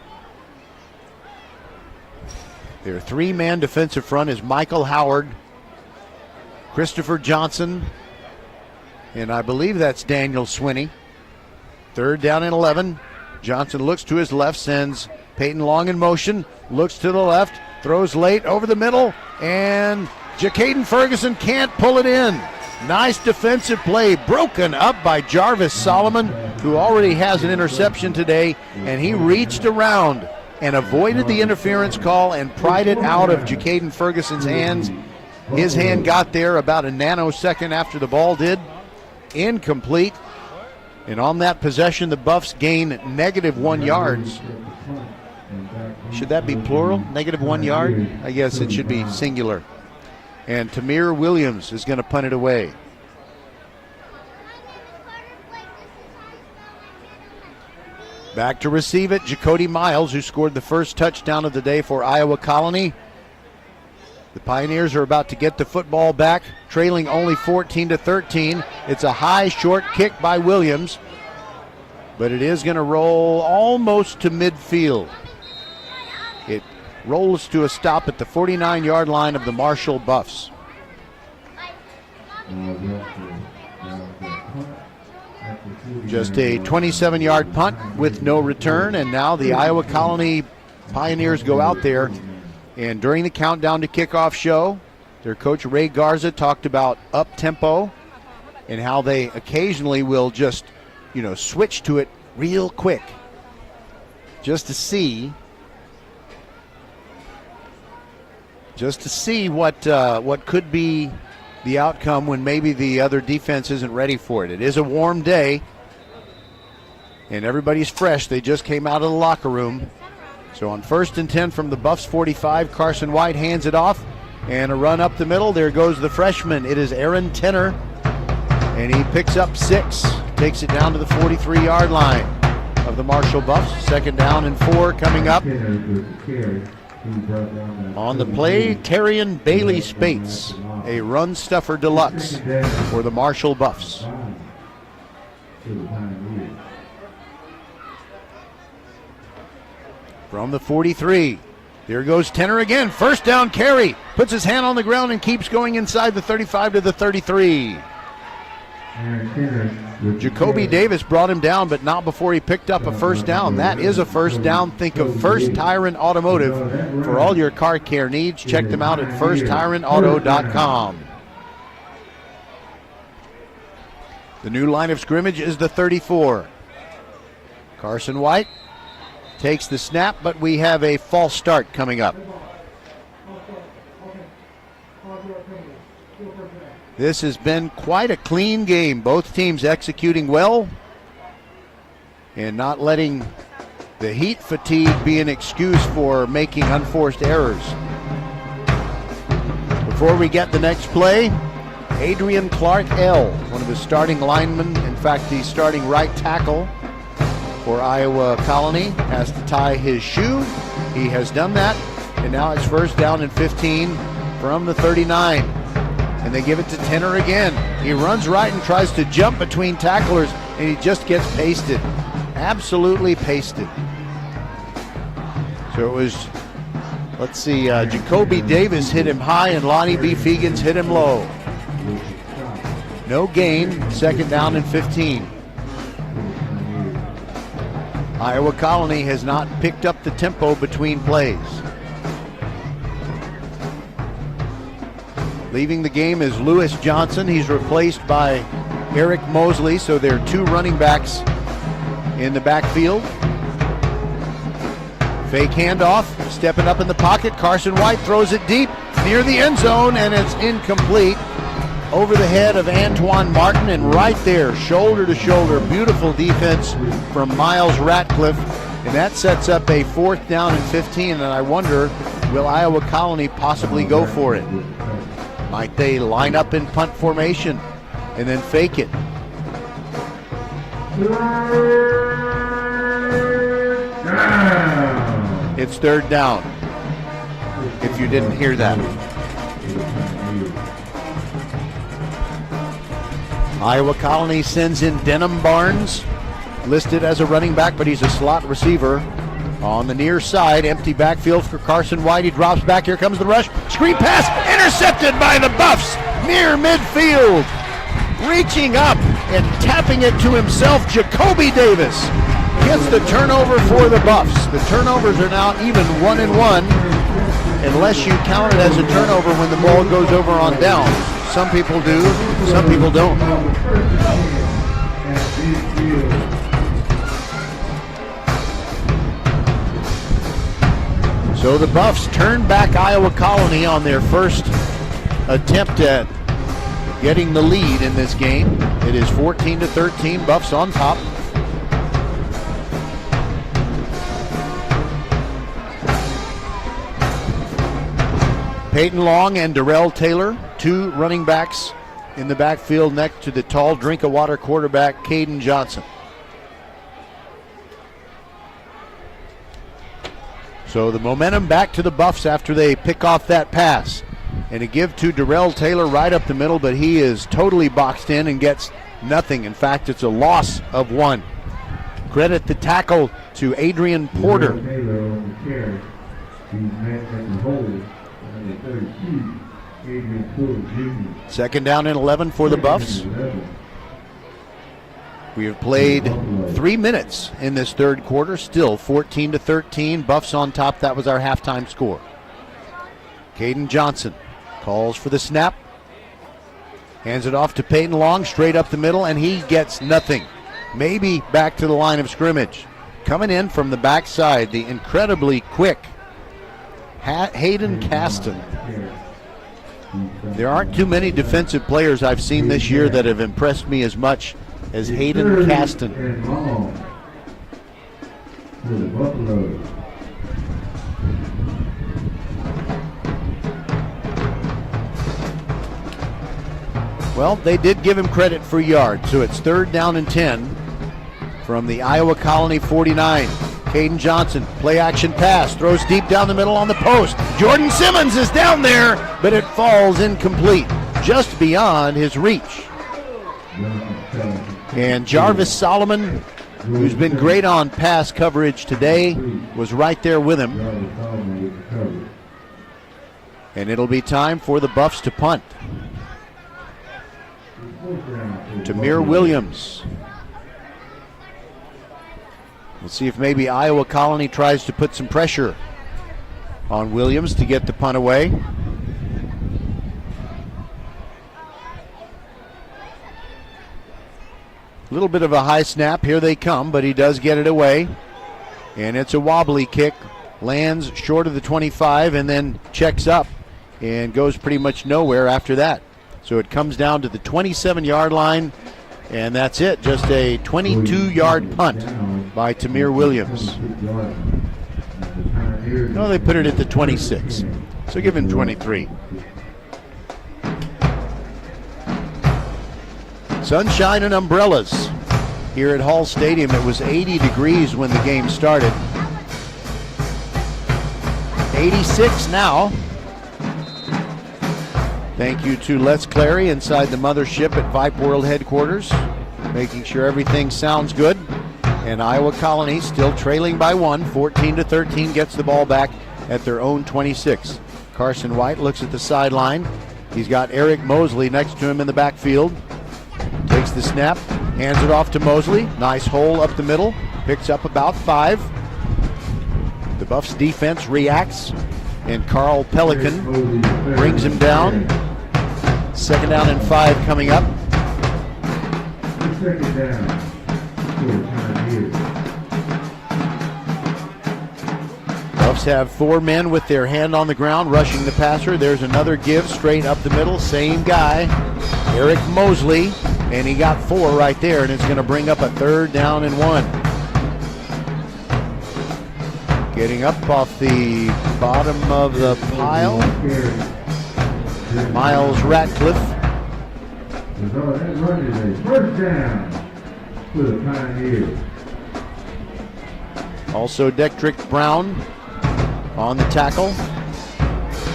Their three-man defensive front is Michael Howard, Christopher Johnson, and I believe that's Daniel Swinney. Third down and 11. Johnson looks to his left, sends Peyton Long in motion, looks to the left, throws late over the middle, and Jacaden Ferguson can't pull it in. Nice defensive play, broken up by Jarvis Solomon, who already has an interception today, and he reached around and avoided the interference call and pried it out of Jacaden Ferguson's hands. His hand got there about a nanosecond after the ball did. Incomplete. And on that possession, the Buffs gain -1 yards. Should that be plural? -1 yard? I guess it should be singular. And Tamir Williams is going to punt it away. Back to receive it, Jacody Miles, who scored the first touchdown of the day for Iowa Colony. The Pioneers are about to get the football back, trailing only 14-13. It's a high, short kick by Williams, but it is going to roll almost to midfield. It rolls to a stop at the 49-yard line of the Marshall Buffs. Just a 27-yard punt with no return, and now the Iowa Colony Pioneers go out there. And during the countdown to kickoff show, their coach Ray Garza talked about up-tempo and how they occasionally will just, switch to it real quick just to see what could be the outcome when maybe the other defense isn't ready for it. It is a warm day, and everybody's fresh. They just came out of the locker room. So on 1st and 10 from the Buffs 45, Carson White hands it off, and a run up the middle. There goes the freshman. It is Aaron Tenner, and he picks up 6, takes it down to the 43-yard line of the Marshall Buffs. Second down and 4 coming up. On the play, Terrian Bailey Spates, a run stuffer deluxe for the Marshall Buffs. From the 43, there goes Tenner again. First down carry, puts his hand on the ground and keeps going inside the 35 to the 33. Jacoby Davis brought him down, but not before he picked up a first down. That is a first down. Think of First Tyrant Automotive for all your car care needs. Check them out at firsttyrantauto.com. The new line of scrimmage is the 34. Carson White takes the snap, but we have a false start coming up. This has been quite a clean game. Both teams executing well and not letting The heat fatigue be an excuse for making unforced errors. Before we get the next play, Adrian Clark L., one of the starting linemen, in fact the starting right tackle for Iowa Colony, has to tie his shoe. He has done that, and now it's first down and 15 from the 39. And they give it to Tenor again. He runs right and tries to jump between tacklers, and he just gets pasted. Absolutely pasted. So it was, let's see, Jacoby Davis hit him high and Lonnie B. Fegans hit him low. No gain, second down and 15. Iowa Colony has not picked up the tempo between plays. Leaving the game is Lewis Johnson. He's replaced by Eric Mosley, so there are two running backs in the backfield. Fake handoff, stepping up in the pocket. Carson White throws it deep near the end zone, and it's incomplete. Over the head of Antoine Martin, and right there, shoulder to shoulder, beautiful defense from Miles Ratcliffe, and that sets up a fourth down and 15, and I wonder, will Iowa Colony possibly go for it? Might they line up in punt formation and then fake it? It's third down, if you didn't hear that. Iowa Colony sends in Denham Barnes, listed as a running back, but he's a slot receiver. On the near side, empty backfield for Carson White. He drops back. Here comes the rush. Screen pass intercepted by the Buffs near midfield. Reaching up and tapping it to himself, Jacoby Davis gets the turnover for the Buffs. The turnovers are now even 1-1, unless you count it as a turnover when the ball goes over on downs. Some people do, some people don't. So the Buffs turn back Iowa Colony on their first attempt at getting the lead in this game. It is 14-13, Buffs on top. Peyton Long and Darrell Taylor, two running backs in the backfield next to the tall drink-of-water quarterback, Caden Johnson. So the momentum back to the Buffs after they pick off that pass. And a give to Darrell Taylor right up the middle, but he is totally boxed in and gets nothing. In fact, it's a loss of one. Credit the tackle to Adrian Porter. Second down and 11 for the Buffs. We have played 3 minutes in this third quarter, still 14-13. Buffs on top. That was our halftime score. Caden Johnson calls for the snap. Hands it off to Peyton Long, straight up the middle, and he gets nothing. Maybe back to the line of scrimmage. Coming in from the backside, the incredibly quick Hayden Caston. There aren't too many defensive players I've seen this year that have impressed me as much as Hayden Caston. Well, they did give him credit for yards, so it's third down and 10 from the Iowa Colony 49. Caden Johnson, play action pass, throws deep down the middle on the post. Jordan Simmons is down there, but it falls incomplete, just beyond his reach. And Jarvis Solomon, who's been great on pass coverage today, was right there with him. And it'll be time for the Buffs to punt. Tamir Williams. We'll see if maybe Iowa Colony tries to put some pressure on Williams to get the punt away. A little bit of a high snap. Here they come, but he does get it away. And it's a wobbly kick. Lands short of the 25 and then checks up and goes pretty much nowhere after that. So it comes down to the 27-yard line, and that's it. Just a 22-yard punt. by Tamir Williams. No, they put it at the 26. So give him 23. Sunshine and umbrellas here at Hall Stadium. It was 80 degrees when the game started. 86 now. Thank you to Les Clary inside the mothership at Vype World headquarters, making sure everything sounds good. And Iowa Colony still trailing by 1, 14-13, gets the ball back at their own 26. Carson White looks at the sideline. He's got Eric Mosley next to him in the backfield. Takes the snap, hands it off to Mosley. Nice hole up the middle, picks up about 5. The Buffs defense reacts, and Carl Pelican brings him down. 2nd down and 5 coming up. 2nd down. Buffs have 4 men with their hand on the ground rushing the passer. There's another give straight up the middle. Same guy, Eric Mosley, and he got 4 right there, and it's going to bring up a 3rd down and 1. Getting up off the bottom of the pile, Miles Ratcliffe. That run is a 1st down for the Pioneers. Also Dektrick Brown on the tackle.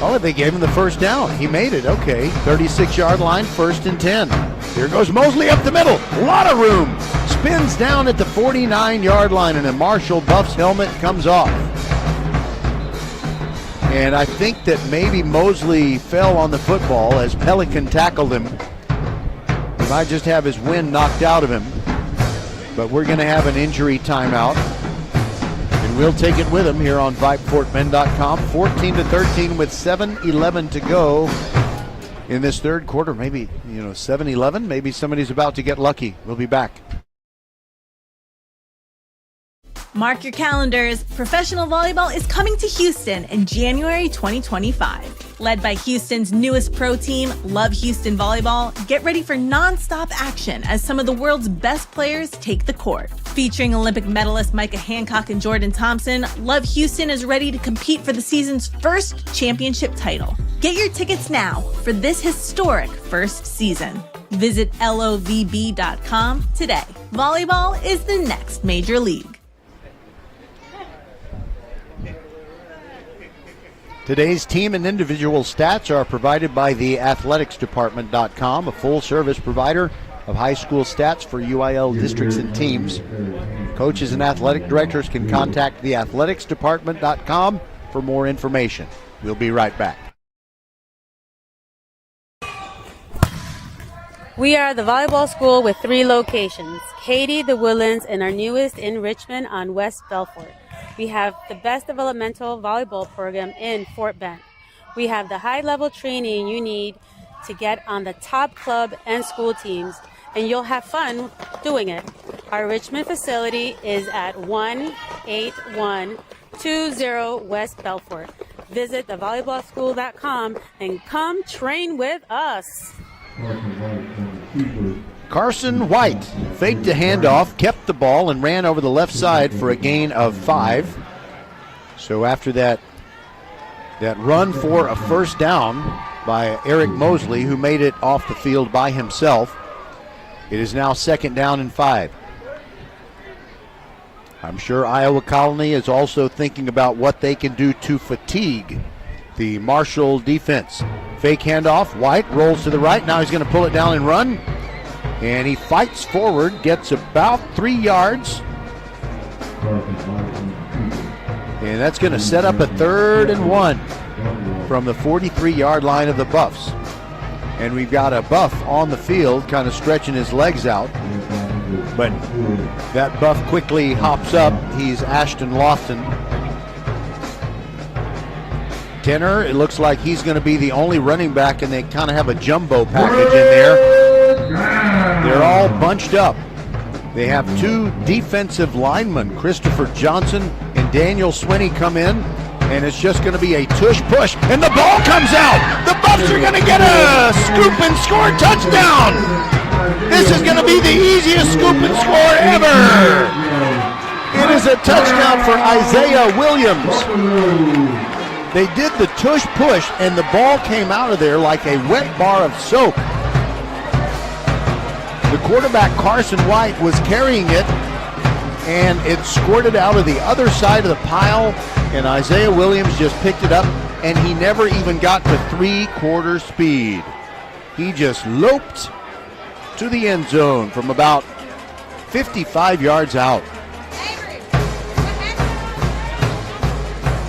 Oh, they gave him the 1st down. He made it. Okay, 36-yard line, 1st and 10. Here goes Mosley up the middle. A lot of room. Spins down at the 49-yard line, and a Marshall Buffs helmet comes off. And I think that maybe Mosley fell on the football as Pelican tackled him. He might just have his wind knocked out of him. But we're going to have an injury timeout. And we'll take it with him here on VypeFortBend.com. 14-13 with 7:11 to go in this 3rd quarter. Maybe, 7-11. Maybe somebody's about to get lucky. We'll be back. Mark your calendars. Professional volleyball is coming to Houston in January 2025. Led by Houston's newest pro team, Love Houston Volleyball, get ready for non-stop action as some of the world's best players take the court. Featuring Olympic medalists Micah Hancock and Jordan Thompson, Love Houston is ready to compete for the season's 1st championship title. Get your tickets now for this historic 1st season. Visit lovb.com today. Volleyball is the next major league. Today's team and individual stats are provided by theathleticsdepartment.com, a full-service provider of high school stats for UIL districts and teams. Coaches and athletic directors can contact theathleticsdepartment.com for more information. We'll be right back. We are the volleyball school with 3 locations, Katy, the Woodlands, and our newest in Richmond on West Belfort. We have the best developmental volleyball program in Fort Bend. We have the high-level training you need to get on the top club and school teams, and you'll have fun doing it. Our Richmond facility is at 18120 West Belfort. Visit thevolleyballschool.com and come train with us. Carson White faked a handoff, kept the ball, and ran over the left side for a gain of 5. So after that run for a 1st down by Eric Mosley, who made it off the field by himself, it is now 2nd down and 5. I'm sure Iowa Colony is also thinking about what they can do to fatigue the Marshall defense. Fake handoff, White rolls to the right, now he's going to pull it down and run. And he fights forward, gets about 3 yards. And that's going to set up a 3rd and 1 from the 43-yard line of the Buffs. And we've got a Buff on the field kind of stretching his legs out. But that Buff quickly hops up. He's Ashton Lofton. Tenor, it looks like he's going to be the only running back, and they kind of have a jumbo package in there. They're all bunched up. They have 2 defensive linemen, Christopher Johnson and Daniel Swinney, come in, and it's just going to be a tush-push, and the ball comes out. The Buffs are going to get a scoop and score touchdown. This is going to be the easiest scoop and score ever. It is a touchdown for Isaiah Williams. They did the tush push, and the ball came out of there like a wet bar of soap. The quarterback, Carson White, was carrying it, and it squirted out of the other side of the pile, and Isaiah Williams just picked it up, and he never even got to 3/4 speed. He just loped to the end zone from about 55 yards out.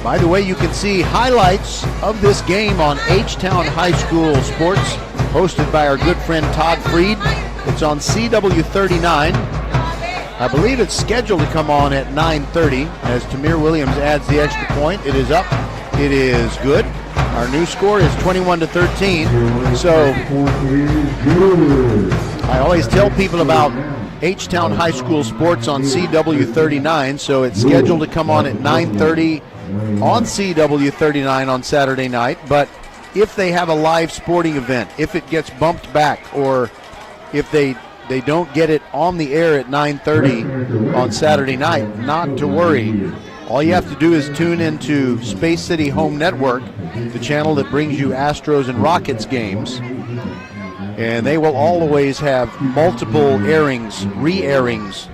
By the way, you can see highlights of this game on H-Town High School Sports, hosted by our good friend Todd Freed. It's on CW39. I believe it's scheduled to come on at 9:30 as Tamir Williams adds the extra point. It is up. It is good. Our new score is 21-13. So I always tell people about H-Town High School Sports on CW39. So it's scheduled to come on at 9:30 on CW39 on Saturday night. But if they have a live sporting event, if it gets bumped back, or if they don't get it on the air at 9:30 on Saturday night, not to worry. All you have to do is tune into Space City Home Network, the channel that brings you Astros and Rockets games, and they will always have multiple airings, re-airings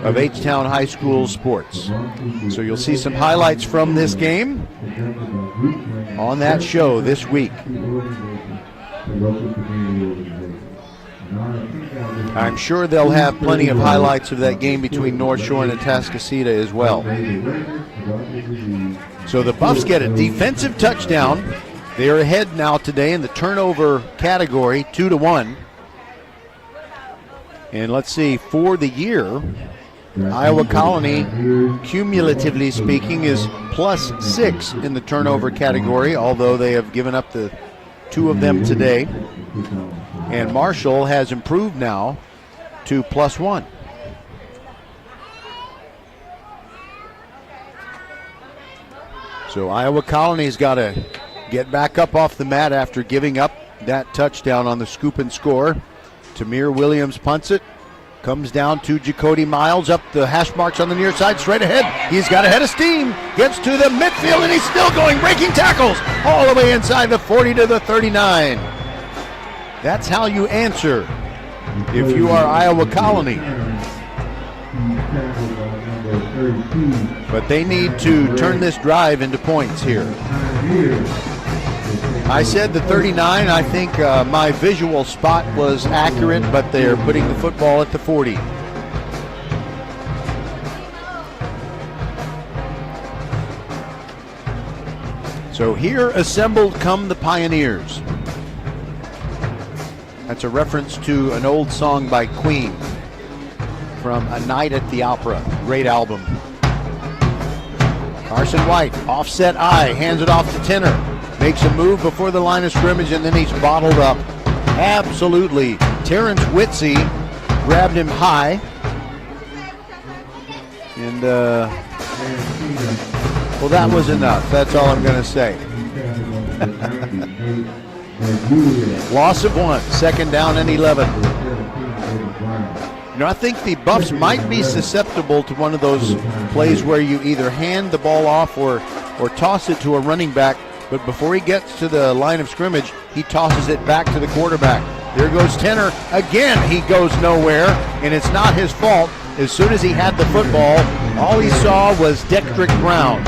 of H-Town High School Sports. So you'll see some highlights from this game on that show this week. I'm sure they'll have plenty of highlights of that game between North Shore and Atascocita as well. So the Buffs get a defensive touchdown. They are ahead now today in the turnover category, 2-1. And let's see, for the year, Iowa Colony, cumulatively speaking, is +6 in the turnover category, although they have given up the 2 of them today. And Marshall has improved now to +1. So Iowa Colony's got to get back up off the mat after giving up that touchdown on the scoop and score. Tamir Williams punts it. Comes down to Jacody Miles up the hash marks on the near side, straight ahead. He's got a head of steam. Gets to the midfield, and he's still going, breaking tackles all the way inside the 40 to the 39. That's how you answer if you are Iowa Colony. But they need to turn this drive into points here. I said the 39. I think my visual spot was accurate, but they're putting the football at the 40. So here assembled come the Pioneers. That's a reference to an old song by Queen from A Night at the Opera. Great album. Carson White, offset eye, hands it off to Tenner. Makes a move before the line of scrimmage, and then he's bottled up. Absolutely. Terrence Whitsey grabbed him high. And, well, that was enough. That's all I'm going to say. Loss of 1, second down and 11. You know, I think the Buffs might be susceptible to one of those plays where you either hand the ball off or toss it to a running back, but before he gets to the line of scrimmage, he tosses it back to the quarterback. There goes Tenner. Again, he goes nowhere, and it's not his fault. As soon as he had the football, all he saw was Dextrick Brown.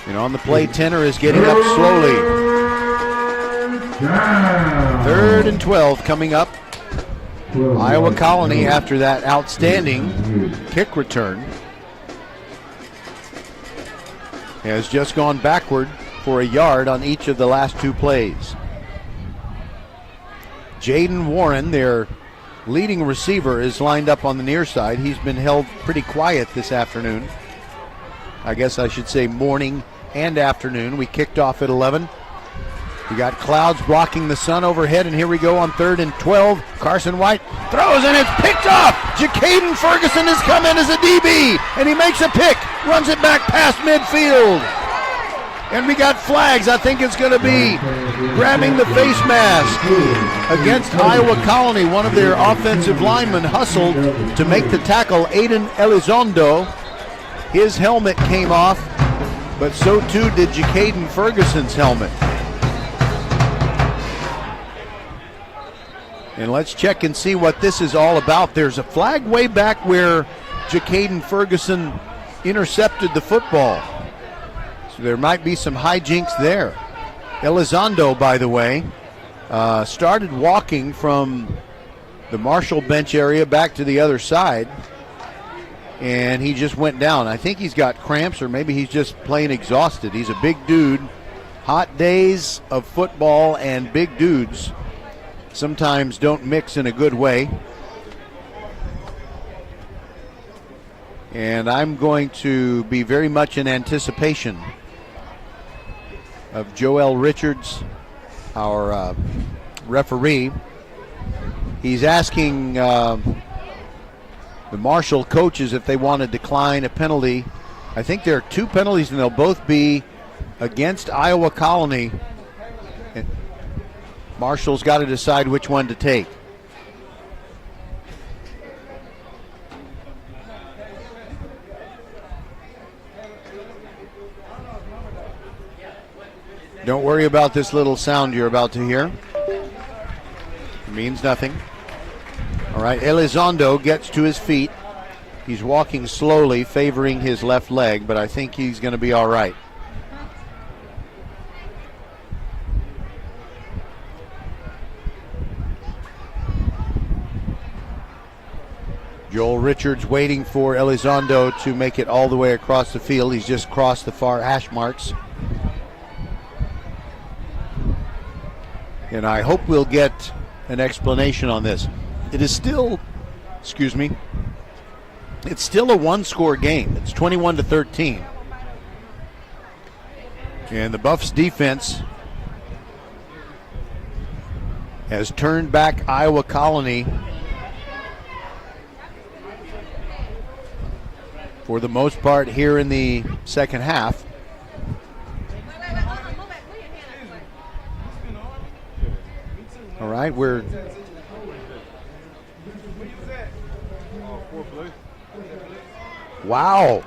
And on the play, Tenner is getting up slowly. 3rd and 12 coming up. Iowa Colony, after that outstanding kick return, has just gone backward for a yard on each of the last 2 plays. Jaden Warren, their leading receiver, is lined up on the near side. He's been held pretty quiet this afternoon. I guess I should say morning and afternoon. We kicked off at 11. We got clouds blocking the sun overhead, and here we go on 3rd and 12. Carson White throws, and it's picked off. Jacaden Ferguson has come in as a DB, and he makes a pick, runs it back past midfield. And we got flags. I think it's going to be grabbing the face mask against Iowa Colony. One of their offensive linemen hustled to make the tackle, Aiden Elizondo. His helmet came off, but so too did Jacaden Ferguson's helmet. And let's check and see what this is all about. There's a flag way back where Jacaden Ferguson intercepted the football. So there might be some hijinks there. Elizondo, by the way, started walking from the Marshall bench area back to the other side, and he just went down. I think he's got cramps, or maybe he's just plain exhausted. He's a big dude. Hot days of football and big dudes sometimes don't mix in a good way. And I'm going to be very much in anticipation of Joel Richards, our referee. He's asking the Marshall coaches if they want to decline a penalty. I think there are 2 penalties, and they'll both be against Iowa Colony. And Marshall's got to decide which one to take. Don't worry about this little sound you're about to hear. It means nothing. All right, Elizondo gets to his feet. He's walking slowly, favoring his left leg, but I think he's going to be all right. Joel Richards waiting for Elizondo to make it all the way across the field. He's just crossed the far hash marks. And I hope we'll get an explanation on this. It is still, it's still a one-score game. It's 21-13. And the Buffs defense has turned back Iowa Colony for the most part here in the second half. All right, we're wow.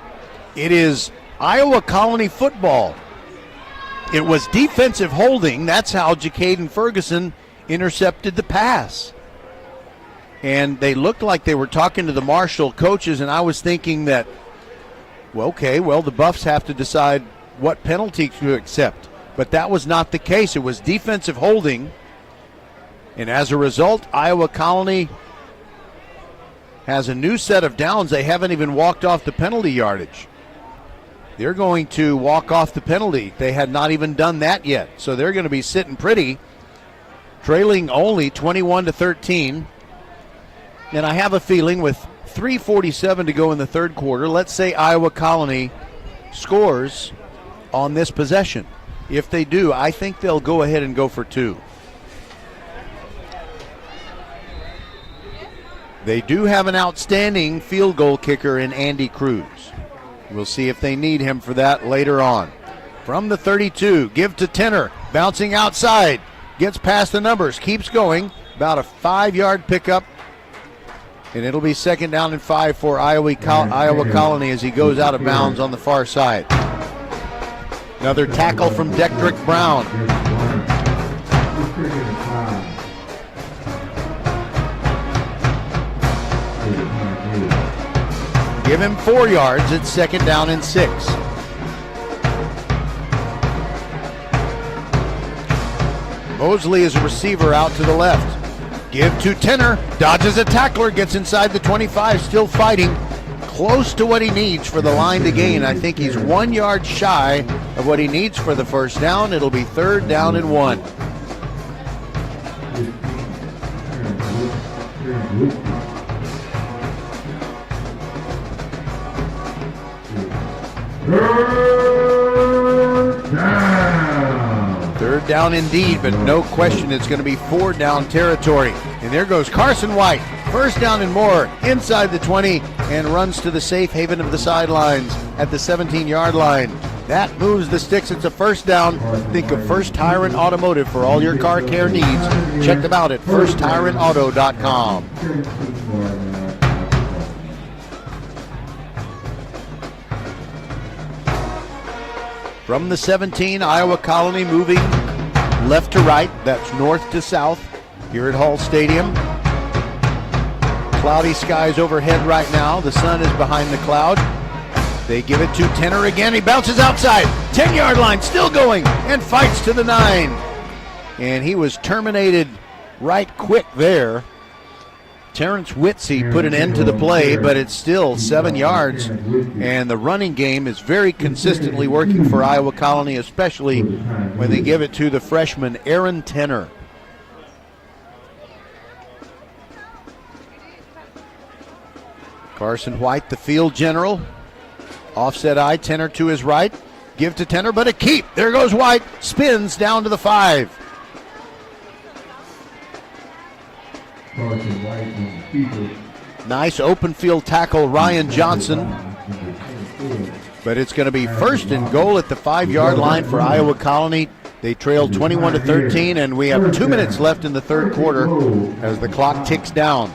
It is Iowa Colony football. It was defensive holding. That's how Jacaden Ferguson intercepted the pass. And they looked like they were talking to the Marshall coaches, and I was thinking that, well, okay, well, the Buffs have to decide what penalty to accept. But that was not the case. It was defensive holding. And as a result, Iowa Colony has a new set of downs. They haven't even walked off the penalty yardage. They're going to walk off the penalty. They had not even done that yet. So they're going to be sitting pretty, trailing only 21-13. And I have a feeling with 3:47 to go in the third quarter, let's say Iowa Colony scores on this possession. If they do, I think they'll go ahead and go for 2. They do have an outstanding field goal kicker in Andy Cruz. We'll see if they need him for that later on. From the 32, give to Tenner, bouncing outside, gets past the numbers, keeps going, about a 5-yard pickup, and it'll be 2nd down and 5 for Iowa Colony as he goes out of bounds on the far side. Another tackle from Detrick Brown. Give him 4 yards. It's 2nd down and 6. Mosley is a receiver out to the left. Give to Tenner. Dodges a tackler. Gets inside the 25. Still fighting. Close to what he needs for the line to gain. I think he's 1 yard shy of what he needs for the first down. It'll be 3rd down and 1. Third down indeed, but no question it's going to be 4 down territory. And there goes Carson White. 1st down and more inside the 20 and runs to the safe haven of the sidelines at the 17-yard line. That moves the sticks. It's a first down. Think of First Tire and Automotive for all your car care needs. Check them out at firsttireandauto.com. From the 17, Iowa Colony moving left to right. That's north to south here at Hall Stadium. Cloudy skies overhead right now. The sun is behind the cloud. They give it to Tenner again. He bounces outside. 10-yard line, still going, and fights to the 9. And he was terminated right quick there. Terrence Whitsey put an end to the play, but it's still 7 yards. And the running game is very consistently working for Iowa Colony, especially when they give it to the freshman Aaron Tenner. Carson White, the field general. Offset eye, Tenner to his right. Give to Tenner, but a keep. There goes White. Spins down to the 5. Nice open field tackle, Ryan Johnson. But it's going to be first and goal at the 5-yard line for Iowa Colony. They trail 21-13, and we have 2 minutes left in the third quarter as the clock ticks down.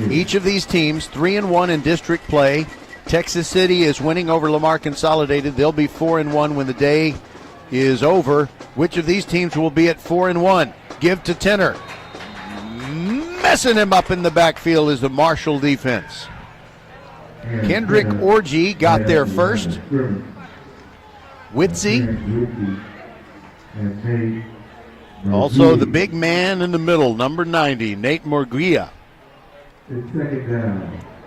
Each of these teams 3-1 in district play. Texas City is winning over Lamar Consolidated. They'll be 4-1 when the day is over. Which of these teams will be at 4-1? Give to Tenner. Messing him up in the backfield is the Marshall defense. Kendrick Orgy got there first. Whitsey. Also the big man in the middle, number 90, Nate Morguia.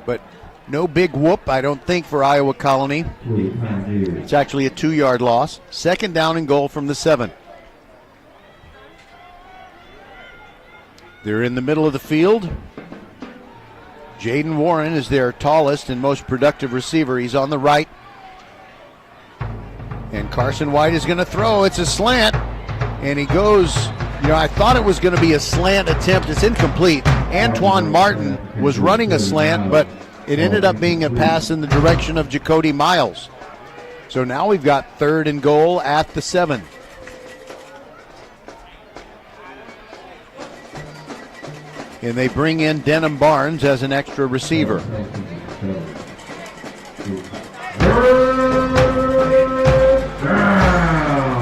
But no big whoop, I don't think, for Iowa Colony. It's actually a 2-yard loss. Second down and goal from the 7. They're in the middle of the field. Jaden Warren is their tallest and most productive receiver. He's on the right. And Carson White is going to throw. It's a slant. And he goes, I thought it was going to be a slant attempt. It's incomplete. Antoine Martin was running a slant, but it ended up being a pass in the direction of Jacody Miles. So now we've got third and goal at the 7. And they bring in Denham Barnes as an extra receiver.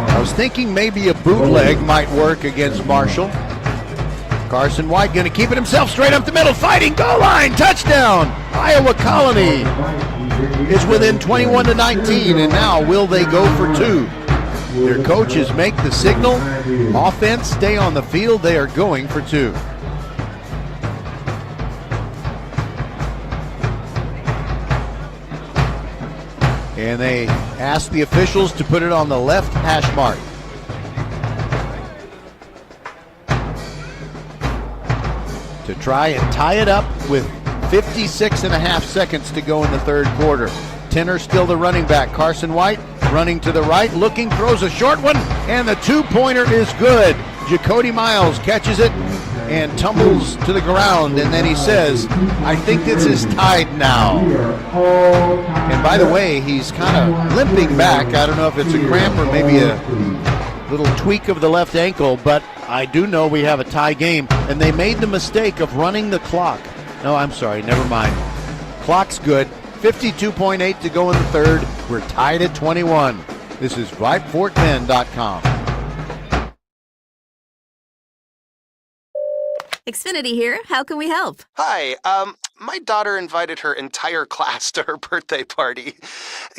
I was thinking maybe a bootleg might work against Marshall. Carson White going to keep it himself straight up the middle, fighting, goal line, touchdown! Iowa Colony is within 21-19, and now will they go for 2? Their coaches make the signal. Offense, stay on the field. They are going for 2. And they ask the officials to put it on the left hash mark. To try and tie it up with 56.5 seconds to go in the third quarter. Tenner still the running back. Carson White running to the right, looking, throws a short one, and the 2-pointer is good. Jacody Miles catches it and tumbles to the ground, and then he says, I think this is tied now. And by the way, he's kind of limping back. I don't know if it's a cramp or maybe a little tweak of the left ankle, but I do know we have a tie game, and they made the mistake of running the clock. No, I'm sorry, never mind. Clock's good. 52.8 to go in the third. We're tied at 21. This is VypeFortBend.com. Xfinity here. How can we help? Hi, my daughter invited her entire class to her birthday party.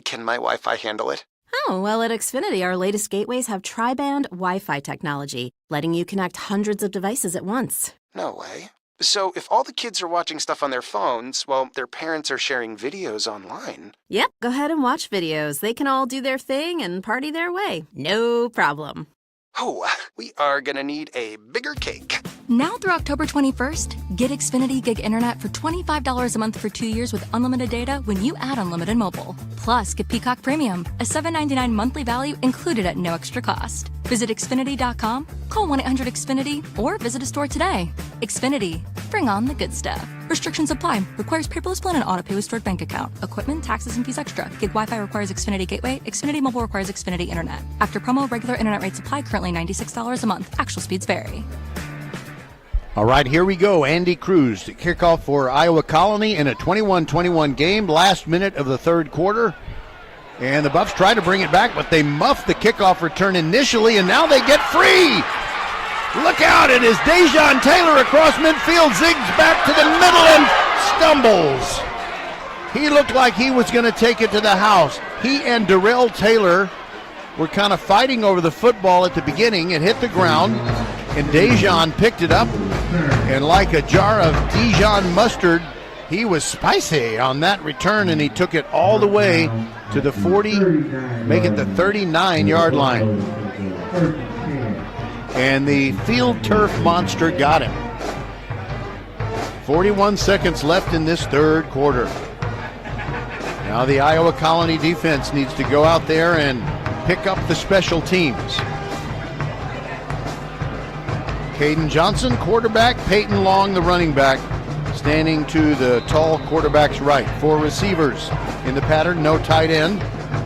Can my Wi-Fi handle it? Oh, well, at Xfinity, our latest gateways have tri-band Wi-Fi technology, letting you connect hundreds of devices at once. No way. So if all the kids are watching stuff on their phones, well, their parents are sharing videos online. Yep, go ahead and watch videos. They can all do their thing and party their way. No problem. Oh, we are gonna need a bigger cake. Now through October 21st, get Xfinity Gig Internet for $25 a month for 2 years with unlimited data when you add unlimited mobile. Plus, get Peacock Premium, a $7.99 monthly value included at no extra cost. Visit Xfinity.com, call 1-800-XFINITY, or visit a store today. Xfinity. Bring on the good stuff. Restrictions apply. Requires paperless plan and autopay with stored bank account. Equipment, taxes, and fees extra. Gig Wi-Fi requires Xfinity Gateway. Xfinity Mobile requires Xfinity Internet. After promo, regular internet rates apply. Currently $96 a month. Actual speeds vary. All right, here we go. Andy Cruz to kick off for Iowa Colony in a 21-21 game, last minute of the third quarter. And the Buffs try to bring it back, but they muff the kickoff return initially, and now they get free. Look out, it is Dejon Taylor across midfield, zigs back to the middle and stumbles. He looked like he was going to take it to the house. He and Darrell Taylor were kind of fighting over the football at the beginning. It hit the ground, and Dejon picked it up, and like a jar of Dijon mustard, he was spicy on that return, and he took it all the way to the 40, make it the 39-yard line. And the field turf monster got him. 41 seconds left in this third quarter. Now the Iowa Colony defense needs to go out there and pick up the special teams. Caden Johnson, quarterback. Peyton Long, the running back, standing to the tall quarterback's right. 4 receivers in the pattern, no tight end.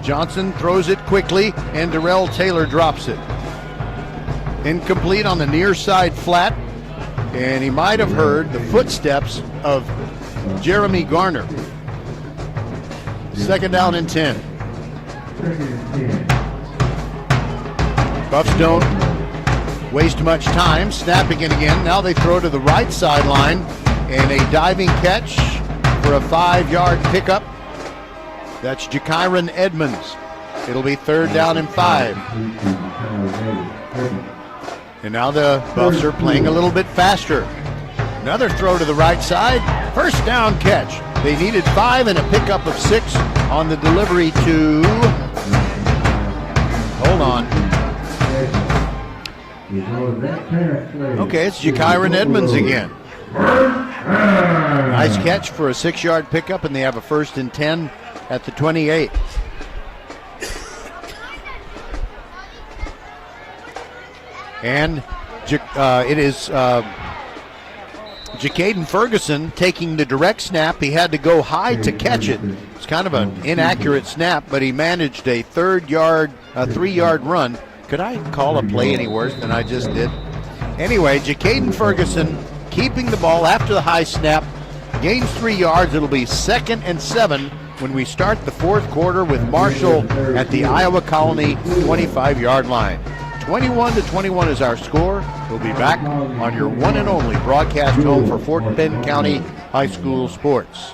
Johnson throws it quickly, and Darrell Taylor drops it. Incomplete on the near side flat, and he might have heard the footsteps of Jeremy Garner. Second down and 10. Buffs don't waste much time snapping it again. Now they throw to the right sideline, and a diving catch for a 5-yard pickup. That's Jakyron Edmonds. It'll be third down and 5. And now the Buffs are playing a little bit faster. Another throw to the right side. First down catch. They needed 5 and a pickup of 6 on the delivery to... Hold on. Okay, it's Jakyron Edmonds again. Nice catch for a 6-yard pickup, and they have a 1st and 10 at the 28. And it is Jacaden Ferguson taking the direct snap. He had to go high to catch it. It's kind of an inaccurate snap, but he managed a 3-yard run. Could I call a play any worse than I just did? Anyway, Jacaden Ferguson keeping the ball after the high snap, gains 3 yards. It'll be 2nd and 7 when we start the fourth quarter with Marshall at the Iowa Colony 25-yard line. 21-21 is our score. We'll be back on your one and only broadcast home for Fort Bend County High School sports.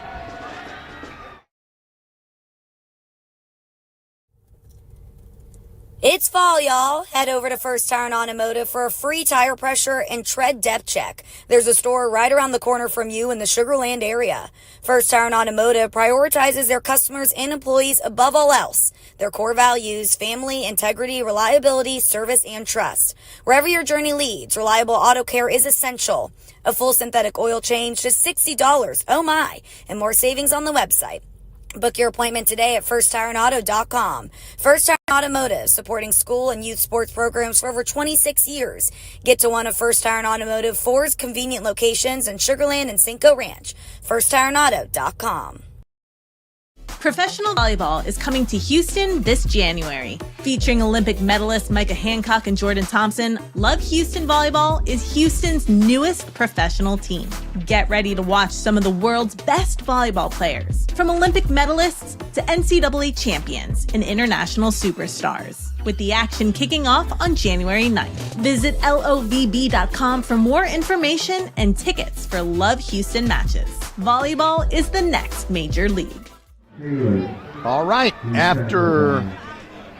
It's fall, y'all. Head over to First Tire and Automotive for a free tire pressure and tread depth check. There's a store right around the corner from you in the Sugar Land area. First Tire and Automotive prioritizes their customers and employees above all else. Their core values: family, integrity, reliability, service, and trust. Wherever your journey leads, reliable auto care is essential. A full synthetic oil change, just $60. Oh my! And more savings on the website. Book your appointment today at firsttireandauto.com. First Tire and Automotive, supporting school and youth sports programs for over 26 years. Get to one of First Tire and Automotive 4's convenient locations in Sugar Land and Cinco Ranch. firsttireandauto.com. Professional volleyball is coming to Houston this January. Featuring Olympic medalists Micah Hancock and Jordan Thompson, Love Houston Volleyball is Houston's newest professional team. Get ready to watch some of the world's best volleyball players, from Olympic medalists to NCAA champions and international superstars, with the action kicking off on January 9th. Visit lovb.com for more information and tickets for Love Houston matches. Volleyball is the next major league. All right,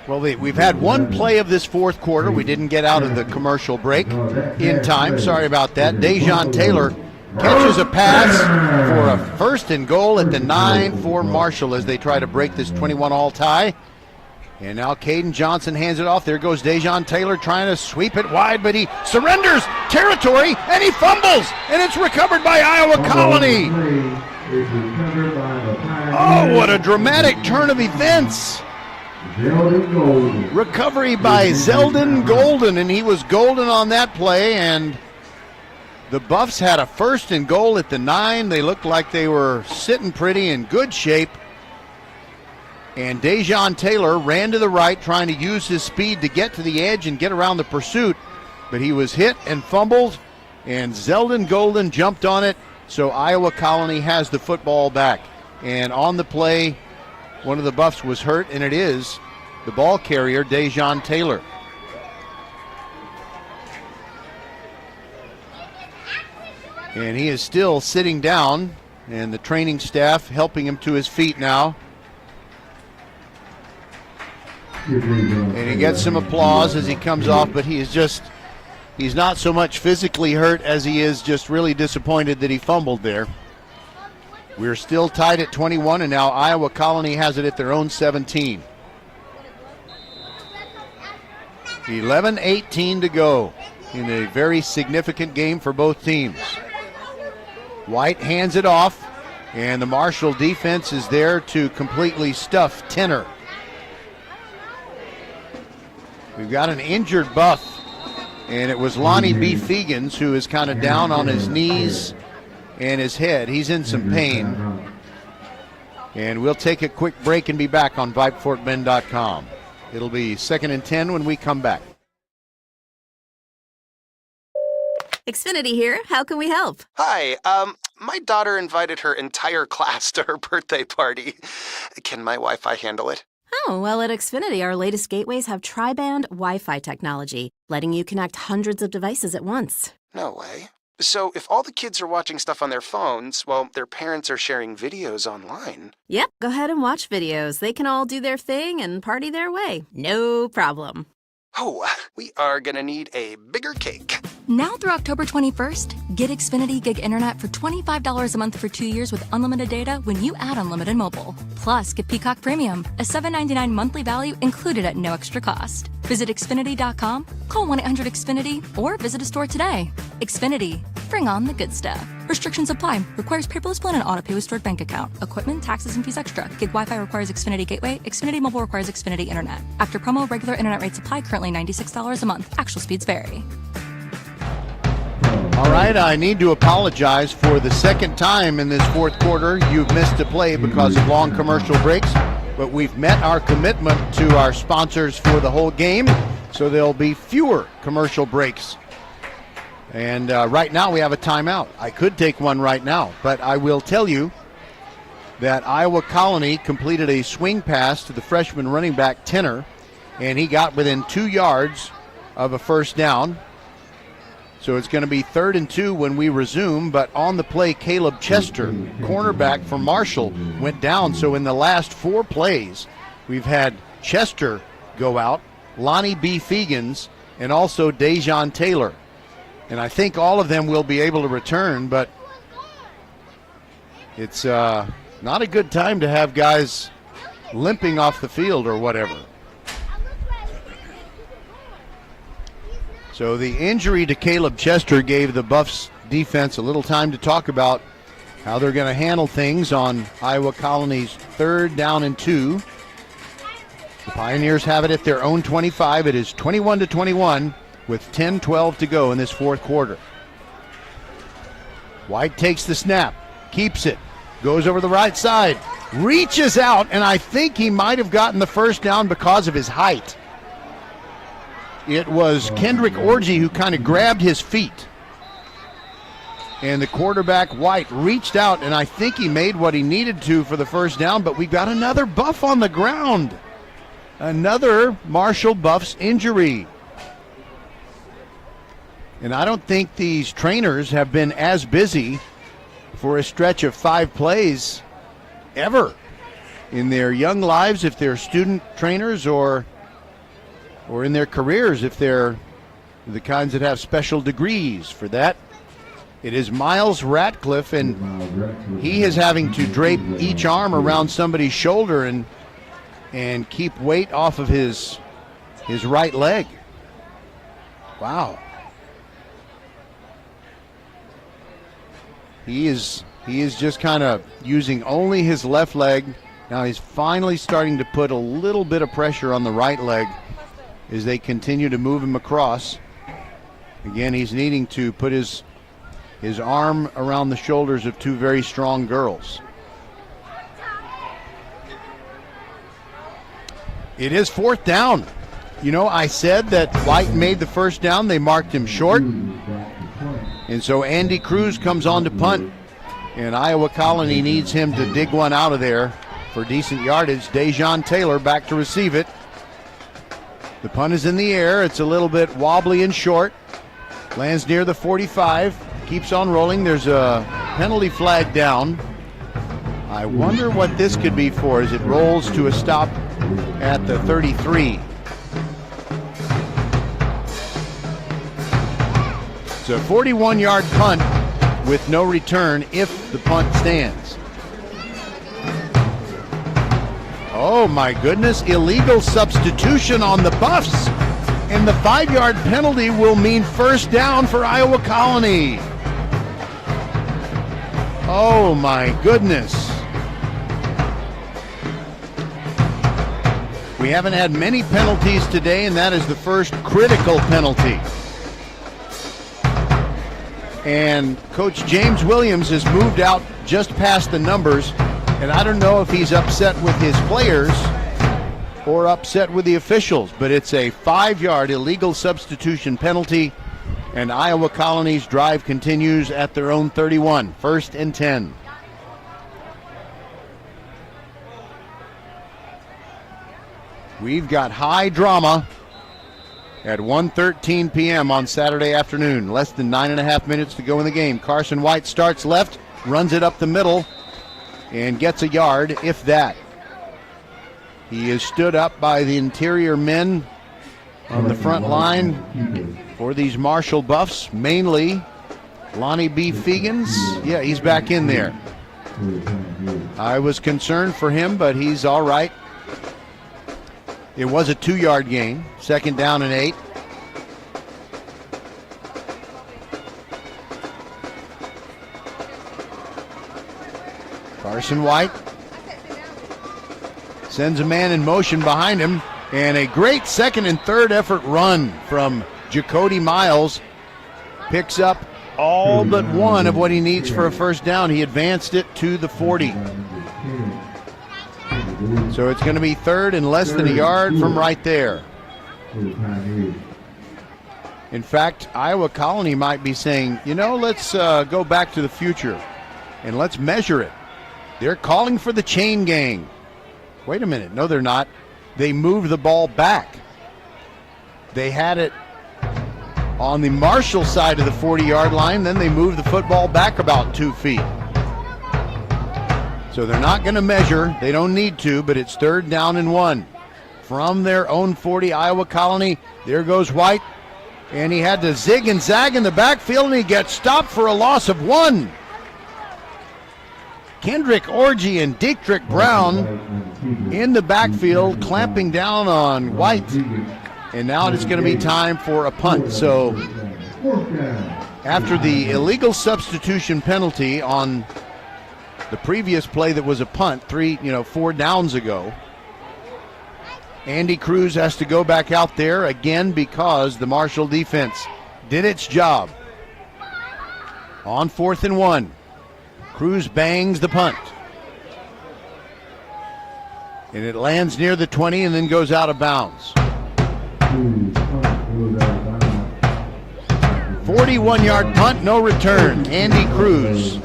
we've had one play of this fourth quarter. We didn't get out of the commercial break in time. Sorry about that. Dejon Taylor catches a pass for a 1st and goal at the 9 for Marshall as they try to break this 21-all tie. And now Caden Johnson hands it off. There goes Dejon Taylor trying to sweep it wide, but he surrenders territory and he fumbles, and it's recovered by Iowa Colony. Oh, what a dramatic turn of events. Recovery by Zeldon Golden, and he was golden on that play, and the Buffs had a 1st and goal at the 9. They looked like they were sitting pretty in good shape. And Dejon Taylor ran to the right, trying to use his speed to get to the edge and get around the pursuit. But he was hit and fumbled, and Zeldon Golden jumped on it. So Iowa Colony has the football back. And on the play, one of the Buffs was hurt, and it is the ball carrier, Dejon Taylor. And he is still sitting down, and the training staff helping him to his feet now. And he gets some applause as he comes off, but he's not so much physically hurt as he is just really disappointed that he fumbled there. We're still tied at 21, and now Iowa Colony has it at their own 17. 11:18 to go in a very significant game for both teams. White hands it off, and the Marshall defense is there to completely stuff Tenor. We've got an injured Buff, and it was Lonnie B. Fegans, who is kind of down on his knees and his head. He's in some pain. And we'll take a quick break and be back on VypeFortBend.com. It'll be 2nd and 10 when we come back. Xfinity here. How can we help? Hi, my daughter invited her entire class to her birthday party. Can my Wi-Fi handle it? Oh, well, at Xfinity, our latest gateways have tri-band Wi-Fi technology, letting you connect hundreds of devices at once. No way. So if all the kids are watching stuff on their phones, well, their parents are sharing videos online. Yep, go ahead and watch videos. They can all do their thing and party their way. No problem. Oh, we are gonna need a bigger cake. Now through October 21st, get Xfinity Gig Internet for $25 a month for 2 years with unlimited data when you add unlimited mobile. Plus, get Peacock Premium, a $7.99 monthly value included at no extra cost. Visit Xfinity.com, call 1-800-XFINITY, or visit a store today. Xfinity. Bring on the good stuff. Restrictions apply. Requires paperless plan and auto pay with stored bank account. Equipment, taxes, and fees extra. Gig Wi-Fi requires Xfinity Gateway. Xfinity Mobile requires Xfinity Internet. After promo, regular internet rates apply. Currently $96 a month. Actual speeds vary. All right, I need to apologize for the second time in this 4th quarter. You've missed a play because of long commercial breaks, but we've met our commitment to our sponsors for the whole game, so there'll be fewer commercial breaks. And right now we have a timeout. I could take one right now, but I will tell you that Iowa Colony completed a swing pass to the freshman running back Tenor, and he got within 2 yards of a first down. So it's going to be 3rd and 2 when we resume, but on the play, Caleb Chester, cornerback for Marshall, went down. So in the last 4 plays, we've had Chester go out, Lonnie B. Fegans, and also Dejon Taylor. And I think all of them will be able to return, but it's not a good time to have guys limping off the field or whatever. So the injury to Caleb Chester gave the Buffs defense a little time to talk about how they're going to handle things on Iowa Colony's 3rd down and 2. The Pioneers have it at their own 25. It is 21-21 with 10-12 to go in this 4th quarter. White takes the snap, keeps it, goes over the right side, reaches out, and I think he might have gotten the first down because of his height. It was Kendrick Orgy who kind of grabbed his feet. And the quarterback, White, reached out, and I think he made what he needed to for the first down, but we got another Buff on the ground. Another Marshall Buffs injury. And I don't think these trainers have been as busy for a stretch of 5 plays ever in their young lives, if they're student trainers, or in their careers, if they're the kinds that have special degrees for that. It is Miles Ratcliffe, and he is having to drape each arm around somebody's shoulder, and and keep weight off of his right leg. Wow. He is just kind of using only his left leg. Now he's finally starting to put a little bit of pressure on the right leg as they continue to move him across. Again, he's needing to put his arm around the shoulders of two very strong girls. It is fourth down. You know, I said that White made the first down. They marked him short. And so Andy Cruz comes on to punt. And Iowa Colony needs him to dig one out of there for decent yardage. Dejon Taylor back to receive it. The punt is in the air. It's a little bit wobbly and short. Lands near the 45. Keeps on rolling. There's a penalty flag down. I wonder what this could be for as it rolls to a stop at the 33. It's a 41-yard punt with no return if the punt stands. Oh my goodness, illegal substitution on the Buffs. And the 5-yard penalty will mean first down for Iowa Colony. Oh my goodness. We haven't had many penalties today, and that is the first critical penalty. And Coach James Williams has moved out just past the numbers, and I don't know if he's upset with his players or upset with the officials, but it's a 5-yard illegal substitution penalty, and Iowa Colony's drive continues at their own 31, 1st and 10. We've got high drama at 1:13 p.m. on Saturday afternoon. Less than 9.5 minutes to go in the game. Carson White starts left, runs it up the middle, and gets a yard, if that. He is stood up by the interior men on the front line for these Marshall Buffs, mainly Lonnie B. Fegans. Yeah, he's back in there. I was concerned for him, but he's all right. It was a 2-yard gain, 2nd down and 8. Carson White sends a man in motion behind him, and a great 2nd and 3rd effort run from Jacody Miles. Picks up all but one of what he needs for a first down. He advanced it to the 40. So it's going to be 3rd and less than a yard from right there. In fact, Iowa Colony might be saying, you know, let's go back to the future and let's measure it. They're calling for the chain gang. Wait a minute. No, they're not. They moved the ball back. They had it on the Marshall side of the 40-yard line. Then they moved the football back about 2 feet. So they're not going to measure. They don't need to, but it's 3rd down and 1. From their own 40, Iowa Colony. There goes White. And he had to zig and zag in the backfield, and he gets stopped for a loss of 1. Kendrick Orgy and Dietrich Brown in the backfield, clamping down on White. And now it's going to be time for a punt. So after the illegal substitution penalty on the previous play that was a punt 4 downs ago, Andy Cruz has to go back out there again because the Marshall defense did its job. On 4th and 1, Cruz bangs the punt. And it lands near the 20 and then goes out of bounds. 41-yard punt, no return. Andy Cruz.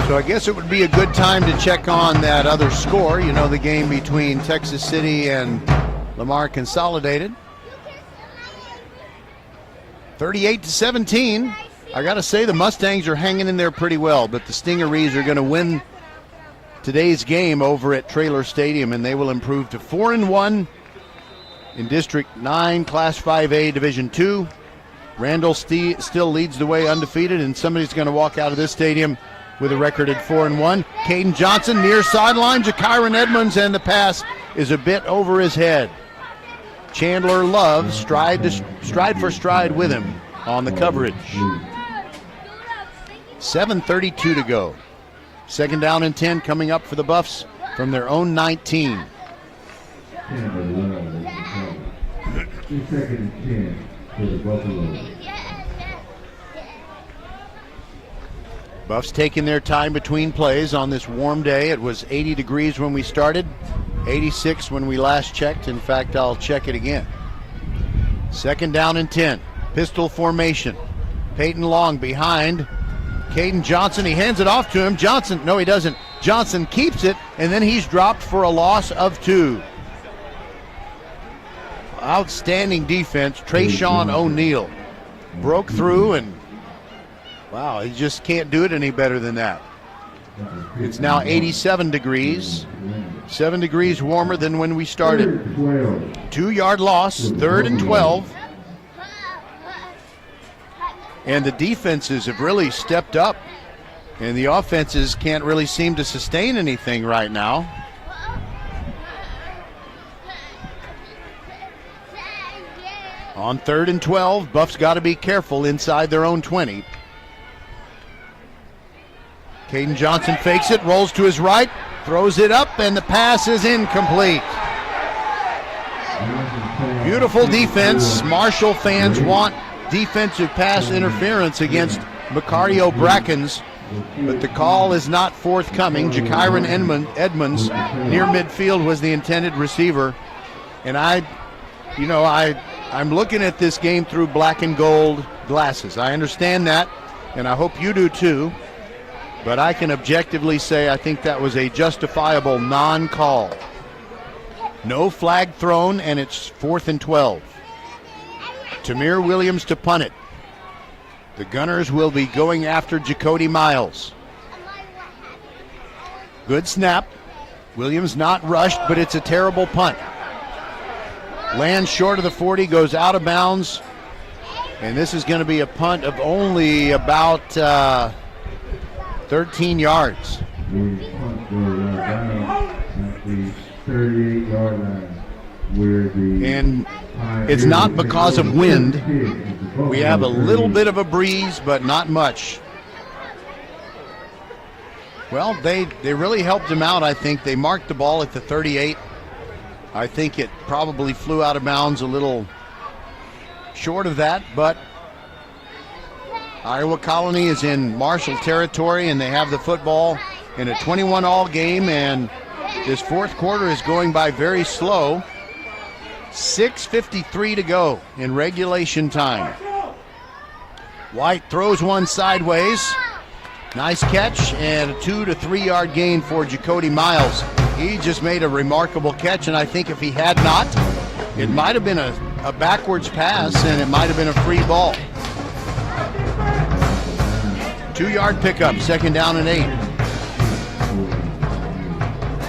So I guess it would be a good time to check on that other score. You know, the game between Texas City and Lamar Consolidated. 38-17. I got to say the Mustangs are hanging in there pretty well, but the Stingarees are going to win today's game over at Traylor Stadium, and they will improve to 4-1 in District 9, Class 5A, Division 2. Randall still leads the way undefeated, and somebody's going to walk out of this stadium with a record at 4-1. Caden Johnson near sideline, Jakyron Edmonds, and the pass is a bit over his head. Chandler Love stride for stride with him on the coverage. 7:32 to go. Second down and 10 coming up for the Buffs from their own 19. Second and 10 for the Buffaloes. Buffs taking their time between plays on this warm day. It was 80 degrees when we started, 86 when we last checked. In fact, I'll check it again. Second down and 10. Pistol formation. Peyton Long behind Caden Johnson. He hands it off to him. Johnson, no he doesn't. Johnson keeps it, and then he's dropped for a loss of 2. Outstanding defense. Trayshawn O'Neal broke through, and wow, he just can't do it any better than that. It's now 87 degrees, 7 degrees warmer than when we started. 2-yard loss, 3rd and 12. And the defenses have really stepped up, and the offenses can't really seem to sustain anything right now. On 3rd and 12, Buffs got to be careful inside their own 20. Caden Johnson fakes it, rolls to his right, throws it up, and the pass is incomplete. Beautiful defense. Marshall fans want defensive pass interference against Macario Brackens, but the call is not forthcoming. Jakyron Edmonds near midfield was the intended receiver, and I'm looking at this game through black and gold glasses. I understand that, and I hope you do too. But I can objectively say I think that was a justifiable non-call. No flag thrown, and it's 4th and 12. Tamir Williams to punt it. The Gunners will be going after Jacody Miles. Good snap. Williams not rushed, but it's a terrible punt. Lands short of the 40, goes out of bounds, and this is going to be a punt of only about 13 yards. And it's not because of wind. We have a little bit of a breeze, but not much. Well, they really helped him out, I think. They marked the ball at the 38. I think it probably flew out of bounds a little short of that, but Iowa Colony is in Marshall territory, and they have the football in a 21-all game, and this fourth quarter is going by very slow. 6:53 to go in regulation time. White throws one sideways. Nice catch, and a 2 to 3 yard gain for Jacody Miles. He just made a remarkable catch, and I think if he had not, it might have been a backwards pass, and it might have been a free ball. 2-yard pickup, 2nd down and 8.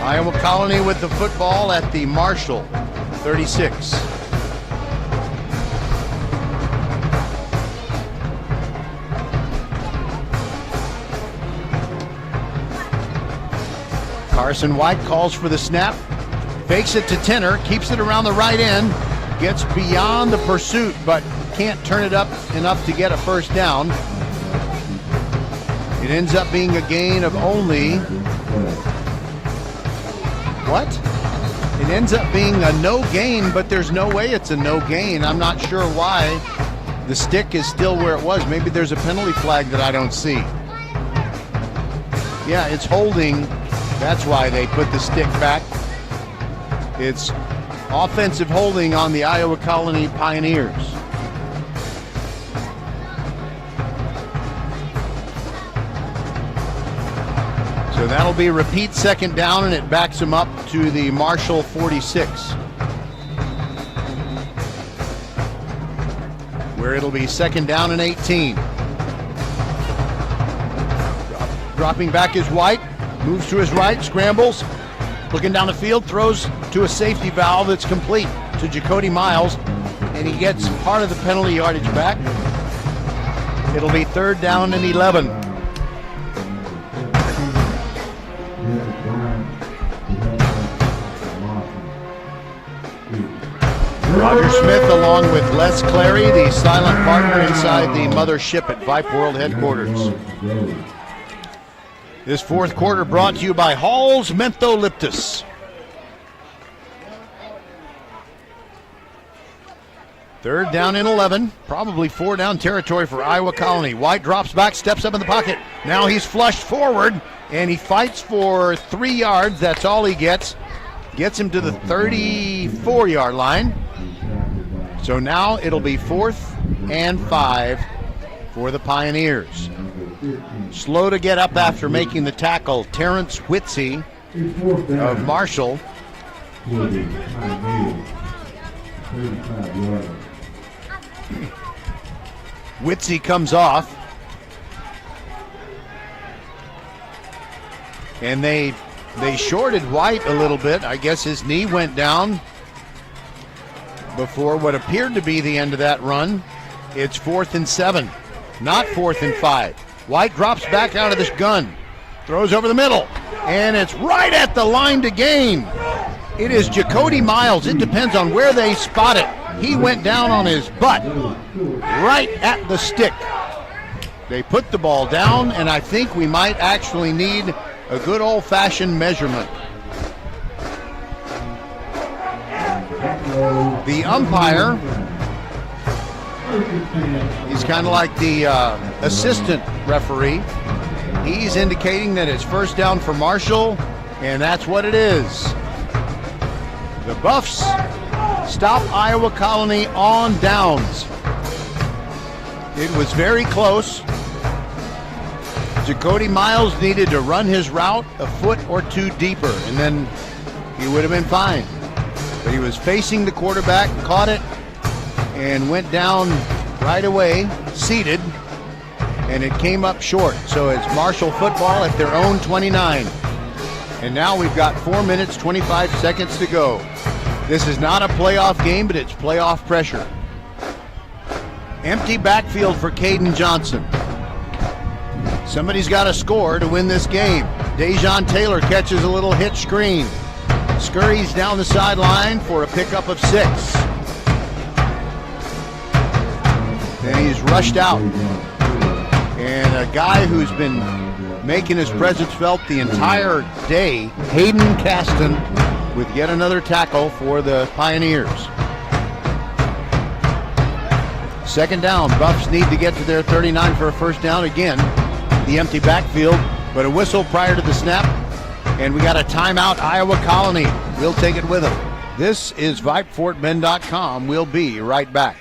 Iowa Colony with the football at the Marshall 36. Carson White calls for the snap, fakes it to Tenner, keeps it around the right end, gets beyond the pursuit, but can't turn it up enough to get a first down. It ends up being a gain of only, It ends up being a no gain, but there's no way it's a no gain. I'm not sure why the stick is still where it was. Maybe there's a penalty flag that I don't see. Yeah, it's holding. That's why they put the stick back. It's offensive holding on the Iowa Colony Pioneers. So that'll be a repeat 2nd down, and it backs him up to the Marshall 46, where it'll be 2nd down and 18. Dropping back is White. Moves to his right, scrambles, looking down the field, throws to a safety valve that's complete to Jacody Miles, and he gets part of the penalty yardage back. It'll be 3rd down and 11. Roger Smith along with Les Clary, the silent partner inside the mothership at Vype World headquarters. This 4th quarter brought to you by Hall's Mentholyptus. 3rd down and 11, probably 4 down territory for Iowa Colony. White drops back, steps up in the pocket. Now he's flushed forward, and he fights for 3 yards. That's all he gets. Gets him to the 34-yard line. So now it'll be 4th and 5 for the Pioneers. Slow to get up after making the tackle, Terrence Whitsey of Marshall. Whitsey comes off. And they shorted White a little bit. I guess his knee went down before what appeared to be the end of that run. It's 4th and 7, not 4th and 5. White drops back out of this gun, throws over the middle, and it's right at the line to gain. It is Jacody Miles. It depends on where they spot it. He went down on his butt, right at the stick. They put the ball down, and I think we might actually need a good old-fashioned measurement. The umpire, he's kind of like the assistant referee. He's indicating that it's 1st down for Marshall, and that's what it is. The Buffs stop Iowa Colony on downs. It was very close. Jacody Miles needed to run his route a foot or 2 deeper, and then he would have been fine. But he was facing the quarterback, caught it, and went down right away, seated, and it came up short. So it's Marshall football at their own 29. And now we've got 4 minutes, 25 seconds to go. This is not a playoff game, but it's playoff pressure. Empty backfield for Caden Johnson. Somebody's got to score to win this game. Dejon Taylor catches a little hitch screen. Scurries down the sideline for a pickup of 6. And he's rushed out. And a guy who's been making his presence felt the entire day, Hayden Caston, with yet another tackle for the Pioneers. 2nd down. Buffs need to get to their 39 for a 1st down again. The empty backfield, but a whistle prior to the snap. And we got a timeout, Iowa Colony. We'll take it with them. This is VypeFortBend.com. We'll be right back.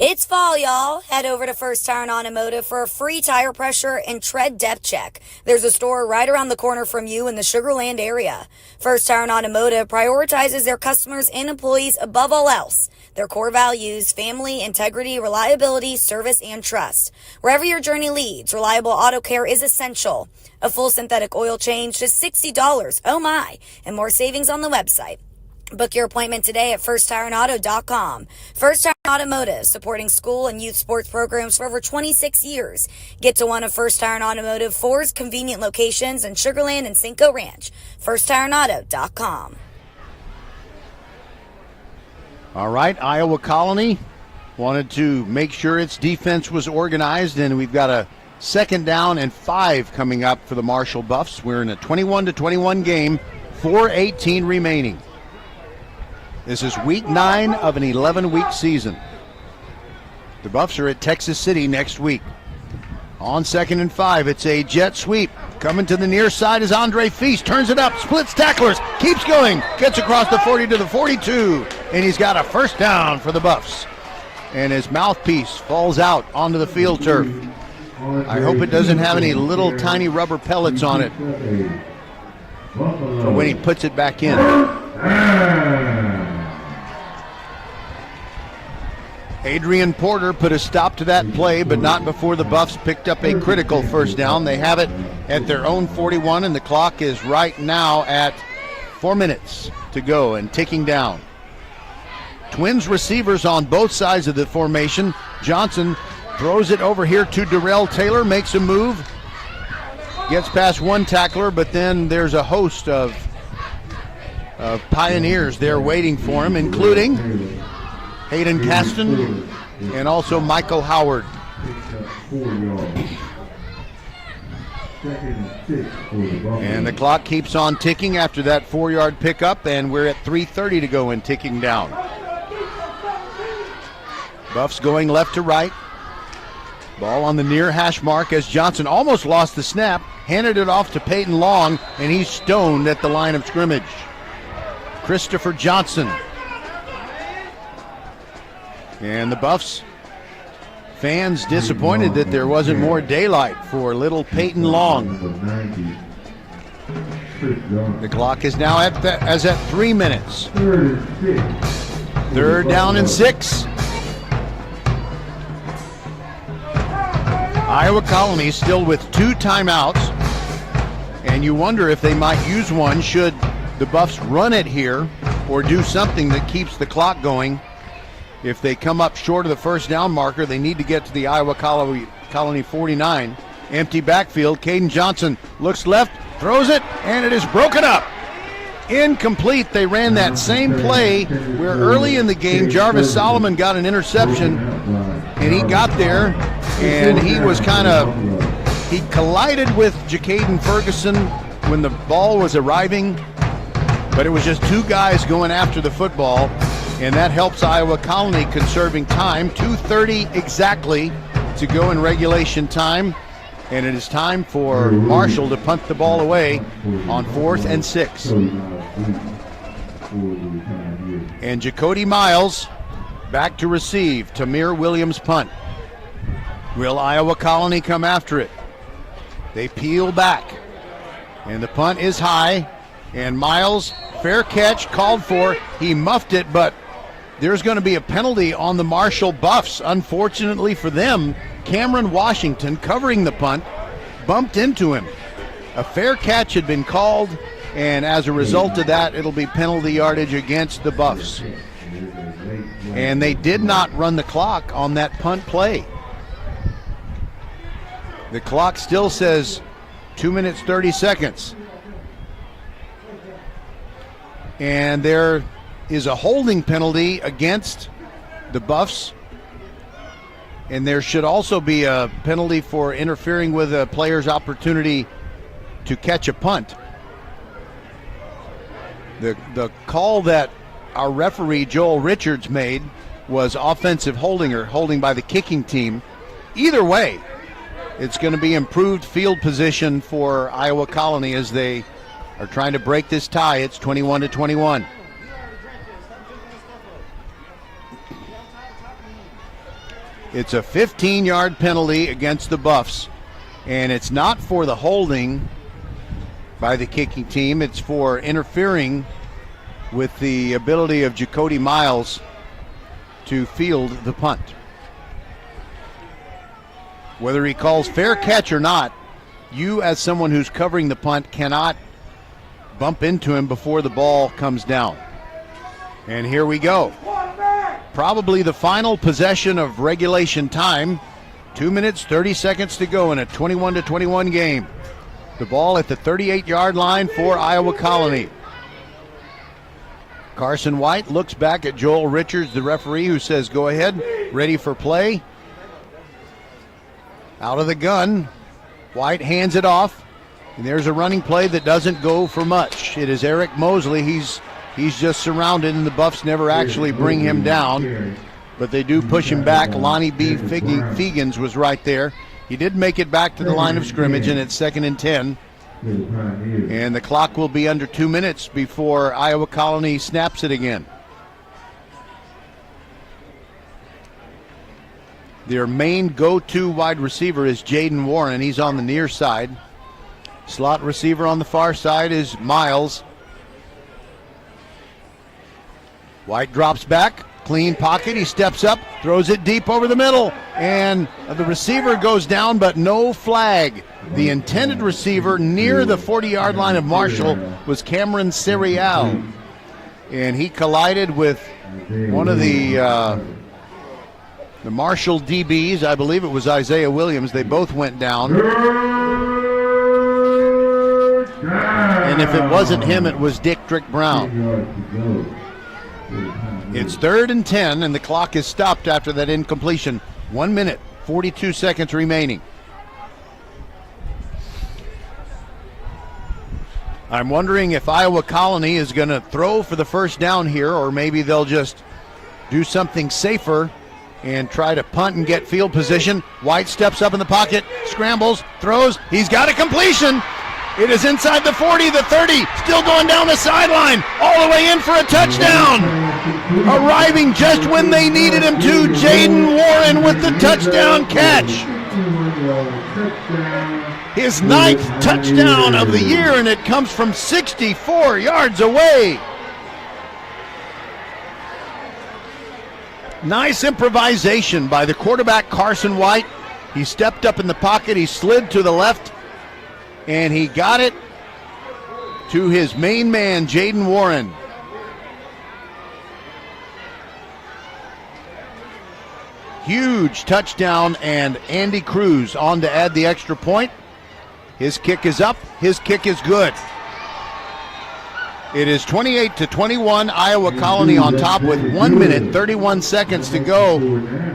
It's fall, y'all. Head over to First Tire and Automotive for a free tire pressure and tread depth check. There's a store right around the corner from you in the Sugar Land area. First Tire and Automotive prioritizes their customers and employees above all else. Their core values: family, integrity, reliability, service, and trust. Wherever your journey leads, reliable auto care is essential. A full synthetic oil change, just $60. Oh my! And more savings on the website. Book your appointment today at firsttireandauto.com. First Tire and Automotive, supporting school and youth sports programs for over 26 years. Get to one of First Tire and Automotive 4's convenient locations in Sugar Land and Cinco Ranch. firsttireandauto.com. All right, Iowa Colony wanted to make sure its defense was organized, and we've got a 2nd down and 5 coming up for the Marshall Buffs. We're in a 21-21 game, 4:18 remaining. This is week 9 of an 11-week season. The Buffs are at Texas City next week. On 2nd and 5, it's a jet sweep. Coming to the near side is Andre Feast. Turns it up, splits tacklers, keeps going, gets across the 40 to the 42, and he's got a 1st down for the Buffs. And his mouthpiece falls out onto the field turf. I hope it doesn't have any little tiny rubber pellets on it for when he puts it back in. Adrian Porter put a stop to that play, but not before the Buffs picked up a critical first down. They have it at their own 41, and the clock is right now at 4 minutes to go and ticking down. Twins receivers on both sides of the formation. Johnson throws it over here to Darrell Taylor, makes a move, gets past one tackler, but then there's a host of Pioneers there waiting for him, including Hayden Caston and also Michael Howard. And the clock keeps on ticking after that 4-yard pickup, and we're at 3:30 to go and ticking down. Buffs going left to right. Ball on the near hash mark as Johnson almost lost the snap, handed it off to Peyton Long, and he's stoned at the line of scrimmage. Christopher Johnson. And the Buffs fans disappointed that there wasn't more daylight for little Peyton Long. The clock is now at 3 minutes. 3rd down and 6. Iowa Colony still with 2 timeouts, and you wonder if they might use one should the Buffs run it here or do something that keeps the clock going. If they come up short of the first down marker, they need to get to the Iowa Colony 49. Empty backfield. Caden Johnson looks left, throws it, and it is broken up. Incomplete. They ran that same play where early in the game Jarvis Solomon got an interception, and he got there, and he collided with Jacaden Ferguson when the ball was arriving, but it was just 2 guys going after the football, and that helps Iowa Colony conserving time. 2:30 exactly to go in regulation time, and it is time for Marshall to punt the ball away on 4th and 6. And Jacody Miles back to receive. Tamir Williams punt. Will Iowa Colony come after it? They peel back, and the punt is high, and Miles, fair catch called for. He muffed it, but there's going to be a penalty on the Marshall Buffs. Unfortunately for them, Cameron Washington, covering the punt, bumped into him. A fair catch had been called, and as a result of that, it'll be penalty yardage against the Buffs. And they did not run the clock on that punt play. The clock still says 2 minutes, 30 seconds. And there is a holding penalty against the Buffs. And there should also be a penalty for interfering with a player's opportunity to catch a punt. The call that our referee, Joel Richards, made was offensive holding, or holding by the kicking team. Either way, it's going to be improved field position for Iowa Colony as they are trying to break this tie. It's 21-21. It's a 15-yard penalty against the Buffs, and it's not for the holding by the kicking team. It's for interfering with the ability of Jacody Miles to field the punt. Whether he calls fair catch or not, you as someone who's covering the punt cannot bump into him before the ball comes down. And here we go. Probably the final possession of regulation time. 2 minutes, 30 seconds to go in a 21-21 game. The ball at the 38-yard line for Iowa Colony. Carson White looks back at Joel Richards, the referee, who says, go ahead, ready for play. Out of the gun, White hands it off, and there's a running play that doesn't go for much. It is Eric Mosley. He's just surrounded, and the Buffs never actually bring him down, but they do push him back. Lonnie B. Fegans was right there. He did make it back to the line of scrimmage, and it's 2nd and 10. And the clock will be under 2 minutes before Iowa Colony snaps it again. Their main go-to wide receiver is Jaden Warren. He's on the near side. Slot receiver on the far side is Miles. White drops back, Clean pocket, he steps up, throws it deep over the middle, and the receiver goes down, but no flag. The intended receiver near the 40-yard line of Marshall was Cameron Serial, and he collided with one of the Marshall DBs. I believe it was Isaiah Williams. They both went down. And if it wasn't him, it was Dick Brown. It's 3rd and 10, and the clock is stopped after that incompletion. 1 minute, 42 seconds remaining. I'm wondering if Iowa Colony is going to throw for the first down here, or maybe they'll just do something safer and try to punt and get field position. White steps up in the pocket, scrambles, throws. He's got a completion. It is inside the 40, the 30, still going down the sideline, all the way in for a touchdown. Arriving just when they needed him to, Jaden Warren with the touchdown catch. His 9th touchdown of the year, and it comes from 64 yards away. Nice improvisation by the quarterback, Carson White. He stepped up in the pocket, he slid to the left, and he got it to his main man, Jaden Warren. Huge touchdown, and Andy Cruz on to add the extra point. His kick is up, his kick is good. It is 28-21, Iowa Colony on top with 1 minute, 31 seconds to go.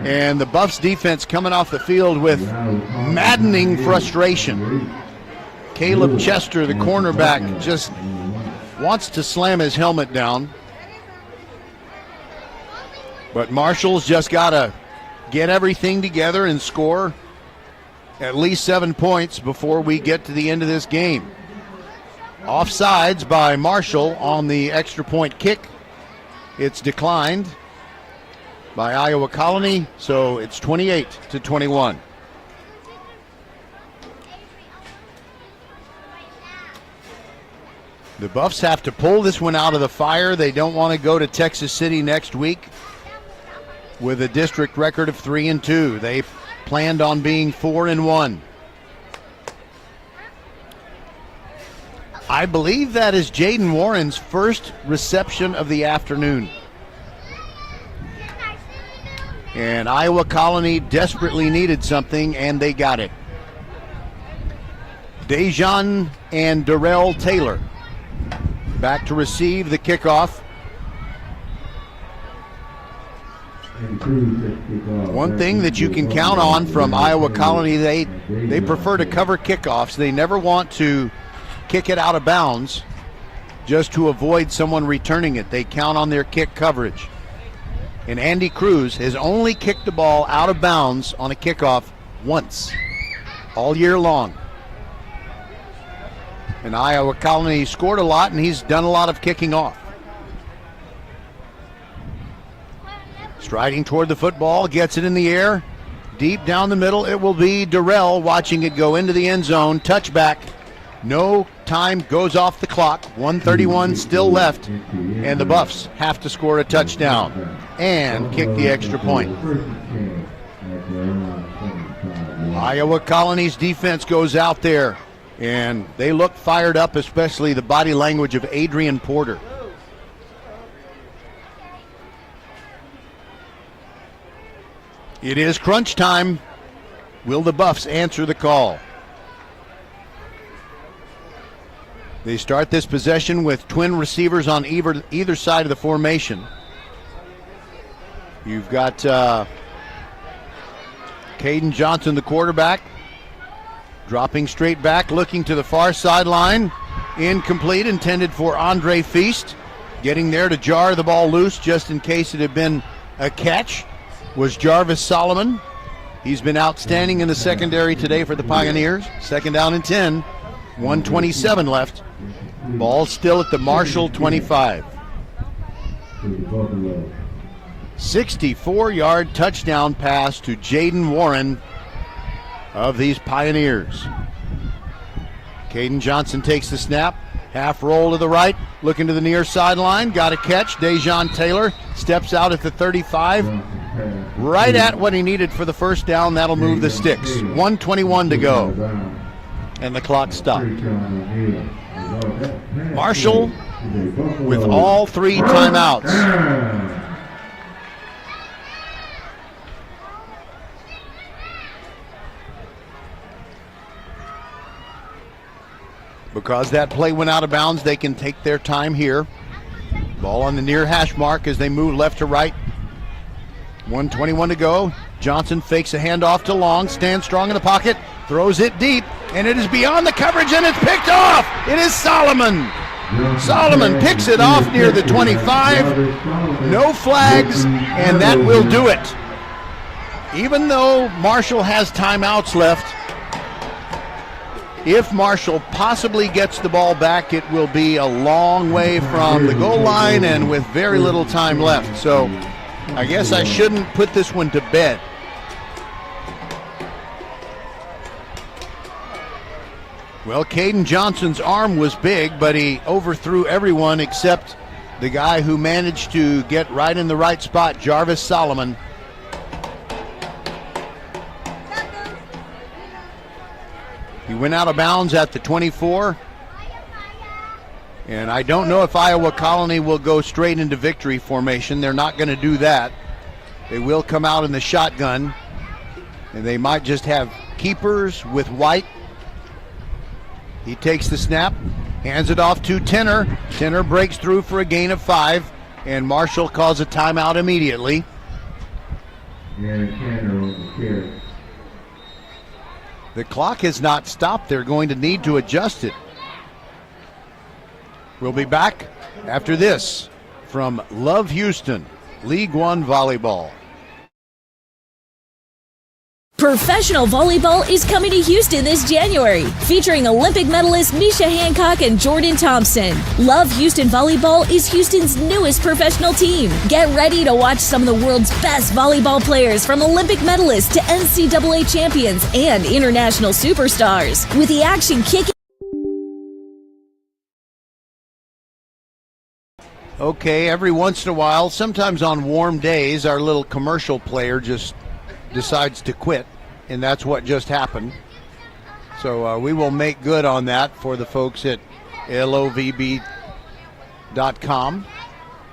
And the Buffs defense coming off the field with maddening frustration. Caleb Chester, the cornerback, just wants to slam his helmet down. But Marshall's just got to get everything together and score at least 7 points before we get to the end of this game. Offsides by Marshall on the extra point kick. It's declined by Iowa Colony, so it's 28-21. The Buffs have to pull this one out of the fire. They don't want to go to Texas City next week with a district record of 3-2. They planned on being 4-1. I believe that is Jaden Warren's first reception of the afternoon. And Iowa Colony desperately needed something, and they got it. Dejan and Darrell Taylor back to receive the kickoff. One thing that you can count on from Iowa Colony, they prefer to cover kickoffs. They never want to kick it out of bounds just to avoid someone returning it. They count on their kick coverage. And Andy Cruz has only kicked the ball out of bounds on a kickoff once all year long. And Iowa Colony scored a lot, and he's done a lot of kicking off. Striding toward the football, gets it in the air. Deep down the middle, it will be Darrell watching it go into the end zone. Touchback. No time goes off the clock. 1:31 still left, and the Buffs have to score a touchdown and kick the extra point. Iowa Colony's defense goes out there, and they look fired up, especially the body language of Adrian Porter. It is crunch time. Will the Buffs answer the call? They start this possession with twin receivers on either side of the formation. You've got Caden Johnson, the quarterback, dropping straight back, looking to the far sideline. Incomplete, intended for Andre Feast. Getting there to jar the ball loose just in case it had been a catch was Jarvis Solomon. He's been outstanding in the secondary today for the Pioneers. 2nd down and 10. 1:27 left. Ball still at the Marshall 25. 64-yard touchdown pass to Jaden Warren of these Pioneers. Caden Johnson takes the snap, Half roll to the right, looking to the near sideline. Got a catch. Dejon Taylor steps out at the 35. Right at what he needed for the first down. That'll move the sticks. 1:21 to go. And the clock stopped. Marshall with all 3 timeouts. Because that play went out of bounds, they can take their time here. Ball on the near hash mark as they move left to right. 1:21 to go. Johnson fakes a handoff to Long, stands strong in the pocket, throws it deep, and it is beyond the coverage, and it's picked off. It is Solomon. Solomon picks it off near the 25. No flags, and that will do it. Even though Marshall has timeouts left, if Marshall possibly gets the ball back, it will be a long way from the goal line and with very little time left. So I guess I shouldn't put this one to bed. Well, Caden Johnson's arm was big, but he overthrew everyone except the guy who managed to get right in the right spot, Jarvis Solomon. He went out of bounds at the 24. And I don't know if Iowa Colony will go straight into victory formation. They're not going to do that. They will come out in the shotgun. And they might just have keepers with White. He takes the snap, hands it off to Tenner. Tenner breaks through for a gain of 5. And Marshall calls a timeout immediately. The clock has not stopped. They're going to need to adjust it. We'll be back after this from Love Houston, League One Volleyball. Professional volleyball is coming to Houston this January, featuring Olympic medalists Misha Hancock and Jordan Thompson. Love Houston Volleyball is Houston's newest professional team. Get ready to watch some of the world's best volleyball players, from Olympic medalists to NCAA champions and international superstars, with the action kicking. Okay, every once in a while, sometimes on warm days, our little commercial player just decides to quit, and that's what just happened. So we will make good on that for the folks at lovb.com.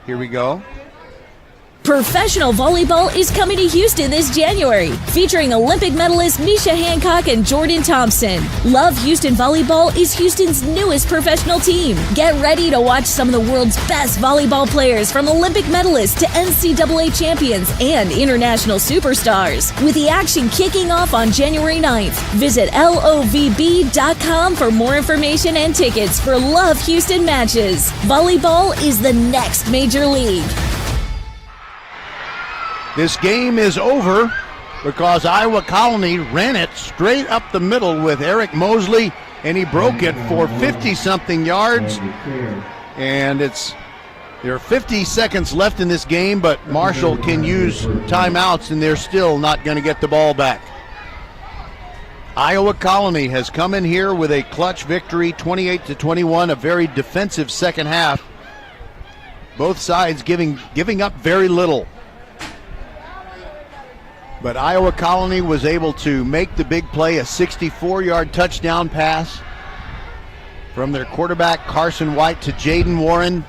Here we go. Professional volleyball is coming to Houston this January, featuring Olympic medalists Misha Hancock and Jordan Thompson. Love Houston Volleyball is Houston's newest professional team. Get ready to watch some of the world's best volleyball players, from Olympic medalists to NCAA champions and international superstars, with the action kicking off on January 9th. Visit lovb.com for more information and tickets for Love Houston matches. Volleyball is the next major league. This game is over because Iowa Colony ran it straight up the middle with Eric Mosley, and he broke it for 50-something yards. And there are 50 seconds left in this game, but Marshall can use timeouts, and they're still not going to get the ball back. Iowa Colony has come in here with a clutch victory, 28-21, a very defensive second half. Both sides giving up very little. But Iowa Colony was able to make the big play, a 64-yard touchdown pass from their quarterback Carson White to Jaden Warren.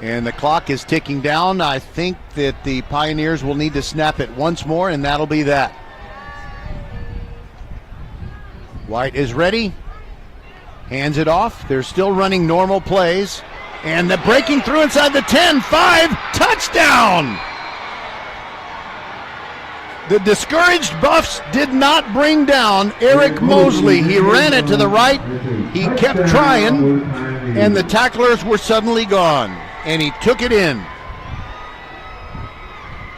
And the clock is ticking down. I think that the Pioneers will need to snap it once more, and that'll be that. White is ready, hands it off. They're still running normal plays. And the breaking through inside the 10-5, touchdown! The discouraged Buffs did not bring down Eric Mosley. He ran it to the right. He kept trying, and the tacklers were suddenly gone, and he took it in.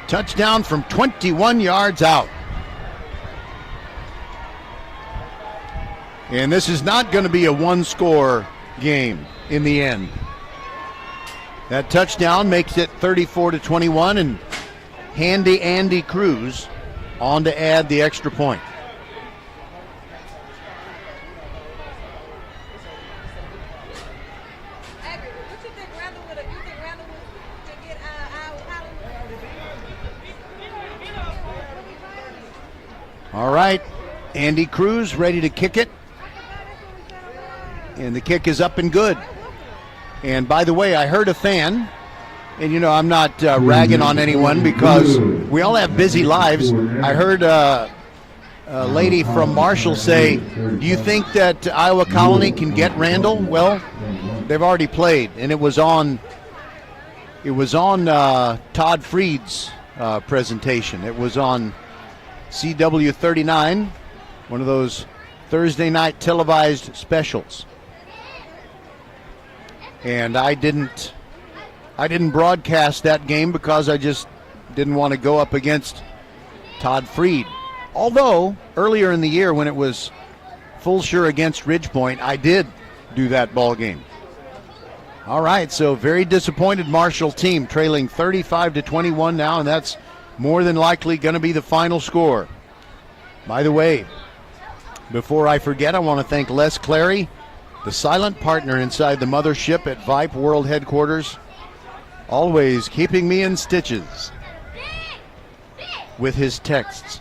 Touchdown from 21 yards out. And this is not going to be a one-score game in the end. That touchdown makes it 34-21, and Handy Andy Cruz on to add the extra point. All right, Andy Cruz ready to kick it. And the kick is up and good. And by the way, I heard a fan, and I'm not ragging on anyone because we all have busy lives. I heard a lady from Marshall say, do you think that Iowa Colony can get Randall? Well, they've already played, and it was on Todd Freed's presentation. It was on CW 39, one of those Thursday night televised specials. And I didn't broadcast that game because I just didn't want to go up against Todd Freed. Although earlier in the year when it was Fulshire against Ridgepoint, I did do that ball game. All right, so very disappointed Marshall team, trailing 35-21 now, and that's more than likely going to be the final score. By the way, before I forget, I want to thank Les Clary, the silent partner inside the mothership at Vype World Headquarters, always keeping me in stitches with his texts.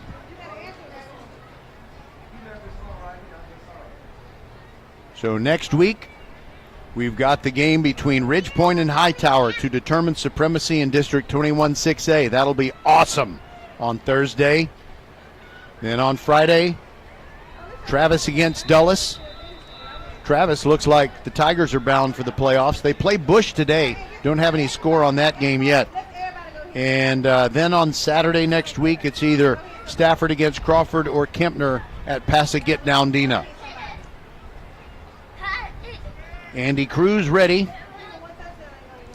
So next week, we've got the game between Ridgepoint and Hightower to determine supremacy in District 21-6A. That'll be awesome on Thursday. Then on Friday, Travis against Dulles. Travis looks like the Tigers are bound for the playoffs. They play Bush today. Don't have any score on that game yet. And then on Saturday next week, it's either Stafford against Crawford or Kempner at Passagit-Down-Dina. Andy Cruz ready.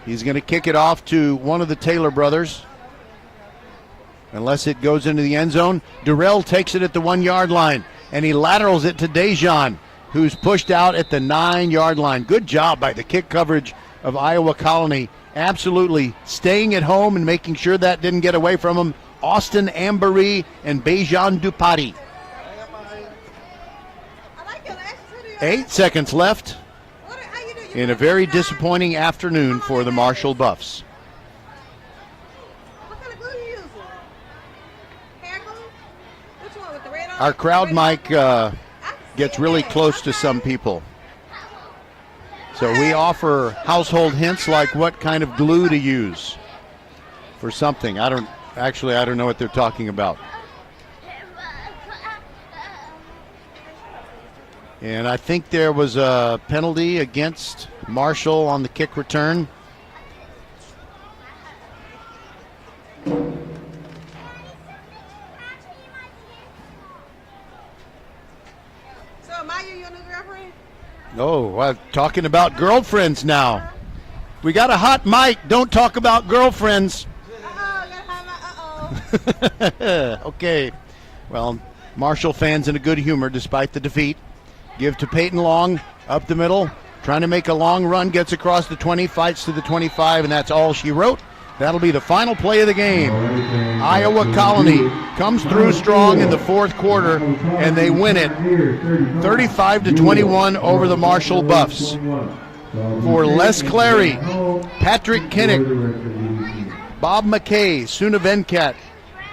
He's going to kick it off to one of the Taylor brothers. Unless it goes into the end zone. Durrell takes it at the 1 yard line, and he laterals it to Dejan, who's pushed out at the 9 yard line. Good job by the kick coverage of Iowa Colony. Absolutely staying at home and making sure that didn't get away from him. Austin Ambery and Bejan Dupati. 8 seconds left in a very disappointing afternoon for the Marshall Buffs. Our crowd mic gets really close to some people. So we offer household hints like what kind of glue to use for something. I don't know what they're talking about. And I think there was a penalty against Marshall on the kick return. Oh, talking about girlfriends now. We got a hot mic. Don't talk about girlfriends. Okay. Well, Marshall fans in a good humor despite the defeat. Give to Peyton Long, up the middle, trying to make a long run, gets across the 20, fights to the 25, and that's all she wrote. That'll be the final play of the game. Iowa Colony comes through strong in the fourth quarter, and they win it 35-21 over the Marshall Buffs. For Les Clary, Patrick Kinnick, Bob McKay, Suna Venkat,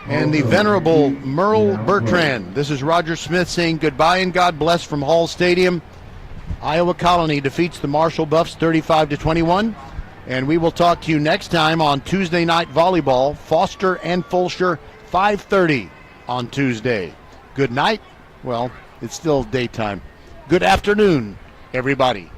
and the venerable Merle Bertrand. This is Roger Smith saying goodbye and God bless from Hall Stadium. Iowa Colony defeats the Marshall Buffs 35-21. And we will talk to you next time on Tuesday Night Volleyball, Foster and Fulshire, 5:30 on Tuesday. Good night. Well, it's still daytime. Good afternoon, everybody.